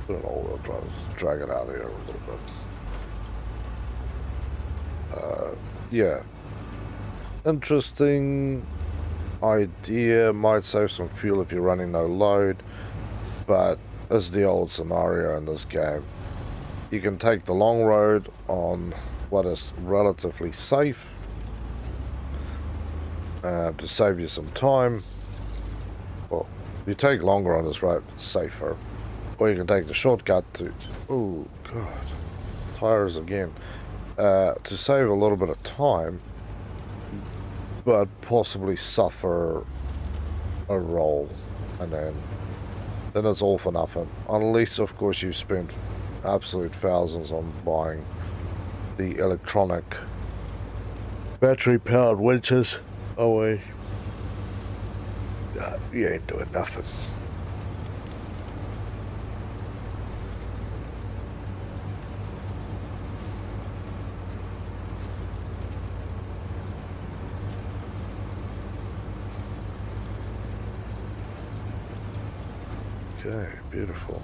Put an all-wheel drive, just drag it out of here a little bit. Yeah. Interesting idea, might save some fuel if you're running no load, but as the old scenario in this game, you can take the long road on what is relatively safe to save you some time. Well, you take longer on this road, safer, or you can take the shortcut to, oh god, tires again, to save a little bit of time, but possibly suffer a roll, and then it's all for nothing. Unless, of course, you've spent absolute thousands on buying the electronic battery-powered winches. Oh wait, you ain't doing nothing. Okay, beautiful.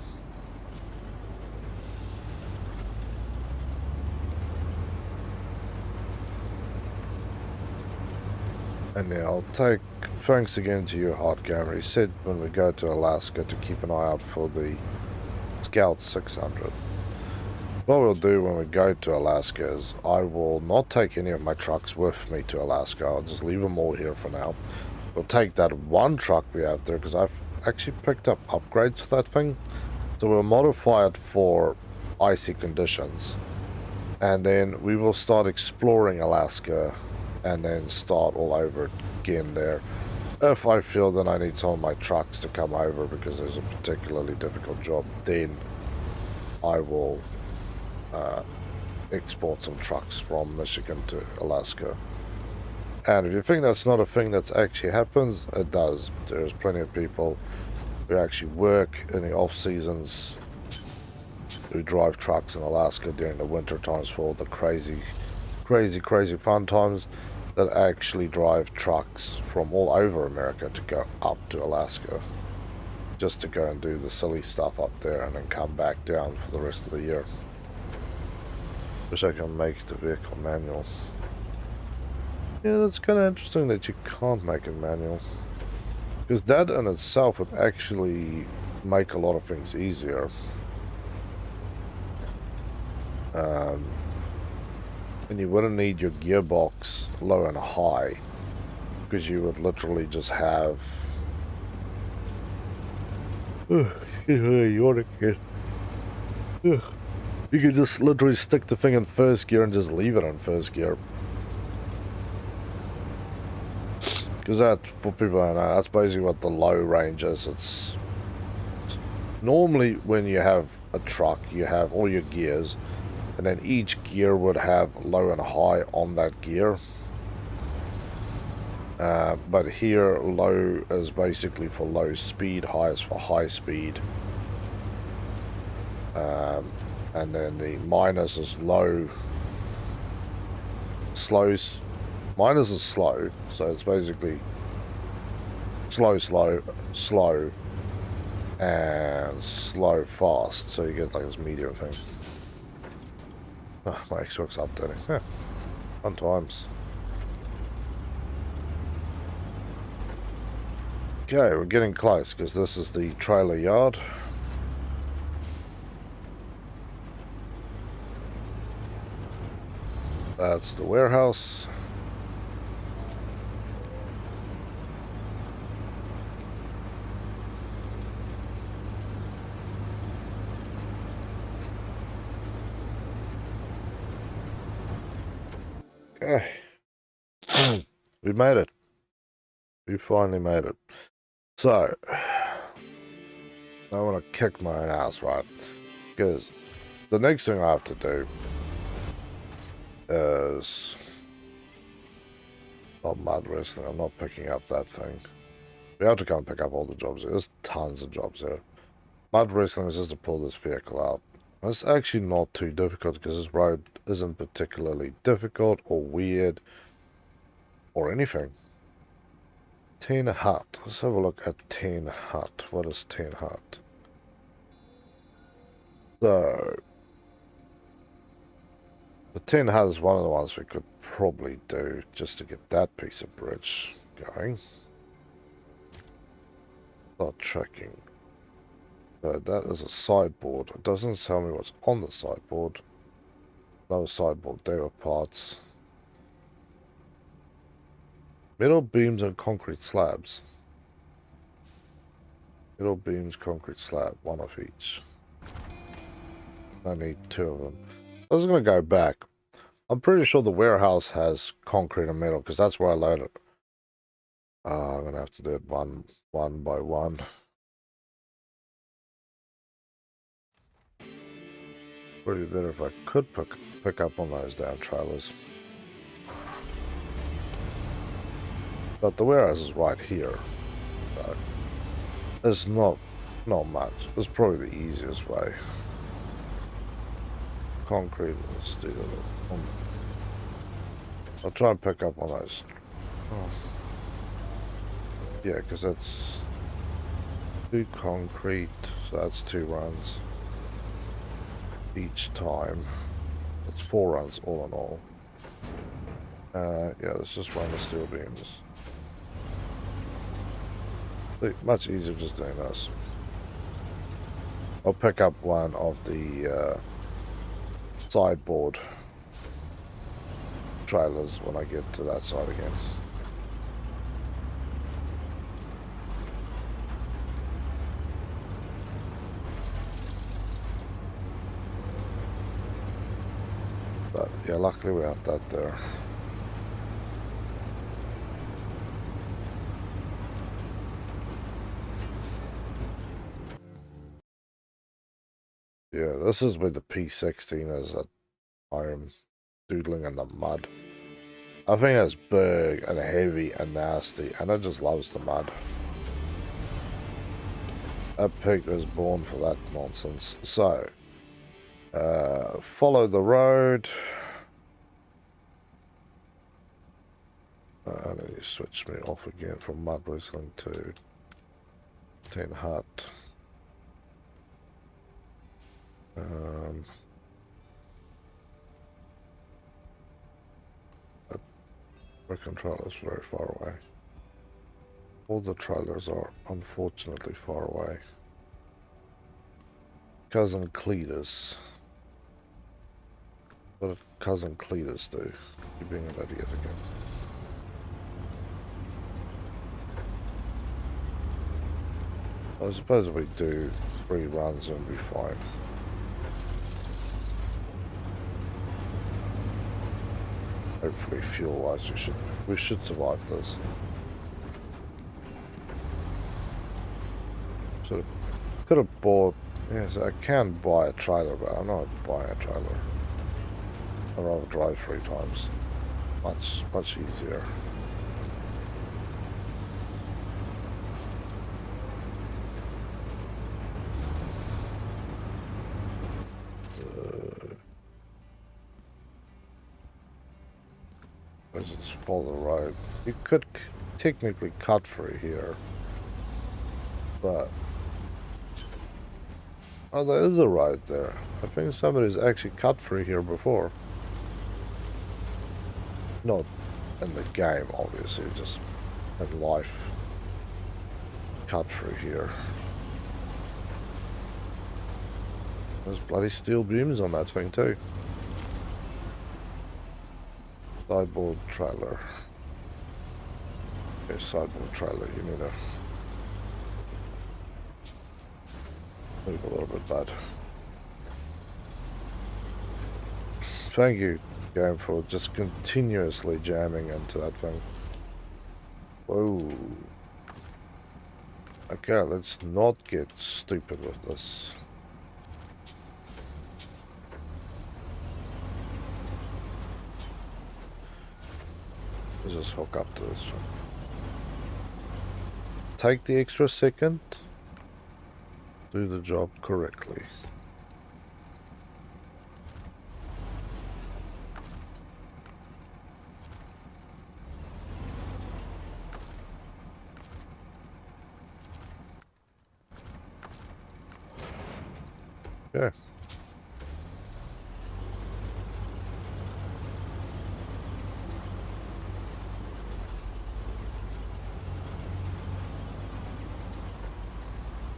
And yeah, I'll take, thanks again to you, Hot Gamer. He said when we go to Alaska to keep an eye out for the Scout 600. What we'll do when we go to Alaska is I will not take any of my trucks with me to Alaska. I'll just leave them all here for now. We'll take that one truck we have there because I've actually picked up upgrades for that thing. So we'll modify it for icy conditions. And then we will start exploring Alaska and then start all over again there. If I feel that I need some of my trucks to come over because there's a particularly difficult job, then I will export some trucks from Michigan to Alaska. And if you think that's not a thing that actually happens, it does. There's plenty of people who actually work in the off seasons who drive trucks in Alaska during the winter times for all the crazy fun times, that actually drive trucks from all over America to go up to Alaska just to go and do the silly stuff up there and then come back down for the rest of the year. Wish I can make the vehicle manual. Yeah, that's kind of interesting that you can't make it manual, because that in itself would actually make a lot of things easier. And you wouldn't need your gearbox low and high, because you would literally just have you could just literally stick the thing in first gear and just leave it in first gear. Because that, for people who know, that's basically what the low range is. It's normally when you have a truck, you have all your gears, and then each gear would have low and high on that gear. But here, low is basically for low speed, high is for high speed. And then the minus is low. Minus is slow, so it's basically slow, and slow, fast. So you get like this medium thing. Oh, my Xbox updating. Yeah. Fun times. Okay, we're getting close because this is the trailer yard. That's the warehouse. Okay. We made it. We finally made it. So, I want to kick my own ass, right? Because the next thing I have to do is not mud wrestling. I'm not picking up that thing. We have to come and pick up all the jobs here. There's tons of jobs here. Mud wrestling is just to pull this vehicle out. It's actually not too difficult because this road isn't particularly difficult or weird or anything. Tin Hut. Let's have a look at Tin Hut. What is Tin Hut? So, the Tin Hut is one of the ones we could probably do just to get that piece of bridge going. Start tracking. So that is a sideboard. It doesn't tell me what's on the sideboard. No sideboard. There are parts. Metal beams and concrete slabs. Metal beams, concrete slab. One of each. I need two of them. I was going to go back. I'm pretty sure the warehouse has concrete and metal because that's where I load it. I'm going to have to do it one by one. Pretty better if I could pick up on those damn trailers. But the warehouse is right here. So it's not much. It's probably the easiest way. Concrete, let's do that. I'll try and pick up on those. Oh. Yeah, because that's 2 concrete, so that's 2 runs each time. That's 4 runs all in all. Yeah, let's just run the steel beams. Much easier just doing this. I'll pick up one of the sideboard trailers when I get to that side again. But yeah, luckily we have that there. Yeah, this is where the P16 is that I am doodling in the mud. I think it's big and heavy and nasty, and it just loves the mud. That pig was born for that nonsense. So, follow the road. And then you switch me off again from mud whistling to tin hut. The controller is very far away. All the trailers are unfortunately far away. Cousin Cletus. What did Cousin Cletus do? You're being an idiot again. I suppose if we do 3 runs and we'll be fine. Hopefully fuel-wise we should survive this. Sort of could have bought, yes, I can buy a trailer, but I'm not buying a trailer. I'd rather drive 3 times. Much easier. Let's just follow the road. You could technically cut through here, but oh, there is a road there. I think somebody's actually cut through here before. Not in the game, obviously, just in life. Cut through here. There's bloody steel beams on that thing too. Sideboard trailer. Okay, sideboard trailer, you need to move a little bit, bud. Thank you, game, for just continuously jamming into that thing. Whoa. Okay, let's not get stupid with this. Let's just hook up to this one. Take the extra second. Do the job correctly. Okay.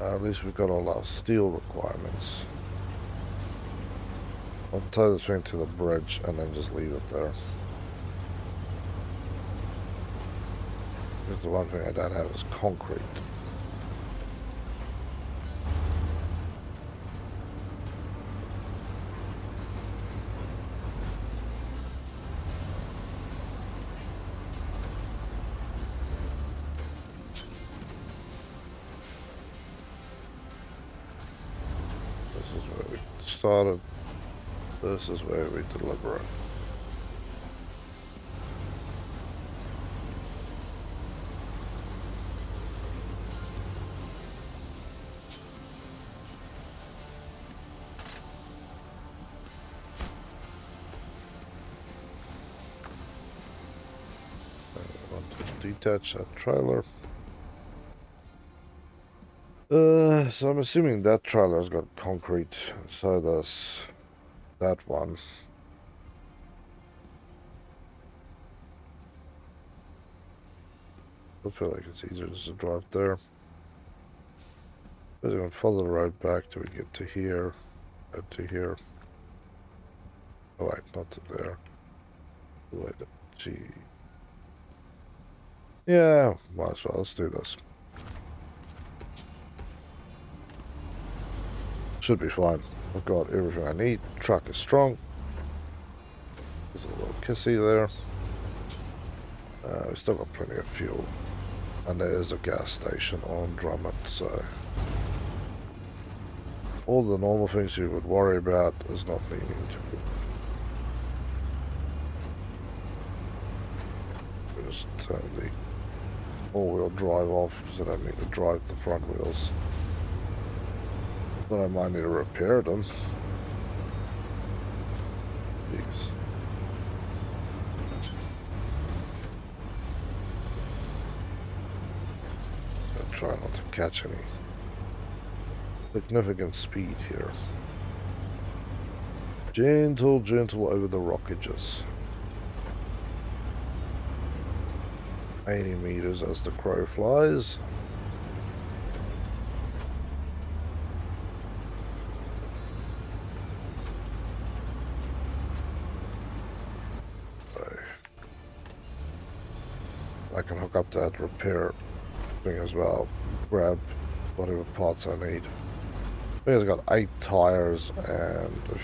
At least we've got all our steel requirements. I'll tie this thing to the bridge and then just leave it there. Because the one thing I don't have is concrete. Started. This is where we deliver it. I want to detach that trailer. So I'm assuming that trailer's got concrete, so does that one. I feel like it's easier just to drive there. I'm going to follow the road back till we get to here. To here. Oh wait, not to there. Wait, gee. Yeah, might as well. Let's do this. Should be fine. I've got everything I need. Truck is strong. There's a little kissy there. We've still got plenty of fuel. And there is a gas station on Drummond, so all the normal things you would worry about is not needing to. Just turn the all-wheel drive off because I don't need to drive the front wheels. But I might need to repair them. Jeez. I'll try not to catch any significant speed here. Gentle, gentle over the rockages. 80 meters as the crow flies. So I can hook up that repair thing as well. Grab whatever parts I need. I think it's got 8 tires and a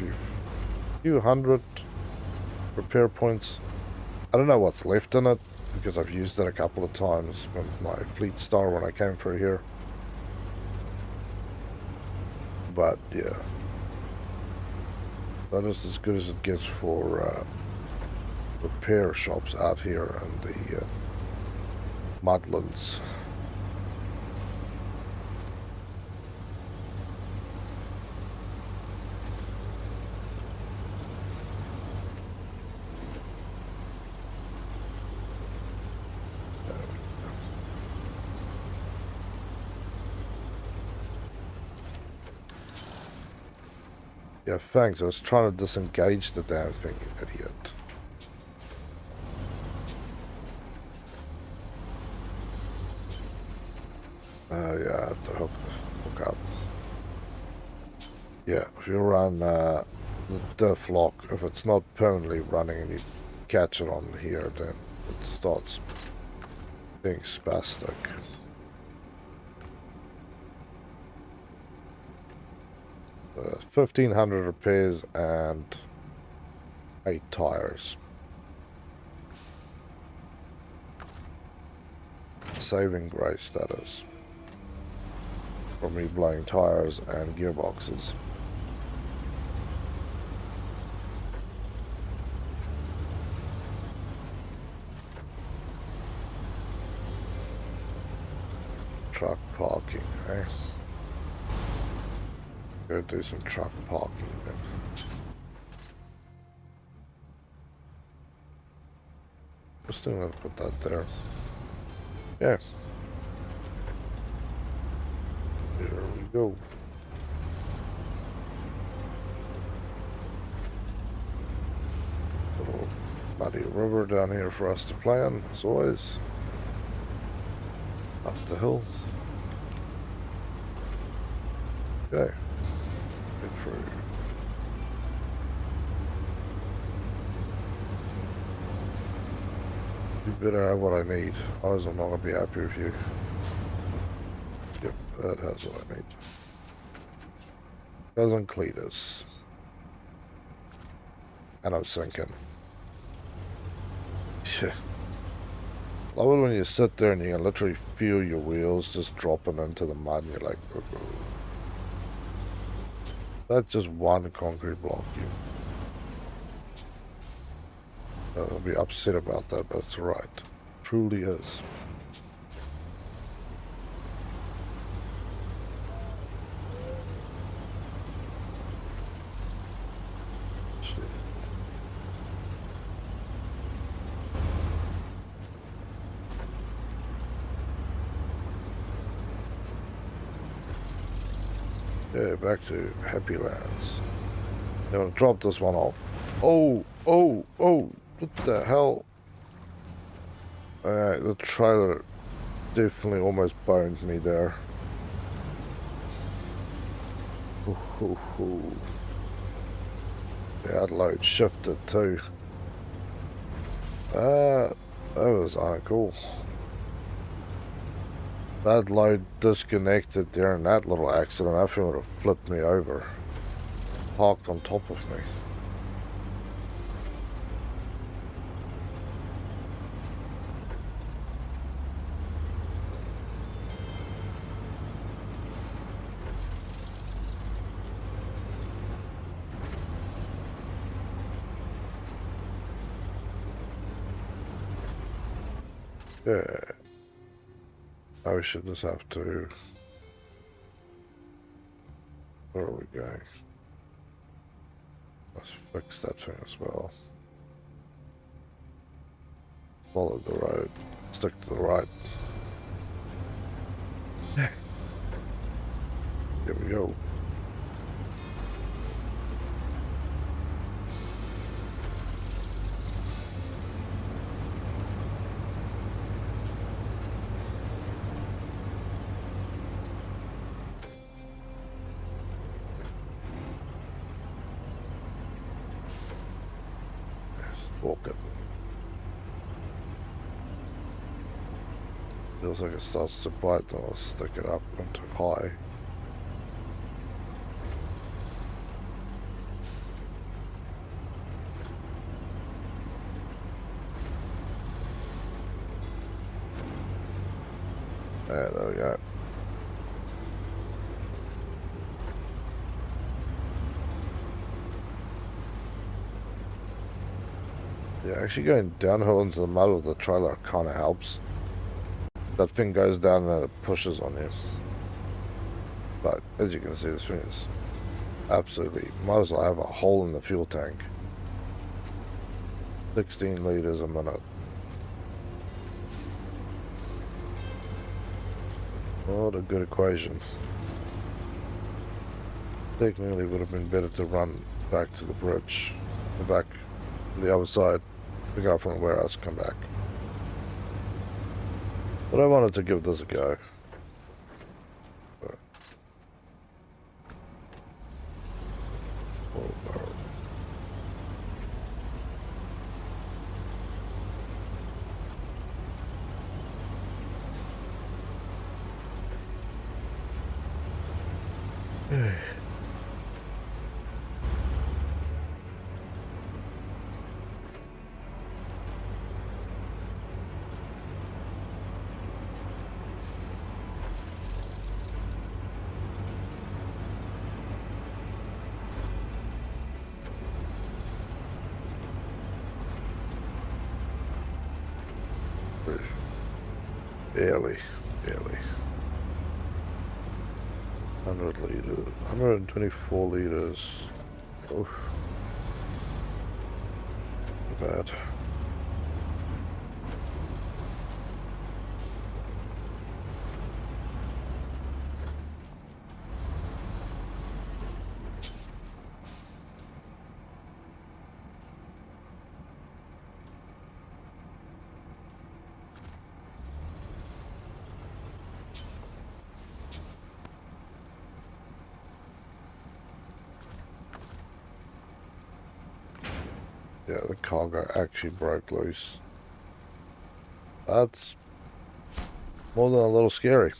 few hundred repair points. I don't know what's left in it because I've used it a couple of times with my Fleet Star when I came through here. But yeah, that is as good as it gets for repair shops out here in the Mudlands. Yeah, thanks. I was trying to disengage the damn thing, you idiot. Yeah, I have to hook up. Yeah, if you run the diff lock, if it's not permanently running and you catch it on here, then it starts being spastic. 1,500 repairs and 8 tires. Saving grace, that is. From me blowing tires and gearboxes. Truck parking, eh? Go do some truck parking then. Just gonna put that there. Yeah. There we go. Little muddy river down here for us to play on, as always. Up the hill. Okay. Good for you. You better have what I need. Otherwise I'm not going to be happy with you. Yep, that has what I need. Doesn't Cletus. And I'm sinking. Yeah. Love it when you sit there and you can literally feel your wheels just dropping into the mud and you're like, oh, oh. That's just one concrete block. I'll be upset about that, but it's right. Truly is. Yeah, back to Happy Lands. I'm gonna drop this one off. Oh, oh, oh, what the hell? Alright, the trailer definitely almost boned me there. Ooh. The load shifted too. That was uncool. That load disconnected during that little accident. I think it would have flipped me over. Parked on top of me. Yeah. I we should just have to... Where are we going? Let's fix that thing as well. Follow the road. Stick to the right. Here we go. Walk it. Feels like it starts to bite, then I'll stick it up into high. There we go. Yeah, actually going downhill into the mud with the trailer kind of helps. That thing goes down and it pushes on you. But as you can see, this thing is absolutely... Might as well have a hole in the fuel tank. 16 liters a minute. What a good equation. Technically would have been better to run back to the bridge. Back to the other side. Pick up from the warehouse, come back. But I wanted to give this a go. Barely. 100 liters. 124 liters. Oof. Not bad. Yeah, the cargo actually broke loose. That's more than a little scary.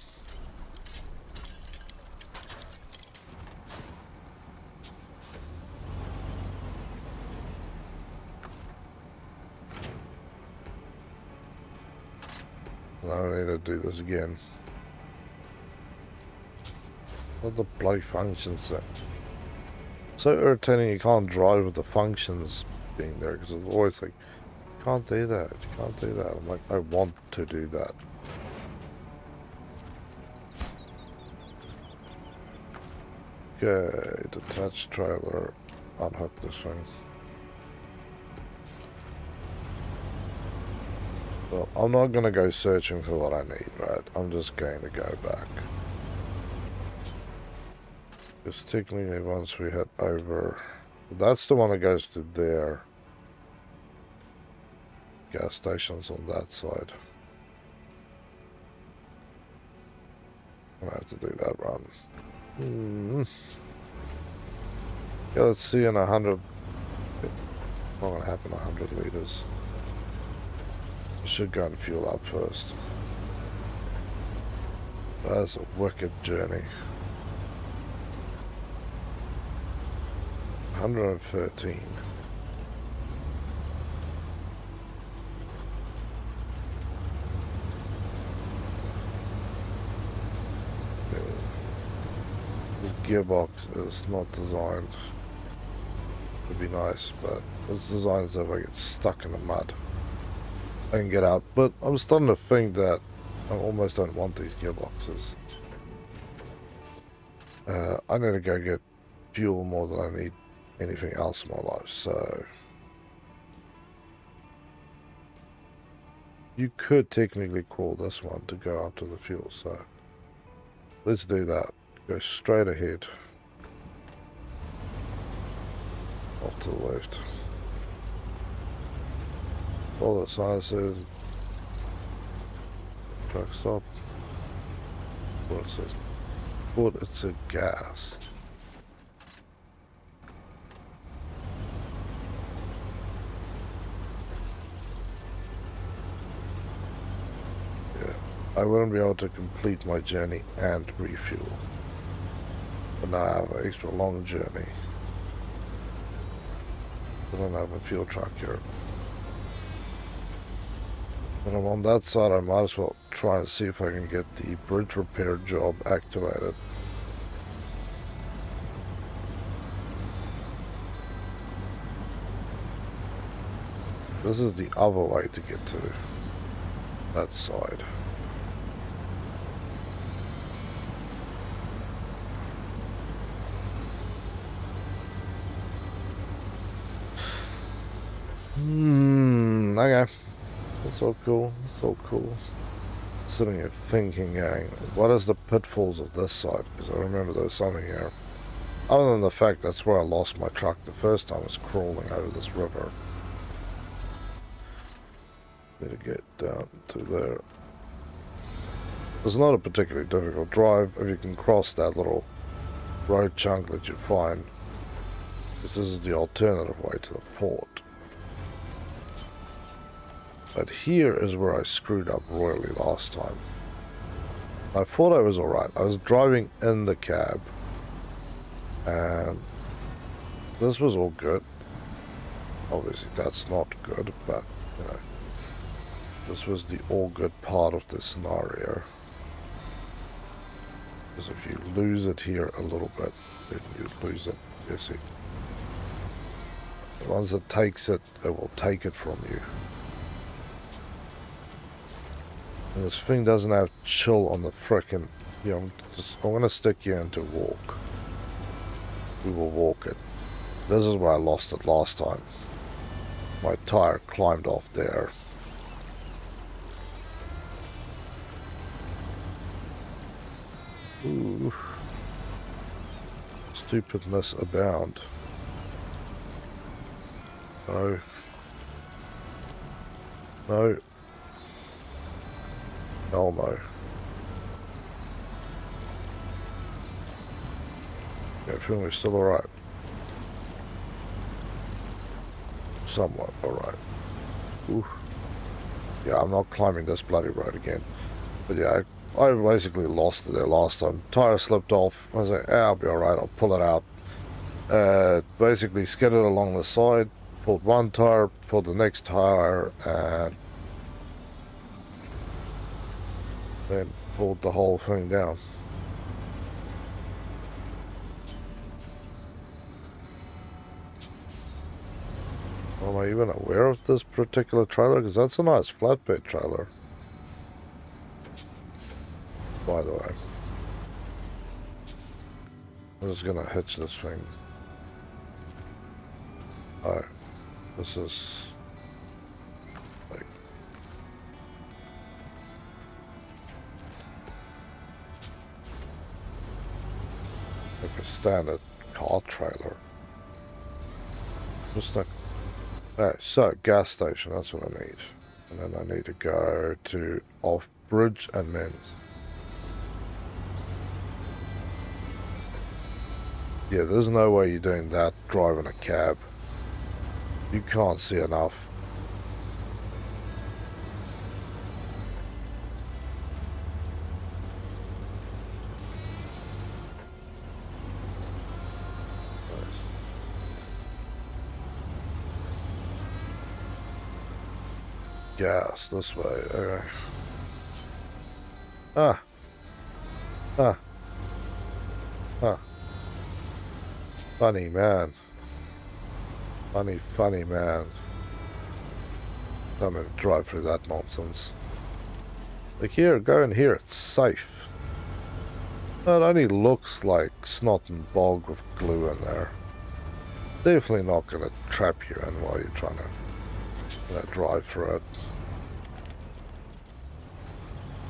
I don't need to do this again. What the bloody functions there? So irritating you can't drive with the functions being there, because it's always like, you can't do that, you can't do that. I'm like, I want to do that. Okay, detached trailer, unhook this thing. Well, I'm not going to go searching for what I need, right? I'm just going to go back. Because technically once we head over, that's the one that goes to there. Gas stations on that side. I'm gonna have to do that run. Yeah, let's see in 100. Not gonna happen 100 liters. I should go and fuel up first. That's a wicked journey. 113. This gearbox is not designed to be nice, but it's designed so if I get stuck in the mud, I can get out. But I'm starting to think that I almost don't want these gearboxes. I need to go get fuel more than I need anything else in my life, so you could technically call this one to go up to the fuel, so let's do that. Go straight ahead. Off to the left. All that sign says truck stop. What it says, but it's a gas. Yeah, I wouldn't be able to complete my journey and refuel. But now I have an extra long journey. I don't have a fuel truck here. When I'm on that side, I might as well try and see if I can get the bridge repair job activated. This is the other way to get to that side. Okay. That's all cool. It's all cool. Sitting here thinking, what is the pitfalls of this side? Because I remember there was something here. Other than the fact that's where I lost my truck the first time, I was crawling over this river. Need to get down to there. It's not a particularly difficult drive if you can cross that little road chunk that you find. Because this is the alternative way to the port. But here is where I screwed up royally last time. I thought I was alright. I was driving in the cab. And this was all good. Obviously that's not good, but you know. This was the all good part of the scenario. Because if you lose it here a little bit, then you lose it. You see. Once it takes it, it will take it from you. And this thing doesn't have chill on the frickin', you know, I'm gonna stick you into walk. We will walk it. This is where I lost it last time. My tire climbed off there. Ooh. Stupidness abound. No. No. Elmo. Yeah, I feel we're still alright. Somewhat alright. Ooh. Yeah, I'm not climbing this bloody road again. But yeah, I basically lost it there last time. Tire slipped off. I was like, I'll be alright, I'll pull it out. Basically skidded along the side, pulled one tire, pulled the next tire, and then pulled the whole thing down. Am I even aware of this particular trailer? Because that's a nice flatbed trailer. By the way. I'm just gonna hitch this thing. Alright. This is like a standard car trailer. Just like, alright, so gas station, that's what I need. And then I need to go to off bridge and then Yeah, there's no way you're doing that driving a cab. You can't see enough. Nice. Gas, this way. Okay. Ah. Ah. Ah. Funny man. Funny man. I'm gonna drive through that nonsense. Like here, go in here, it's safe. It only looks like snot and bog with glue in there. Definitely not gonna trap you in while you're trying to drive through it.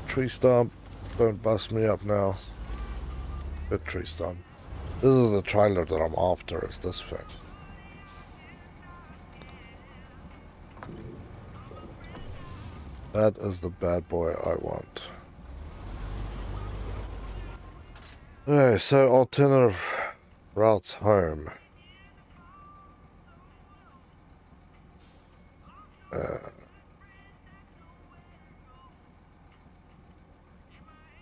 Tree stump, don't bust me up now. Good tree stump. This is the trailer that I'm after, is this thing. That is the bad boy I want. Okay, so alternative routes home. Well,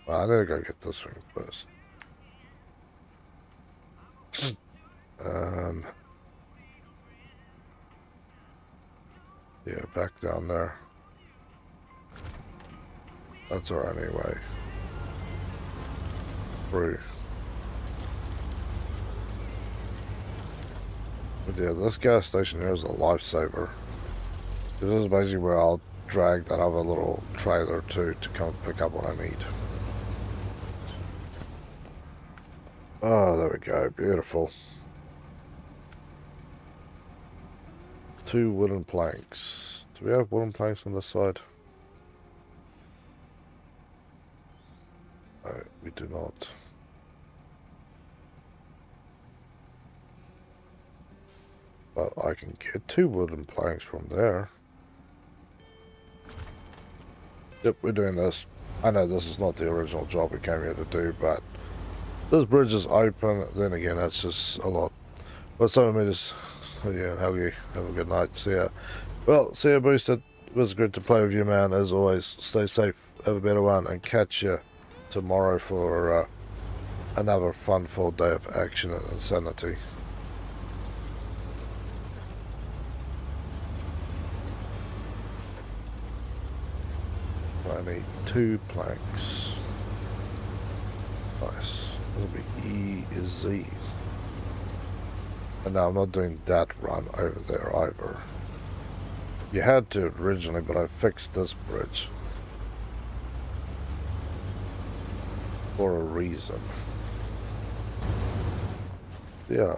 I need to go get this thing first. Yeah, back down there. That's our only way. Through. But yeah, this gas station here is a lifesaver. This is basically where I'll drag that other little trailer to come pick up what I need. Oh, there we go. Beautiful. 2 wooden planks. Do we have wooden planks on this side? No, we do not. But I can get 2 wooden planks from there. Yep, we're doing this. I know this is not the original job we came here to do, but this bridge is open. Then again, that's just a lot. But some of me just, yeah, have a good night. See ya. Well, see ya, Boosted. It was good to play with you, man. As always, stay safe, have a better one, and catch you tomorrow for another fun-filled day of action and insanity. I need 2 planks. Nice. It'll be easy. And now I'm not doing that run over there either. You had to originally, but I fixed this bridge. For a reason. Yeah.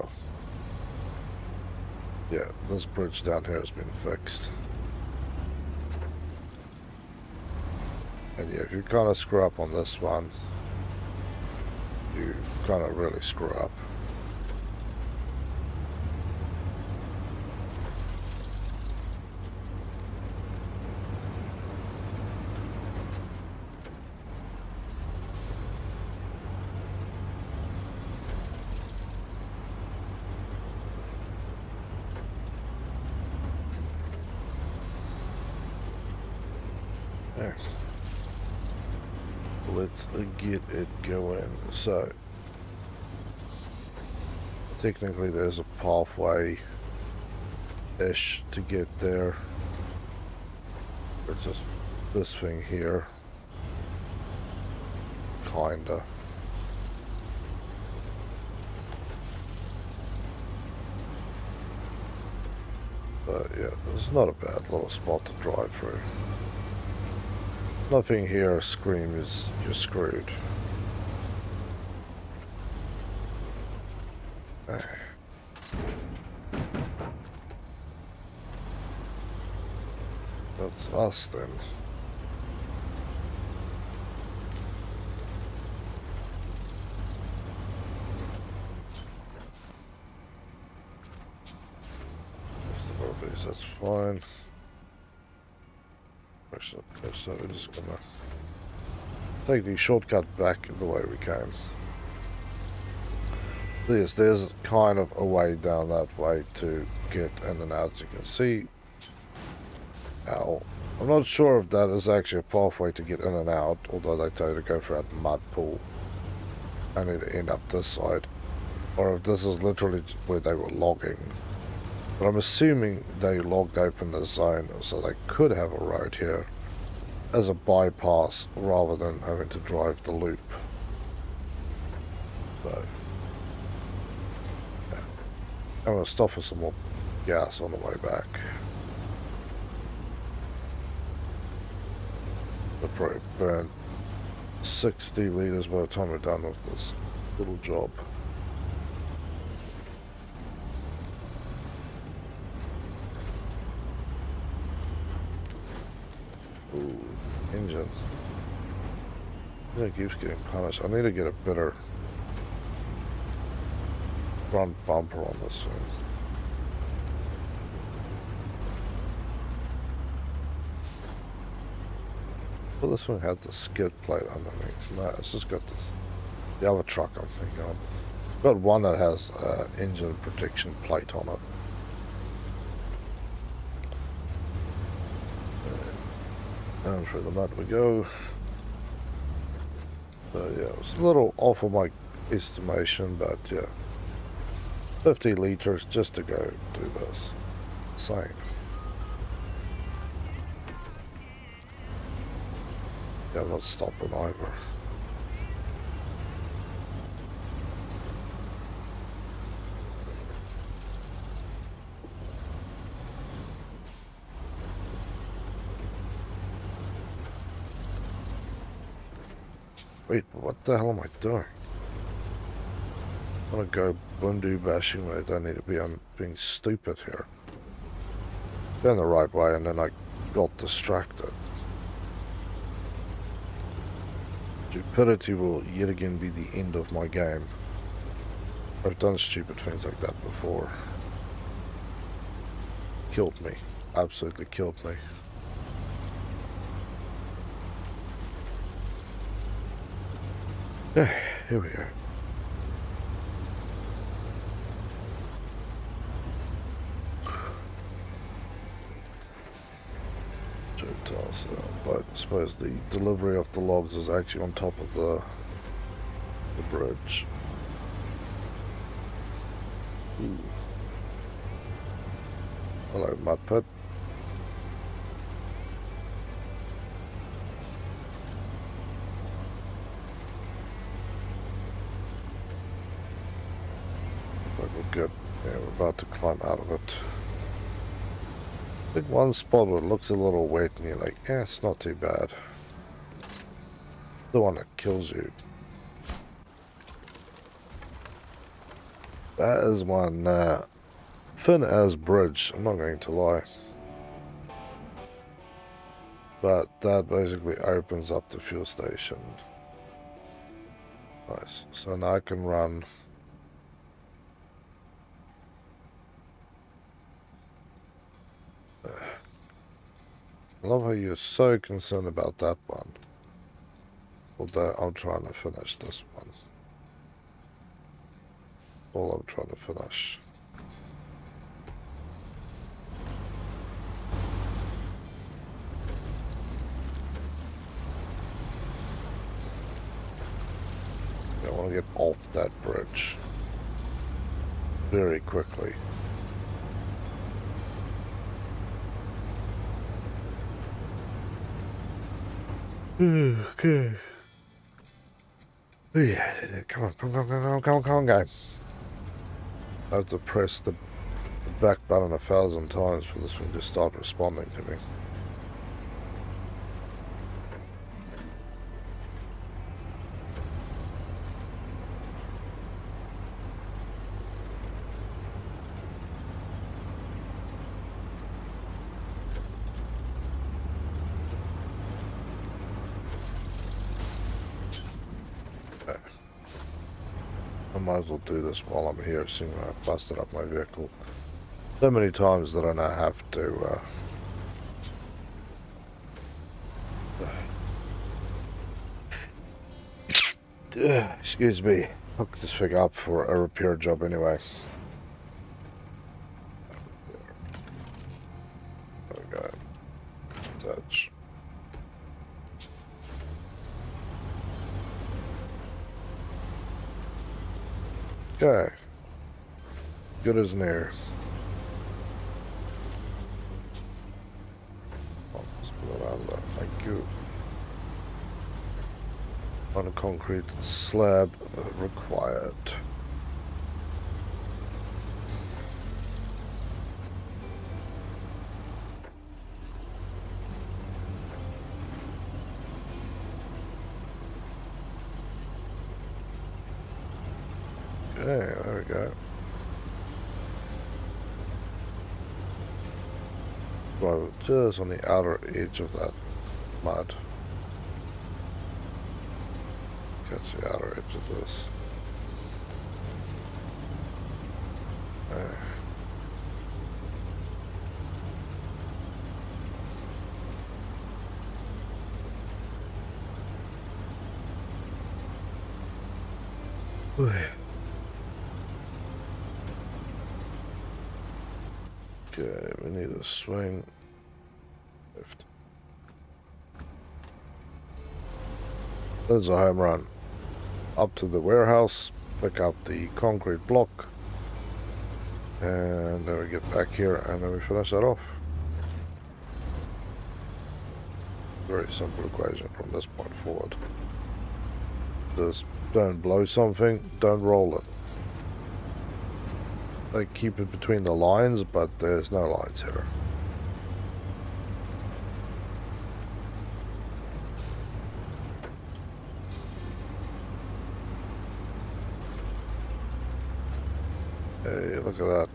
Yeah, this bridge down here has been fixed. And yeah, if you kind of screw up on this one, you kind of really screw up. There. Let's get it going. So, technically there's a pathway-ish to get there. It's just this thing here. Kinda. But yeah, it's not a bad little spot to drive through. Nothing here screams you're screwed. That's us then. That's fine. So we're just gonna take the shortcut back the way we came. Yes, there's kind of a way down that way to get in and out, as you can see. Now, I'm not sure if that is actually a pathway to get in and out, although they tell you to go for that mud pool. I need to end up this side. Or if this is literally where they were logging. But I'm assuming they logged open the zone, so they could have a road here as a bypass rather than having to drive the loop. So, yeah. I'm going to stop for some more gas on the way back. I'll probably burn 60 litres by the time we're done with this little job. Ooh, engine. It keeps getting punished. I need to get a better front bumper on this thing. Well, this one had the skid plate underneath. No, it's just got this. The other truck I'm thinking of. Got one that has engine protection plate on it. Down through the mud we go. So yeah, it was a little off of my estimation, but yeah. 50 litres just to go do this. Same. Yeah, I'm not stopping either. Wait, what the hell am I doing? I want to go bundu bashing when I don't need to be. I'm being stupid here. Going the right way and then I got distracted. Stupidity will yet again be the end of my game. I've done stupid things like that before. Killed me. Absolutely killed me. Here we go. But I suppose the delivery of the logs is actually on top of the bridge. Ooh. Hello, mud pit. Like we're good. Yeah, we're about to climb out of it. I think one spot where it looks a little wet and you're like, yeah, it's not too bad. The one that kills you. That is one thin as bridge, I'm not going to lie. But that basically opens up the fuel station. Nice. So now I can run. I love how you're so concerned about that one. Although I'm trying to finish this one. All I'm trying to finish. I want to get off that bridge very quickly. Okay. Yeah, come on, guy. I have to press the back button 1,000 times for this one to start responding to me. I might as well do this while I'm here, seeing I busted up my vehicle so many times that I now have to excuse me. hook this thing up for a repair job anyway. There we go. Touch. Okay. Good as new. I'll just put it out there. Thank you. On a concrete slab required. Okay, there we go. Right, just on the outer edge of that mud. Catch the outer edge of this. There. Okay, we need a swing lift. There's a home run. Up to the warehouse, pick up the concrete block, and then we get back here and then we finish that off. Very simple equation from this point forward. Just don't blow something, don't roll it. They keep it between the lines, but there's no lines here. Hey, look at that.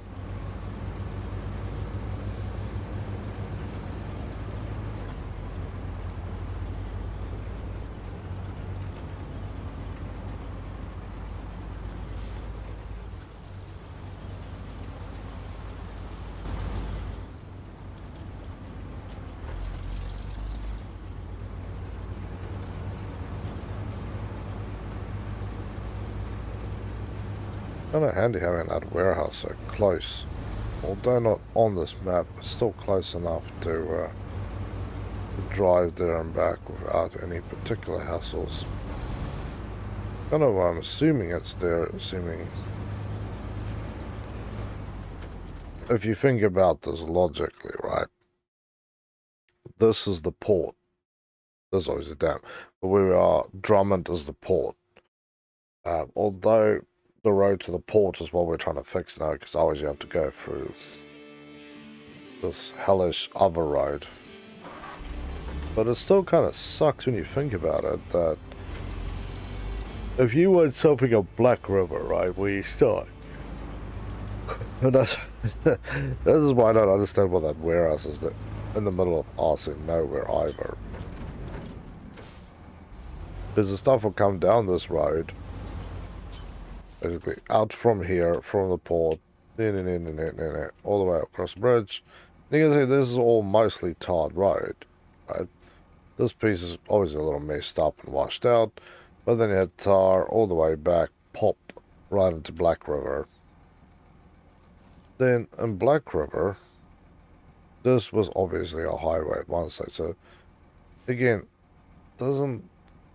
Kind of handy having that warehouse so close. Although not on this map, it's still close enough to drive there and back without any particular hassles. Kind of, I'm assuming it's there, assuming... If you think about this logically, right? This is the port. This is always a dam. But where we are, Drummond is the port. Although the road to the port is what we're trying to fix now, because always you have to go through this hellish other road. But it still kind of sucks when you think about it, that if you want something on Black River, right, where you start, and that's this is why I don't understand what that warehouse is in the middle of us in nowhere either. Because the stuff will come down this road, basically out from here, from the port, all the way across the bridge. You can see this is all mostly tarred road, right? This piece is obviously a little messed up and washed out, but then you had tar all the way back, pop right into Black River. Then in Black River, this was obviously a highway at one side, so again, doesn't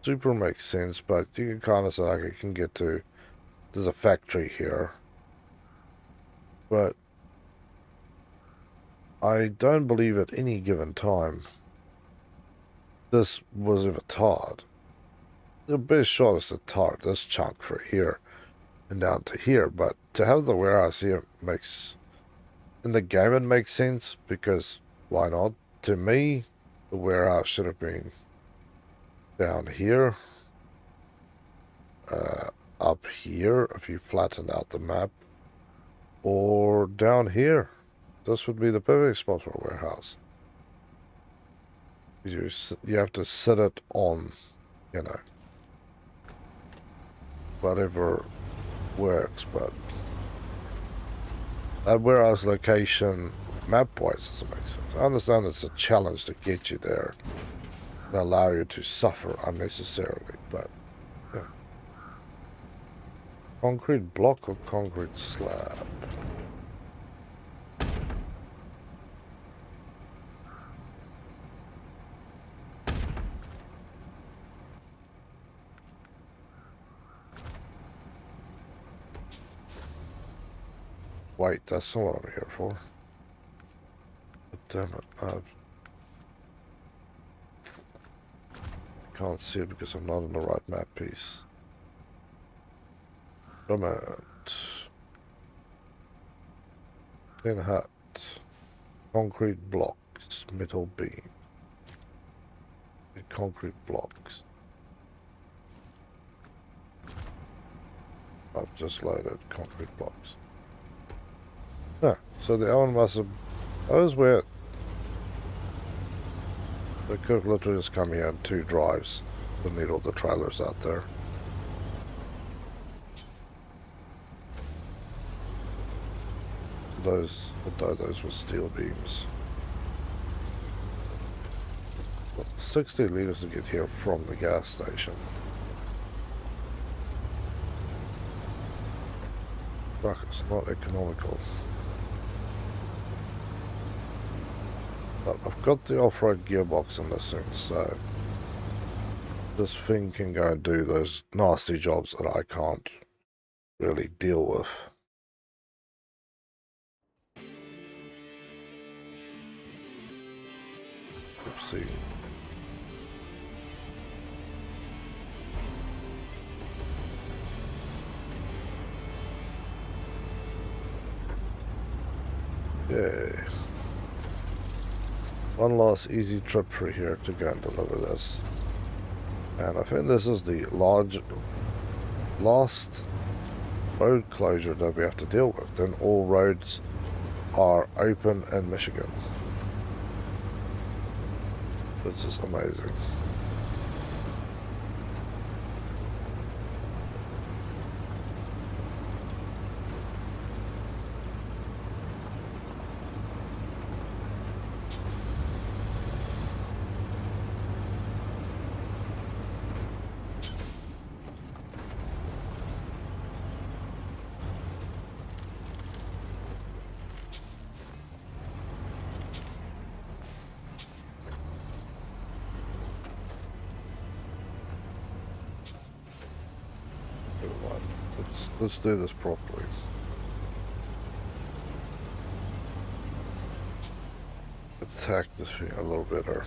super make sense, but you can kind of say, like, it can get to, there's a factory here, but I don't believe at any given time this was ever tarred. The best shot is to tar this chunk for here and down to here, but to have the warehouse here makes, in the game it makes sense, because why not? To me, the warehouse should have been down here, up here if you flatten out the map, or down here. This would be the perfect spot for a warehouse. You have to sit it on, you know, whatever works, but that warehouse location map-wise doesn't make sense. I understand it's a challenge to get you there and allow you to suffer unnecessarily, but yeah. Concrete block or concrete slab? Wait, that's not what I'm here for. But damn it, I can't see it because I'm not in the right map piece. Damn it. Tin hat. Concrete blocks. Metal beam. Concrete blocks. I've just loaded concrete blocks. Ah, so the oven must have... That was where... They could have literally just come here and 2 drives. Don't need all the trailers out there. Although those were steel beams. 60 liters to get here from the gas station. Fuck, it's not economical. But I've got the off-road gearbox in this thing, so this thing can go and do those nasty jobs that I can't really deal with. Oopsie. Yay. One last easy trip for here to go and deliver this. And I think this is the last road closure that we have to deal with. Then all roads are open in Michigan. Which is amazing. Let's do this properly. Attack this thing a little better.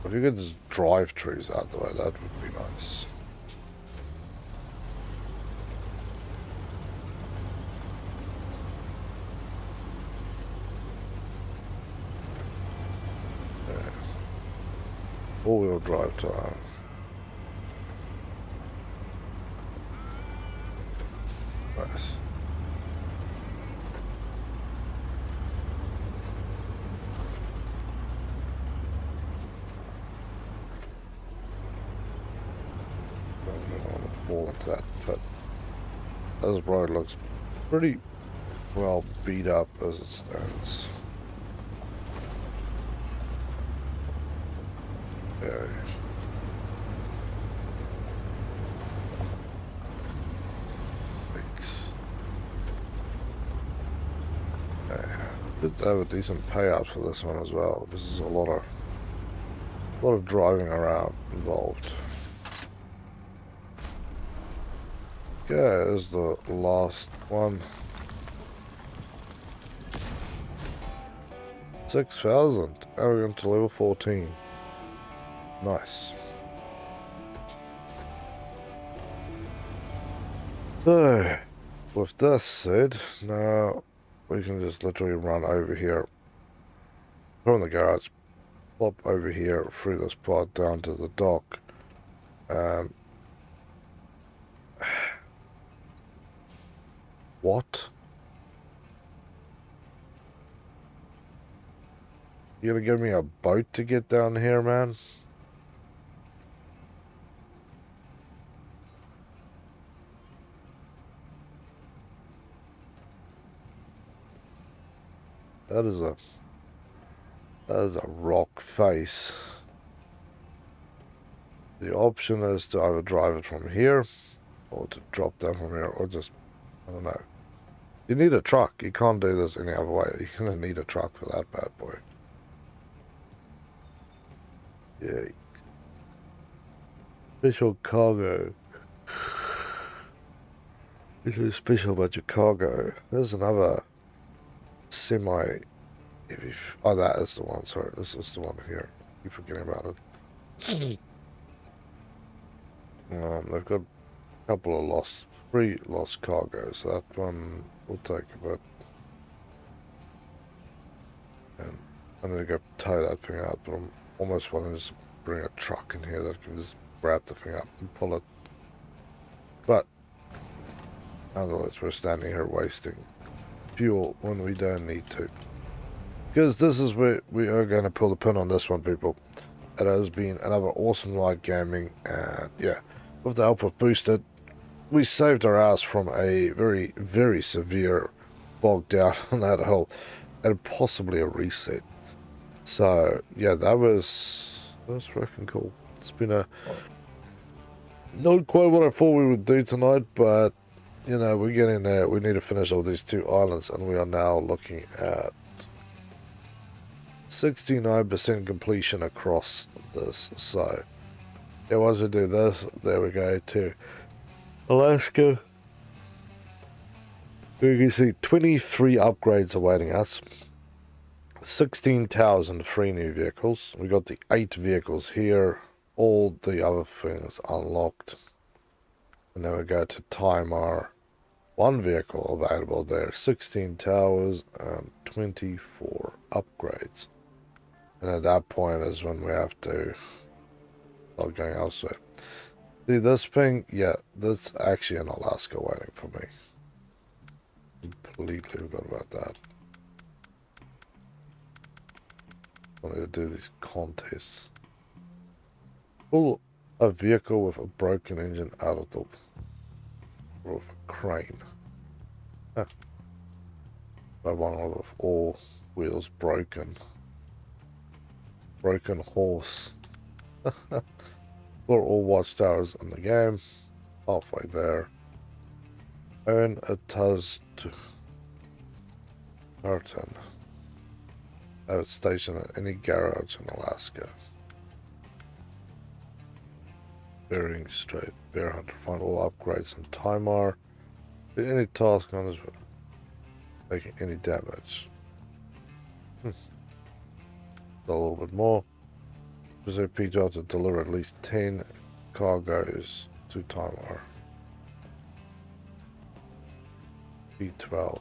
If you could just drive trees out the way, that would be nice. Four-wheel drive tire. Nice. I don't want to fall into that pit. This road looks pretty well beat up as it stands. Okay. Okay. Did have a decent payout for this one as well. This is a lot of driving around involved. Okay, there's the last one. 6,000. And we're going to level 14. Nice. So, with this said, now we can just literally run over here from the garage, plop over here through this pod down to the dock. What? You gonna give me a boat to get down here, man? That is a rock face. The option is to either drive it from here or to drop down from here or just, I don't know. You need a truck. You can't do this any other way. You're going to need a truck for that bad boy. Yeah. Special cargo. This is special about your cargo. There's another semi. Oh, that is the one. Sorry, this is the one here. Keep forgetting about it. They've got a couple of three lost cargoes. So that one will take a bit. And I'm gonna go tow that thing out, but I'm almost wanting to just bring a truck in here that can just grab the thing up and pull it. But otherwise, we're standing here wasting fuel when we don't need to. Because this is where we are going to pull the pin on this one, people. It has been another awesome night gaming, and yeah, with the help of Boosted, we saved our ass from a very, very severe bog down on that hill and possibly a reset. So yeah, that was freaking cool. It's been not quite what I thought we would do tonight, but you know, we're getting there. We need to finish all these 2 islands, and we are now looking at 69% completion across this. So yeah, once we do this, there we go to Alaska. You can see 23 upgrades awaiting us. 16 towers and 3 new vehicles. We got the 8 vehicles here. All the other things unlocked. And then we go to Timar. 1 vehicle available there. 16 towers and 24 upgrades. And at that point is when we have to start going elsewhere. See this thing? Yeah, that's actually in Alaska waiting for me. Completely forgot about that. I wanted to do these contests. Pull a vehicle with a broken engine out of the with a crane. Huh. I want with all wheels broken. Broken horse. We're all watchtowers in the game. Halfway there. Earn a Tuz to Martin. Have it stationed at any garage in Alaska. Bering Strait. Bear Hunter. Find all upgrades in Timar. Do any task on this making any damage. A little bit more. Preserve P12 to deliver at least 10 cargoes to Timar. P12.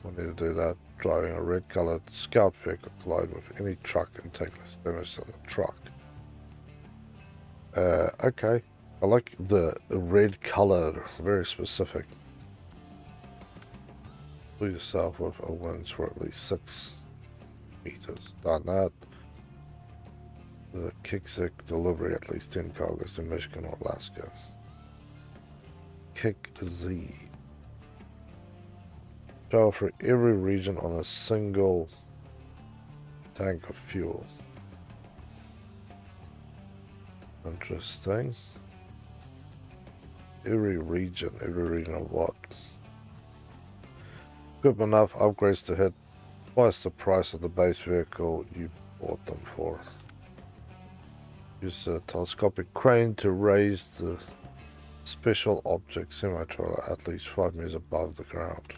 We need to do that. Driving a red colored scout vehicle, collide with any truck and take less damage than the truck. Okay. I like the red color, very specific. Pull yourself with a winch for at least 6 meters. Done that. The Kick-Sick delivery at least 10 cargoes to Michigan or Alaska. Kick-Z. Travel for every region on a single tank of fuel. Interesting. Every region of what? Equip enough upgrades to hit twice the price of the base vehicle you bought them for. Use a telescopic crane to raise the special object semi-trailer at least 5 meters above the ground.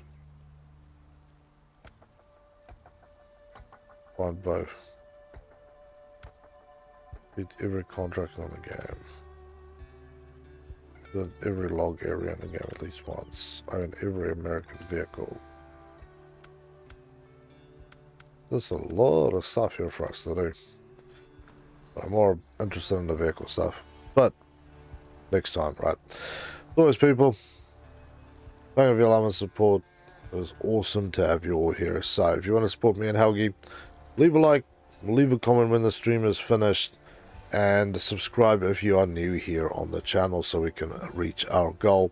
Find both. Beat every contract on the game. Visit every log area in the game at least once. Own every American vehicle. There's a lot of stuff here for us to do. But I'm more interested in the vehicle stuff. But next time, right? As always, people, thank you for your love and support. It was awesome to have you all here. So if you want to support me and Helgi, leave a like, leave a comment when the stream is finished, and subscribe if you are new here on the channel so we can reach our goal.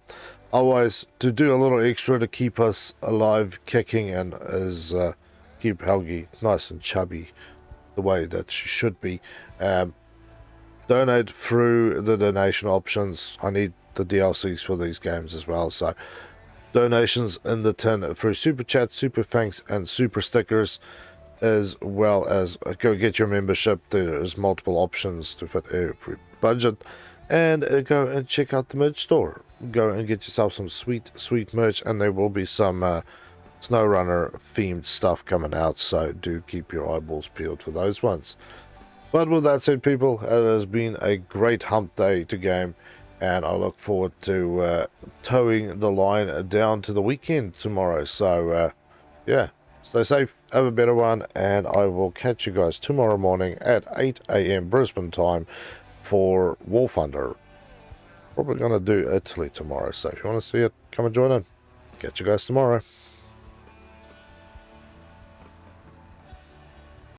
Otherwise, to do a little extra to keep us alive, kicking, and keep Helgi nice and chubby the way that she should be. donate through the donation options. I need the DLCs for these games as well, so donations in the tin through Super Chat, Super Thanks, and Super Stickers, as well as go get your membership. There's multiple options to fit every budget, and go and check out the merch store. Go and get yourself some sweet merch, and there will be some SnowRunner themed stuff coming out, so do keep your eyeballs peeled for those ones. But with that said, people, it has been a great hump day to game, and I look forward to towing the line down to the weekend tomorrow. So yeah, stay safe, have a better one, and I will catch you guys tomorrow morning at 8 a.m. Brisbane time for War Thunder. Probably going to do Italy tomorrow, so if you want to see it, come and join in. Catch you guys tomorrow.